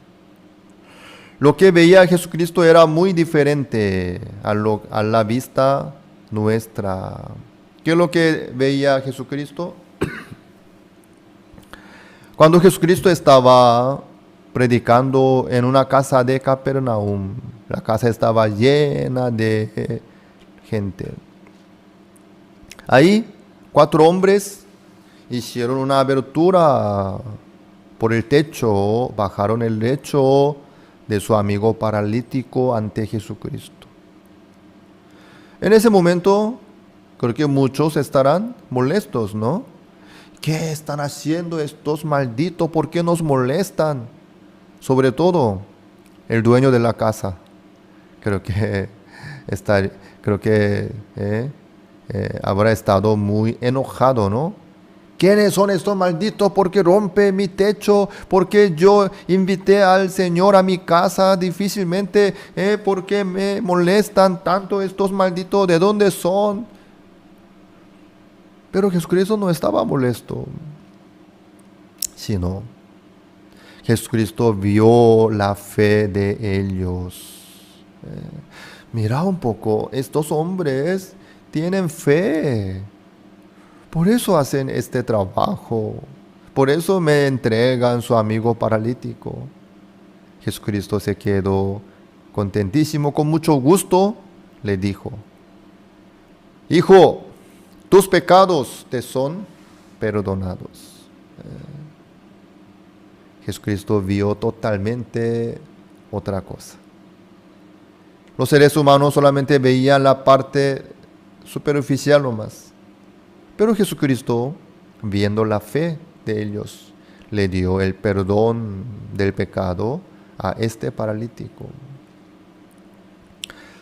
Lo que veía Jesucristo era muy diferente a la vista nuestra. ¿Qué es lo que veía Jesucristo? Cuando Jesucristo estaba predicando en una casa de Capernaum, la casa estaba llena de gente. Ahí 4 hombres hicieron una abertura por el techo, bajaron el lecho de su amigo paralítico ante Jesucristo. En ese momento, creo que muchos estarán molestos, ¿no? ¿Qué están haciendo estos malditos? ¿Por qué nos molestan? Sobre todo, el dueño de la casa. Creo que habrá estado muy enojado, ¿no? ¿Quiénes son estos malditos? ¿Por qué rompe mi techo? ¿Por qué yo invité al Señor a mi casa difícilmente? ¿Por qué me molestan tanto estos malditos? ¿De dónde son? Pero Jesucristo no estaba molesto, sino Jesucristo vio la fe de ellos. Mira un poco, estos hombres tienen fe. Por eso hacen este trabajo. Por eso me entregan su amigo paralítico. Jesucristo se quedó contentísimo, con mucho gusto, le dijo: Hijo, tus pecados te son perdonados. Jesucristo vio totalmente otra cosa. Los seres humanos solamente veían la parte superficial nomás. Pero Jesucristo, viendo la fe de ellos, le dio el perdón del pecado a este paralítico.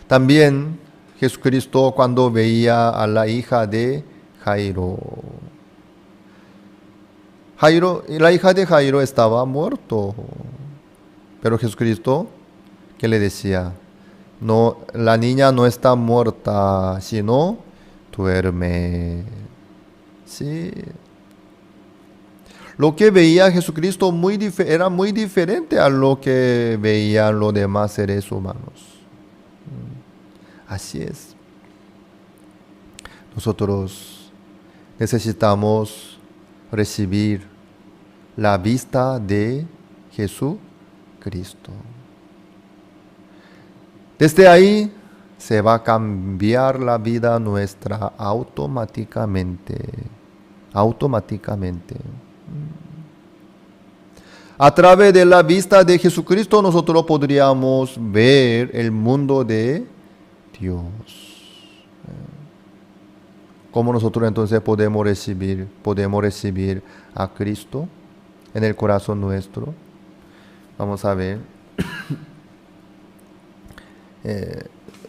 También Jesucristo, cuando veía a la hija de Jairo. La hija de Jairo estaba muerto. Pero Jesucristo, ¿qué le decía? No, la niña no está muerta, sino duerme. Sí. Lo que veía Jesucristo era muy diferente a lo que veían los demás seres humanos. Así es. Nosotros necesitamos recibir la vista de Jesucristo. Desde ahí se va a cambiar la vida nuestra automáticamente. A través de la vista de Jesucristo nosotros podríamos ver el mundo de Dios. ¿Cómo nosotros entonces podemos recibir a Cristo en el corazón nuestro? Vamos a ver.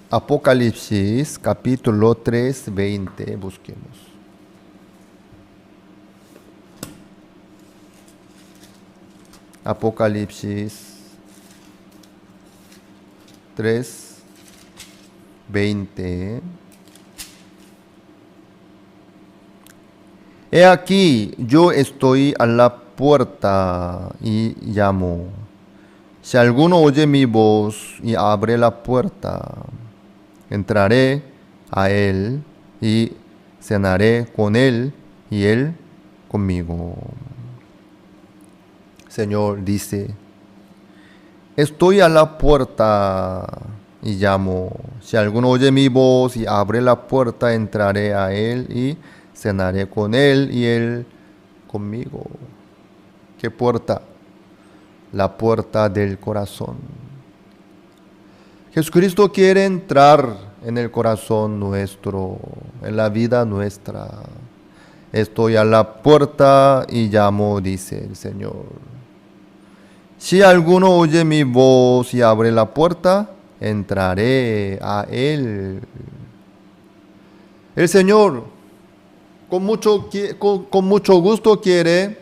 Apocalipsis capítulo 3, 20, busquemos. Apocalipsis 3, 20. He aquí, yo estoy a la puerta y llamo. Si alguno oye mi voz y abre la puerta, entraré a él y cenaré con él y él conmigo. Señor dice, estoy a la puerta y llamo. Si alguno oye mi voz y abre la puerta, entraré a él y cenaré con él y él conmigo. ¿Qué puerta? La puerta del corazón. Jesucristo quiere entrar en el corazón nuestro, en la vida nuestra. Estoy a la puerta y llamo, dice el Señor. Si alguno oye mi voz y abre la puerta, entraré a él. El Señor con mucho gusto quiere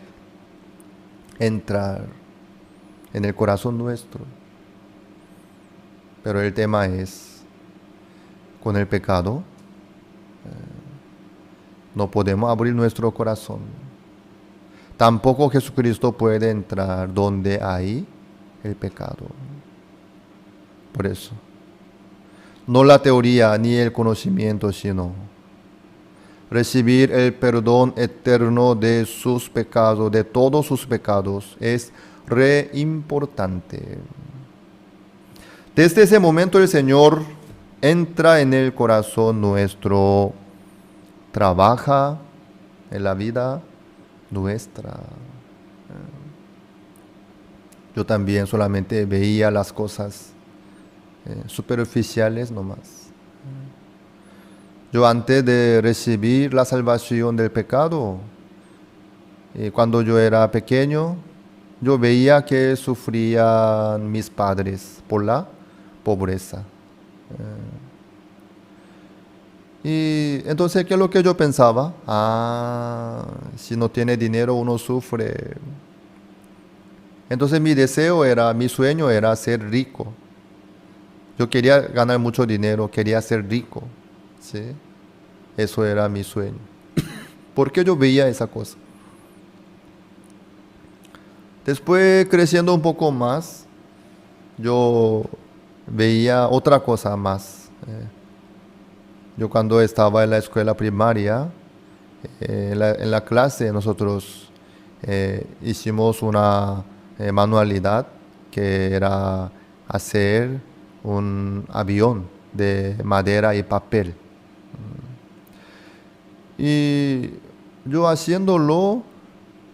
entrar en el corazón nuestro. Pero el tema es, con el pecado, no podemos abrir nuestro corazón. Tampoco Jesucristo puede entrar donde hay el pecado. Por eso, no la teoría ni el conocimiento, sino recibir el perdón eterno de sus pecados, de todos sus pecados, es re importante. Desde ese momento el Señor entra en el corazón nuestro, trabaja en la vida nuestra. Yo también solamente veía las cosas superficiales nomás. Yo antes de recibir la salvación del pecado, cuando yo era pequeño, yo veía que sufrían mis padres por la pobreza. Y entonces, ¿qué es lo que yo pensaba? Si no tiene dinero uno sufre. Entonces mi sueño era ser rico. Yo quería ganar mucho dinero, quería ser rico. ¿Sí? Eso era mi sueño. ¿Por qué yo veía esa cosa? Después, creciendo un poco más, yo veía otra cosa más. Yo cuando estaba en la escuela primaria, en la clase nosotros hicimos una manualidad que era hacer un avión de madera y papel. Y yo haciéndolo,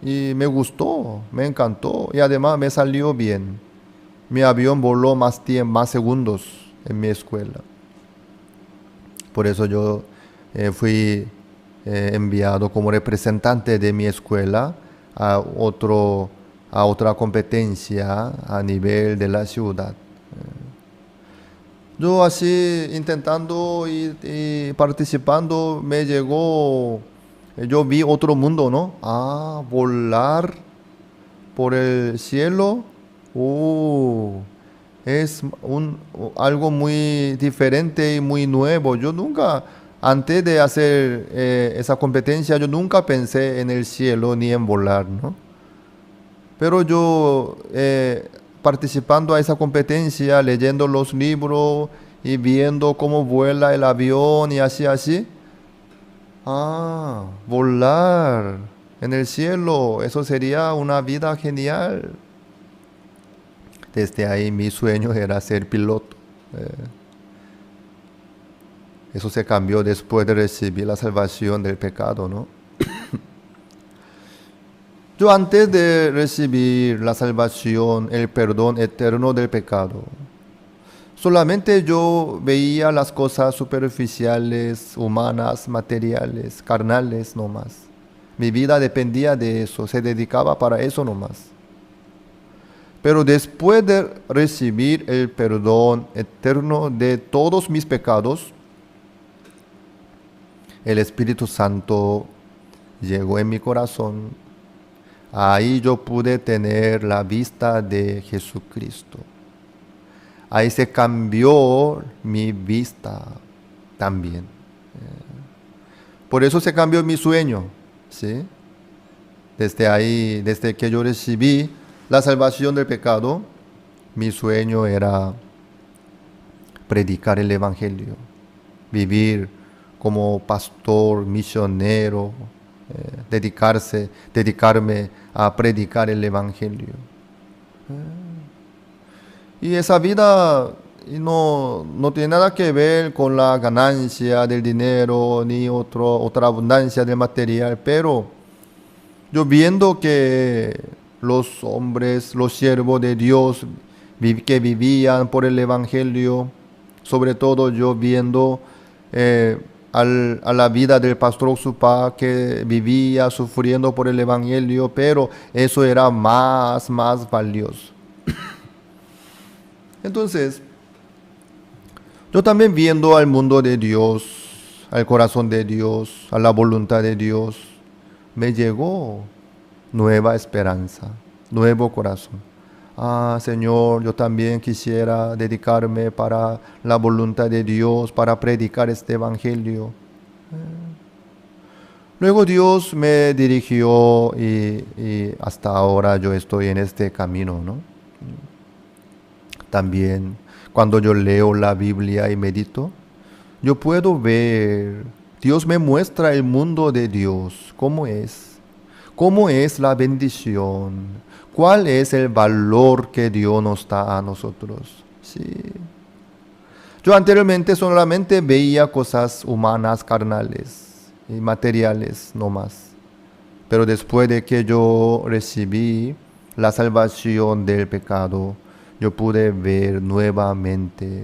y me gustó, me encantó y además me salió bien. Mi avión voló más segundos en mi escuela. Por eso yo fui enviado como representante de mi escuela a otra competencia a nivel de la ciudad. Yo así intentando y participando me llegó yo vi otro mundo, ¿no? Volar por el cielo, es algo muy diferente y muy nuevo. Yo nunca, antes de hacer esa competencia, yo nunca pensé en el cielo ni en volar, ¿no? Pero yo, participando a esa competencia, leyendo los libros y viendo cómo vuela el avión y así. Volar en el cielo, eso sería una vida genial. Desde ahí mi sueño era ser piloto. Eso se cambió después de recibir la salvación del pecado, ¿no? Yo antes de recibir la salvación, el perdón eterno del pecado, solamente yo veía las cosas superficiales, humanas, materiales, carnales nomás. Mi vida dependía de eso, se dedicaba para eso nomás. Pero después de recibir el perdón eterno de todos mis pecados, el Espíritu Santo llegó en mi corazón. Ahí yo pude tener la vista de Jesucristo. Ahí se cambió mi vista también. Por eso se cambió mi sueño, ¿sí? Desde ahí, desde que yo recibí la salvación del pecado, mi sueño era predicar el Evangelio, vivir como pastor, misionero, dedicarme a predicar el Evangelio. Y esa vida no tiene nada que ver con la ganancia del dinero ni otra abundancia del material, pero yo viendo que los hombres, los siervos de Dios que vivían por el Evangelio, sobre todo yo viendo a la vida del pastor Oxupá que vivía sufriendo por el Evangelio, pero eso era más valioso. Entonces, yo también viendo al mundo de Dios, al corazón de Dios, a la voluntad de Dios, me llegó nueva esperanza, nuevo corazón. Señor, yo también quisiera dedicarme para la voluntad de Dios, para predicar este Evangelio. Luego Dios me dirigió y hasta ahora yo estoy en este camino, ¿no? También cuando yo leo la Biblia y medito, yo puedo ver, Dios me muestra el mundo de Dios, cómo es la bendición, cuál es el valor que Dios nos da a nosotros. Sí. Yo anteriormente solamente veía cosas humanas, carnales y materiales no más. Pero después de que yo recibí la salvación del pecado, yo pude ver nuevamente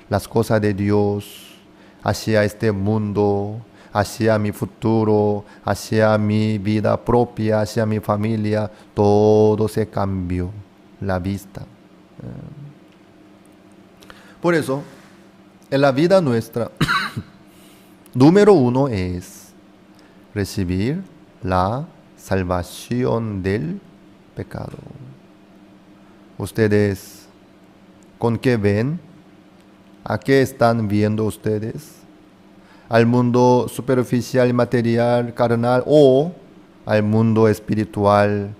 las cosas de Dios hacia este mundo, hacia mi futuro, hacia mi vida propia, hacia mi familia. Todo se cambió, la vista. Por eso, en la vida nuestra, número 1 es recibir la salvación del pecado. Ustedes, ¿con qué ven? ¿A qué están viendo ustedes? ¿Al mundo superficial y material, carnal, o al mundo espiritual,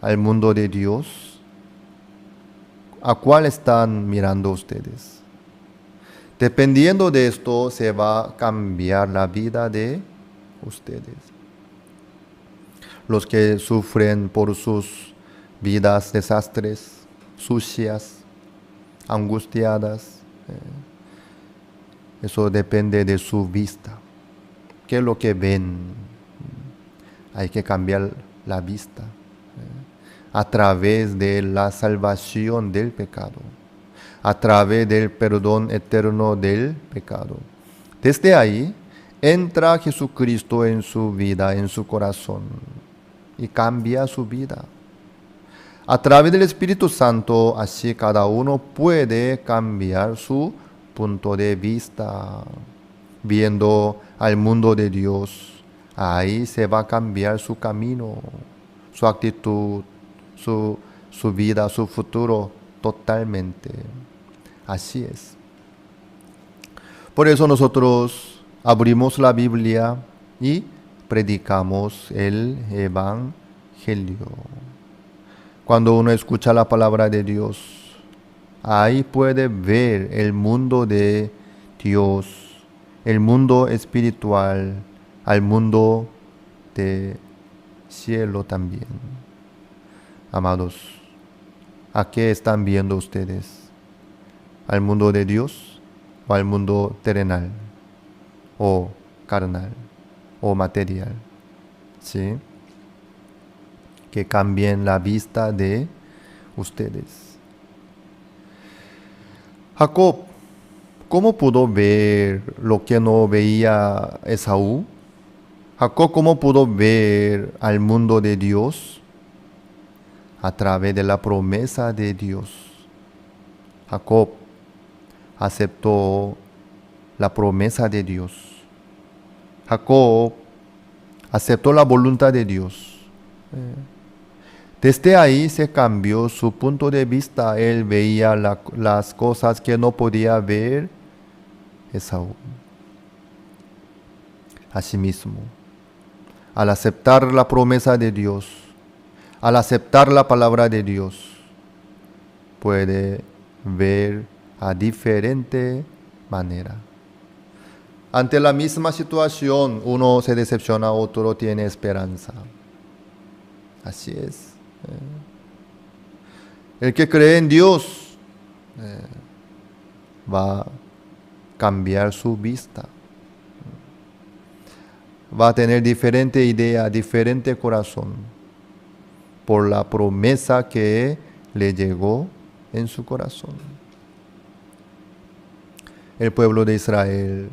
al mundo de Dios? ¿A cuál están mirando ustedes? Dependiendo de esto, se va a cambiar la vida de ustedes. Los que sufren por sus vidas desastres, sucias, angustiadas, eso depende de su vista. ¿Qué es lo que ven? Hay que cambiar la vista a través de la salvación del pecado, a través del perdón eterno del pecado. Desde ahí entra Jesucristo en su vida, en su corazón, y cambia su vida. A través del Espíritu Santo, así cada uno puede cambiar su punto de vista, viendo al mundo de Dios, ahí se va a cambiar su camino, su actitud, su vida, su futuro totalmente. Así es. Por eso nosotros abrimos la Biblia y predicamos el Evangelio. Cuando uno escucha la palabra de Dios, ahí puede ver el mundo de Dios, el mundo espiritual, al mundo de cielo también. Amados, ¿a qué están viendo ustedes? ¿Al mundo de Dios o al mundo terrenal o carnal o material? ¿Sí? Que cambien la vista de ustedes. Jacob, ¿cómo pudo ver lo que no veía Esaú? Jacob, ¿cómo pudo ver al mundo de Dios? A través de la promesa de Dios. Jacob aceptó la promesa de Dios. Jacob aceptó la voluntad de Dios. Desde ahí se cambió su punto de vista. Él veía las cosas que no podía ver Esaú. Asimismo, al aceptar la promesa de Dios, al aceptar la palabra de Dios, puede ver a diferente manera. Ante la misma situación, uno se decepciona, otro tiene esperanza. Así es. El que cree en Dios va a cambiar su vista. Va a tener diferente idea, diferente corazón, por la promesa que le llegó en su corazón. El pueblo de Israel,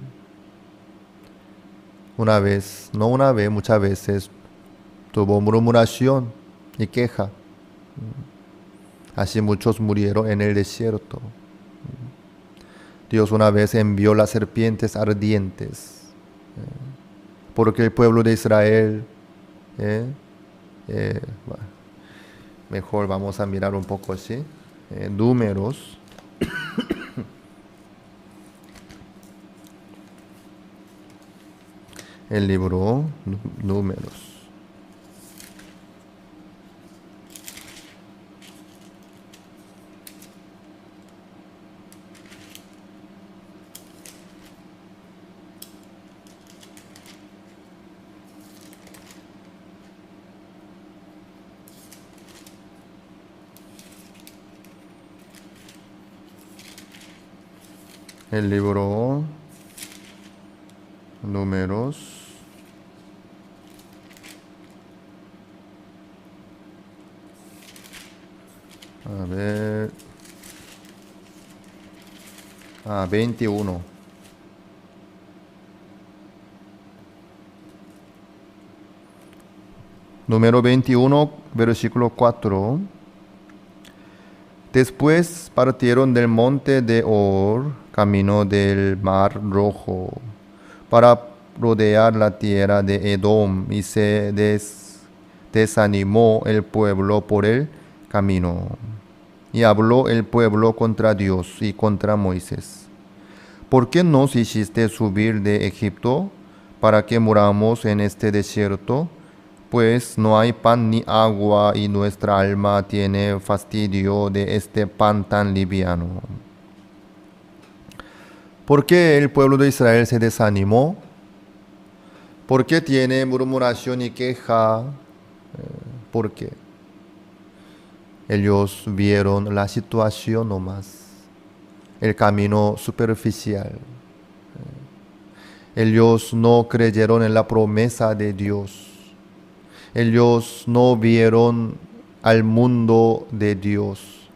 muchas veces tuvo murmuración y queja. Así muchos murieron en el desierto. Dios una vez envió las serpientes ardientes, porque el pueblo de Israel, mejor vamos a mirar un poco así, Números. El libro Números. El libro Números. A ver. 21. Número 21, versículo 4. Después partieron del monte de Or, camino del mar Rojo, para rodear la tierra de Edom, y se desanimó el pueblo por el camino. Y habló el pueblo contra Dios y contra Moisés. ¿Por qué nos hiciste subir de Egipto para que muramos en este desierto? Pues no hay pan ni agua, y nuestra alma tiene fastidio de este pan tan liviano. ¿Por qué el pueblo de Israel se desanimó? ¿Por qué tiene murmuración y queja? ¿Por qué? Ellos vieron la situación nomás, el camino superficial. Ellos no creyeron en la promesa de Dios. Ellos no vieron al mundo de Dios.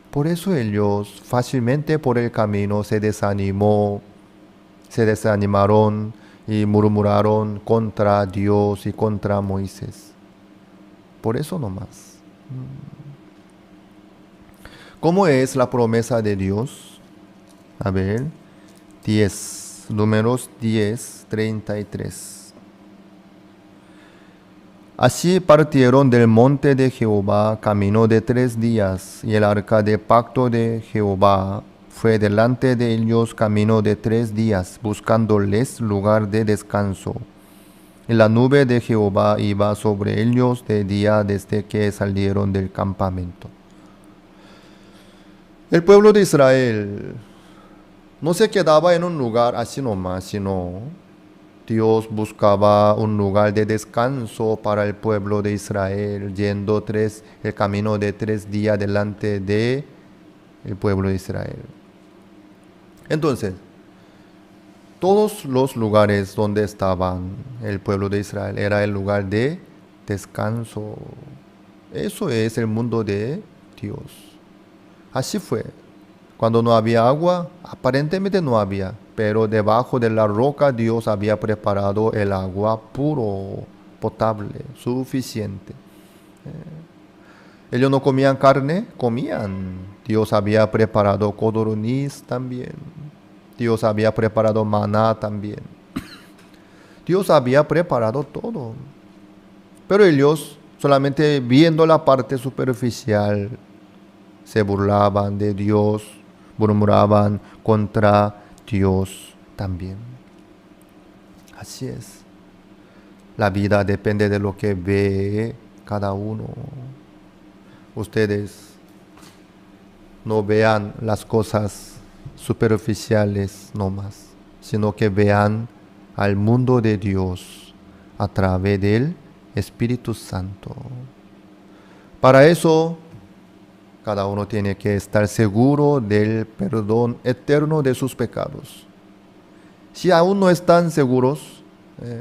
Por eso ellos fácilmente por el camino se desanimaron y murmuraron contra Dios y contra Moisés. Por eso nomás. ¿Cómo es la promesa de Dios? A ver, Números 10, 33. Así partieron del monte de Jehová camino de 3 días, y el arca de pacto de Jehová fue delante de ellos camino de 3 días, buscándoles lugar de descanso. Y la nube de Jehová iba sobre ellos de día desde que salieron del campamento. El pueblo de Israel no se quedaba en un lugar así nomás, sino Dios buscaba un lugar de descanso para el pueblo de Israel, yendo el camino de 3 días delante de el pueblo de Israel. Entonces, todos los lugares donde estaban el pueblo de Israel era el lugar de descanso. Eso es el mundo de Dios. Así fue. Cuando no había agua, aparentemente no había, pero debajo de la roca Dios había preparado el agua puro, potable, suficiente. Ellos no comían carne, comían. Dios había preparado codorniz también. Dios había preparado maná también. Dios había preparado todo. Pero ellos, solamente viendo la parte superficial, se burlaban de Dios, murmuraban contra Dios también. Así es. La vida depende de lo que ve cada uno. Ustedes no vean las cosas superficiales nomás, sino que vean al mundo de Dios a través del Espíritu Santo. Para eso, cada uno tiene que estar seguro del perdón eterno de sus pecados. Si aún no están seguros,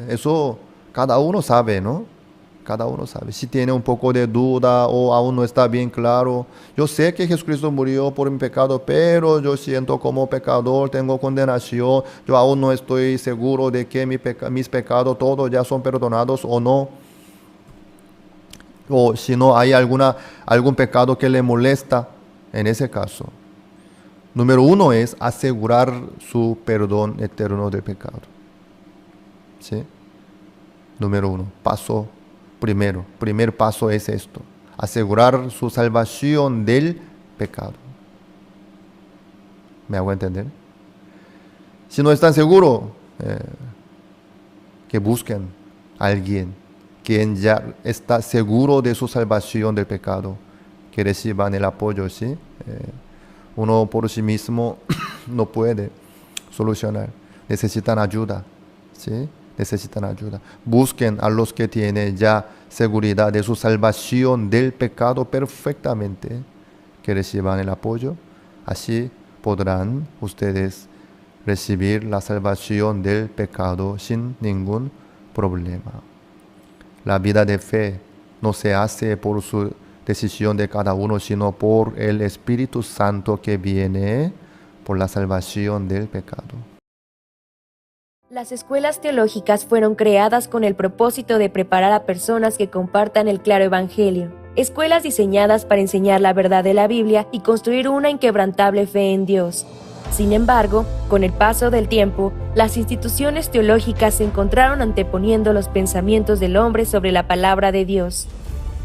eso cada uno sabe, ¿no? Cada uno sabe. Si tiene un poco de duda o aún no está bien claro, yo sé que Jesucristo murió por mi pecado, pero yo siento como pecador, tengo condenación, yo aún no estoy seguro de que mis pecados todos ya son perdonados o no. O si no hay algún pecado que le molesta, en ese caso. Número 1 es asegurar su perdón eterno de pecado. ¿Sí? Número 1, primer paso es esto, asegurar su salvación del pecado. ¿Me hago entender? Si no están seguros, que busquen a alguien quien ya está seguro de su salvación del pecado, que reciban el apoyo, ¿sí? Uno por sí mismo no puede solucionar, necesitan ayuda, ¿sí? Necesitan ayuda. Busquen a los que tienen ya seguridad de su salvación del pecado perfectamente, que reciban el apoyo. Así podrán ustedes recibir la salvación del pecado sin ningún problema. La vida de fe no se hace por su decisión de cada uno, sino por el Espíritu Santo que viene por la salvación del pecado. Las escuelas teológicas fueron creadas con el propósito de preparar a personas que compartan el claro evangelio. Escuelas diseñadas para enseñar la verdad de la Biblia y construir una inquebrantable fe en Dios. Sin embargo, con el paso del tiempo, las instituciones teológicas se encontraron anteponiendo los pensamientos del hombre sobre la palabra de Dios.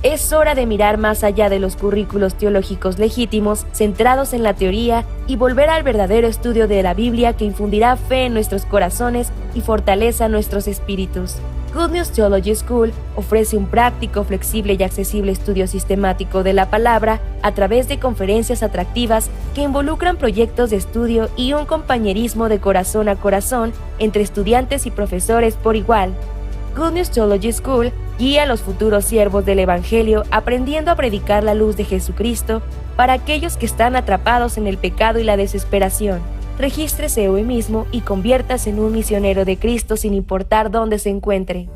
Es hora de mirar más allá de los currículos teológicos legítimos, centrados en la teoría, y volver al verdadero estudio de la Biblia que infundirá fe en nuestros corazones y fortaleza nuestros espíritus. Good News Theology School ofrece un práctico, flexible y accesible estudio sistemático de la palabra a través de conferencias atractivas que involucran proyectos de estudio y un compañerismo de corazón a corazón entre estudiantes y profesores por igual. Good News Theology School guía a los futuros siervos del Evangelio aprendiendo a predicar la luz de Jesucristo para aquellos que están atrapados en el pecado y la desesperación. Regístrese hoy mismo y conviértase en un misionero de Cristo sin importar dónde se encuentre.